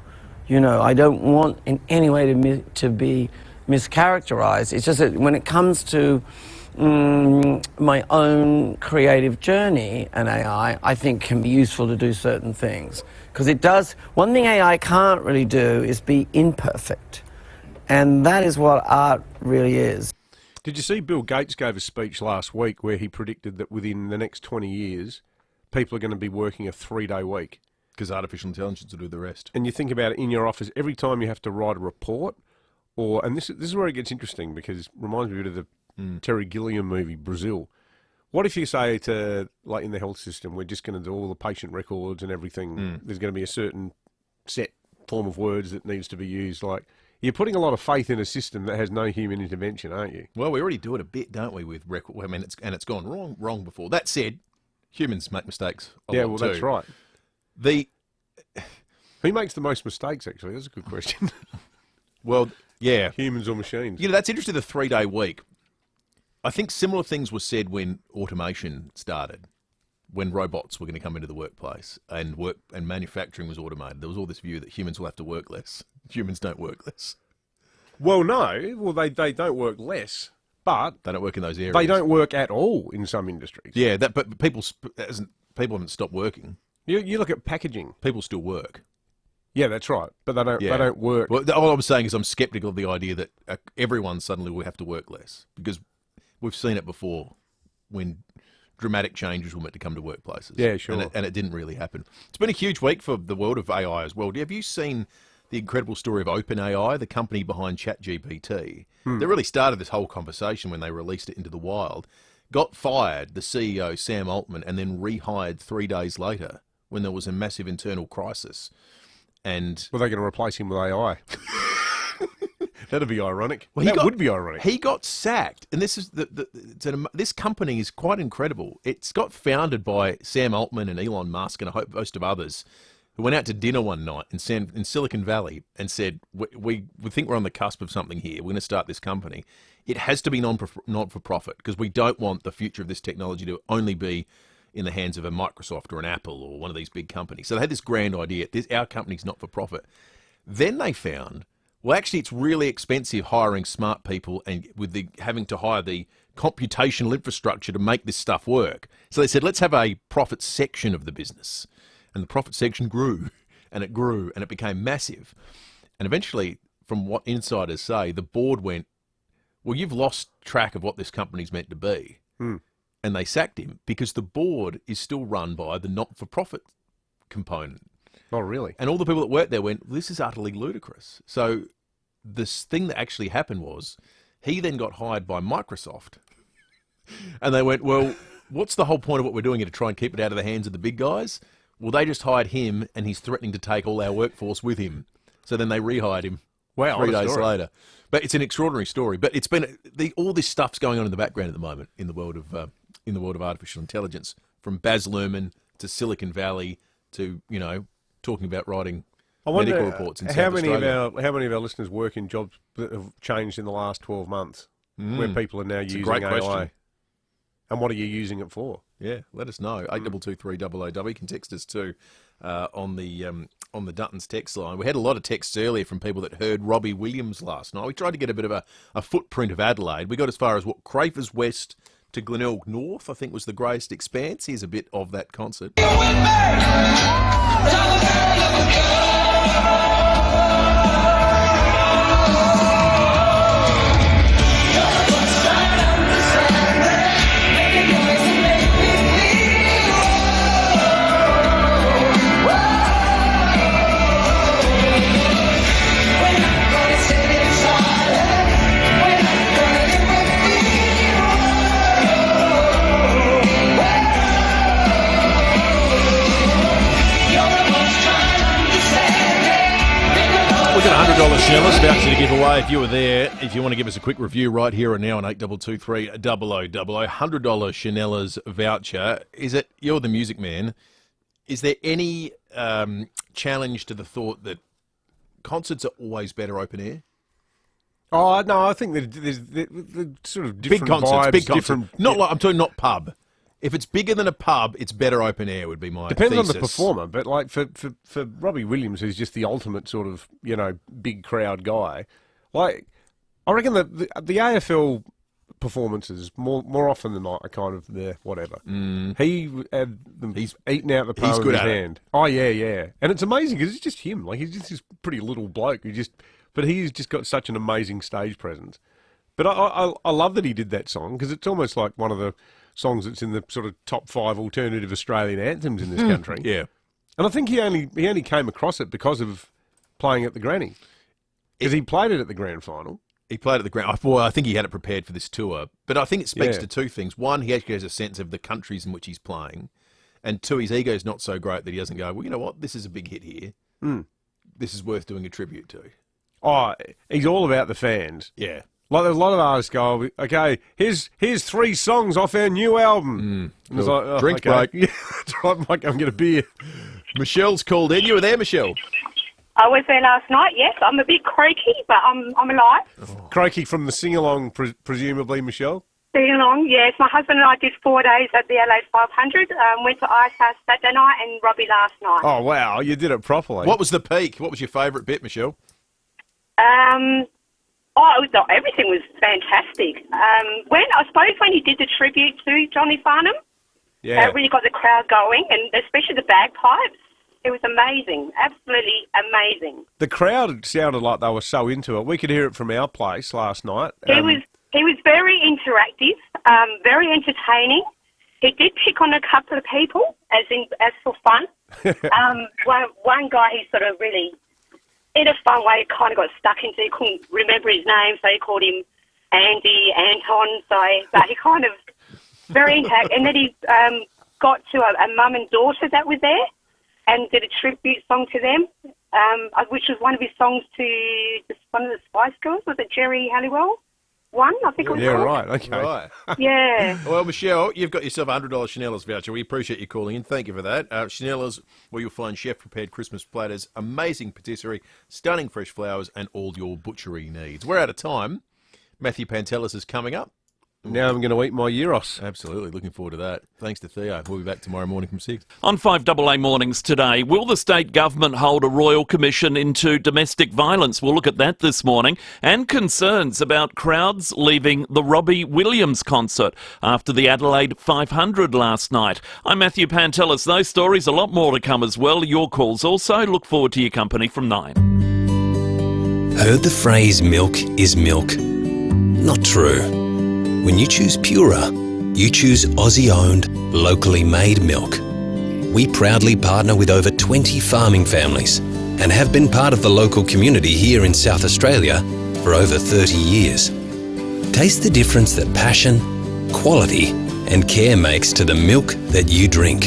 Speaker 16: You know, I don't want in any way to be mischaracterized. It's just that when it comes to my own creative journey and AI, I think can be useful to do certain things. Because it does, one thing AI can't really do is be imperfect. And that is what art really is.
Speaker 5: Did you see Bill Gates gave a speech last week where he predicted that within the next 20 years, people are going to be working a 3-day week?
Speaker 6: Because artificial intelligence will do the rest.
Speaker 5: And you think about it in your office, every time you have to write a report, and this is where it gets interesting because it reminds me a bit of the Terry Gilliam movie, Brazil. What if you say to, like in the health system, we're just going to do all the patient records and everything, there's going to be a certain set form of words that needs to be used, like... You're putting a lot of faith in a system that has no human intervention, aren't you?
Speaker 6: Well, we already do it a bit, don't we, with record? I mean, it's gone wrong before. That said, humans make mistakes a lot too.
Speaker 5: That's right. Who makes the most mistakes, actually? That's a good question.
Speaker 6: Well, yeah.
Speaker 5: Humans or machines?
Speaker 6: You know, that's interesting, the 3-day week. I think similar things were said when automation started, when robots were going to come into the workplace and manufacturing was automated. There was all this view that humans will have to work less. Humans don't work less.
Speaker 5: Well, no. Well, they don't work less, but...
Speaker 6: They don't work in those areas.
Speaker 5: They don't work at all in some industries.
Speaker 6: Yeah, but people haven't stopped working.
Speaker 5: You look at packaging.
Speaker 6: People still work.
Speaker 5: Yeah, that's right. But they don't work.
Speaker 6: Well, all I'm saying is I'm sceptical of the idea that everyone suddenly will have to work less, because we've seen it before when dramatic changes were meant to come to workplaces.
Speaker 5: Yeah, sure.
Speaker 6: And it didn't really happen. It's been a huge week for the world of AI as well. Have you seen the incredible story of OpenAI, the company behind ChatGPT? They really started this whole conversation when they released it into the wild. Got fired, the CEO, Sam Altman, and then rehired 3 days later when there was a massive internal crisis. And
Speaker 5: were they going to replace him with AI? That'd be ironic.
Speaker 6: Well,
Speaker 5: that would be ironic.
Speaker 6: He got sacked, and this is this company is quite incredible. It's got founded by Sam Altman and Elon Musk and a host of others who went out to dinner one night in Silicon Valley and said, we think we're on the cusp of something here. We're going to start this company. It has to be non-for-profit because we don't want the future of this technology to only be in the hands of a Microsoft or an Apple or one of these big companies. So they had this grand idea. Our company's not for profit. Then they found, well, actually, it's really expensive hiring smart people and having to hire the computational infrastructure to make this stuff work. So they said, let's have a profit section of the business. And the profit section grew, and it became massive. And eventually, from what insiders say, the board went, well, you've lost track of what this company's meant to be. And they sacked him because the board is still run by the not-for-profit component.
Speaker 5: Oh, really?
Speaker 6: And all the people that worked there went, this is utterly ludicrous. So this thing that actually happened was he then got hired by Microsoft. And they went, well, what's the whole point of what we're doing here to try and keep it out of the hands of the big guys? Well, they just hired him and he's threatening to take all our workforce with him. So then they rehired him 3 days later. But it's an extraordinary story. But it's been all this stuff's going on in the background at the moment in the world of artificial intelligence, from Baz Luhrmann to Silicon Valley to talking about writing medical reports in South Australia.
Speaker 5: How many of our listeners work in jobs that have changed in the last 12 months, where people are now using
Speaker 6: great
Speaker 5: AI?
Speaker 6: question.
Speaker 5: And what are you using it for?
Speaker 6: Yeah, let us know. 8223 You can text us too on the Duttons text line. We had a lot of texts earlier from people that heard Robbie Williams last night. We tried to get a bit of a footprint of Adelaide. We got as far as Crafers West to Glenelg North, I think was the greatest expanse. Here's a bit of that concert. We've got a $100 Chanel's voucher to give away. If you were there, if you want to give us a quick review right here and now on 8223 $100 Chanel's voucher. You're the music man. Is there any challenge to the thought that concerts are always better open air?
Speaker 5: Oh, no, I think there's sort of different
Speaker 6: big concerts,
Speaker 5: vibes.
Speaker 6: Big concerts. I'm talking not pub. If it's bigger than a pub, it's better open air would be my
Speaker 5: Depends
Speaker 6: thesis.
Speaker 5: on the performer, but like for Robbie Williams, who's just the ultimate sort of, big crowd guy, like I reckon that the AFL performances more often than not are kind of whatever. He had them eaten out the palm of his hand. Oh yeah. And it's amazing because it's just him. Like he's just this pretty little bloke but he's just got such an amazing stage presence But I love that he did that song because it's almost like one of the songs that's in the sort of top 5 alternative Australian anthems in this country.
Speaker 6: Yeah.
Speaker 5: And I think he only came across it because of playing at the Granny. Because he played it at the grand final.
Speaker 6: He played at the grand. Well, I think he had it prepared for this tour. But I think it speaks to two things. One, he actually has a sense of the countries in which he's playing. And two, his ego's not so great that he doesn't go, well, you know what, this is a big hit here. This is worth doing a tribute to.
Speaker 5: Oh, he's all about the fans.
Speaker 6: Yeah.
Speaker 5: Like there's a lot of artists go, okay, here's 3 songs off our new album. And it's like,
Speaker 6: Drink
Speaker 5: okay.
Speaker 6: break.
Speaker 5: Yeah, that's right, I might go and get a beer.
Speaker 6: Michelle's called in. You were there, Michelle?
Speaker 10: I was there last night, yes. I'm a bit croaky, but I'm alive.
Speaker 5: Croaky from the sing-along, presumably, Michelle?
Speaker 10: Sing along, yes. My husband and I did 4 days at the Adelaide 500. Went to Ice House Saturday night and Robbie last night.
Speaker 5: Oh, wow, you did it properly.
Speaker 6: What was the peak? What was your favourite bit, Michelle?
Speaker 10: Everything was fantastic. When he did the tribute to Johnny Farnham, that really got the crowd going, and especially the bagpipes. It was amazing, absolutely amazing.
Speaker 5: The crowd sounded like they were so into it. We could hear it from our place last night.
Speaker 10: He was very interactive, very entertaining. He did pick on a couple of people, as for fun. One guy, he sort of really, in a fun way, kind of got stuck into. He couldn't remember his name, so he called him Anton. But he kind of very interactive. And then he got to a mum and daughter that were there, and did a tribute song to them, which was one of his songs to one of the Spice Girls. Was it Jerry Halliwell? I think it was.
Speaker 5: Yeah, right. Okay.
Speaker 6: Right.
Speaker 10: Yeah.
Speaker 6: Well, Michelle, you've got yourself a $100 Chanella's voucher. We appreciate you calling in. Thank you for that. Chanella's, where you'll find chef-prepared Christmas platters, amazing patisserie, stunning fresh flowers, and all your butchery needs. We're out of time. Matthew Pantelis is coming up.
Speaker 5: Now I'm going to eat my gyros.
Speaker 6: Absolutely. Looking forward to that. Thanks to Theo. We'll be back tomorrow morning from 6.
Speaker 17: On 5AA Mornings today, will the state government hold a royal commission into domestic violence? We'll look at that this morning. And concerns about crowds leaving the Robbie Williams concert after the Adelaide 500 last night. I'm Matthew Pantelis. Those stories, a lot more to come as well. Your calls also. Look forward to your company from 9.
Speaker 1: Heard the phrase milk is milk? Not true. When you choose Pura, you choose Aussie-owned, locally made milk. We proudly partner with over 20 farming families and have been part of the local community here in South Australia for over 30 years. Taste the difference that passion, quality and care makes to the milk that you drink.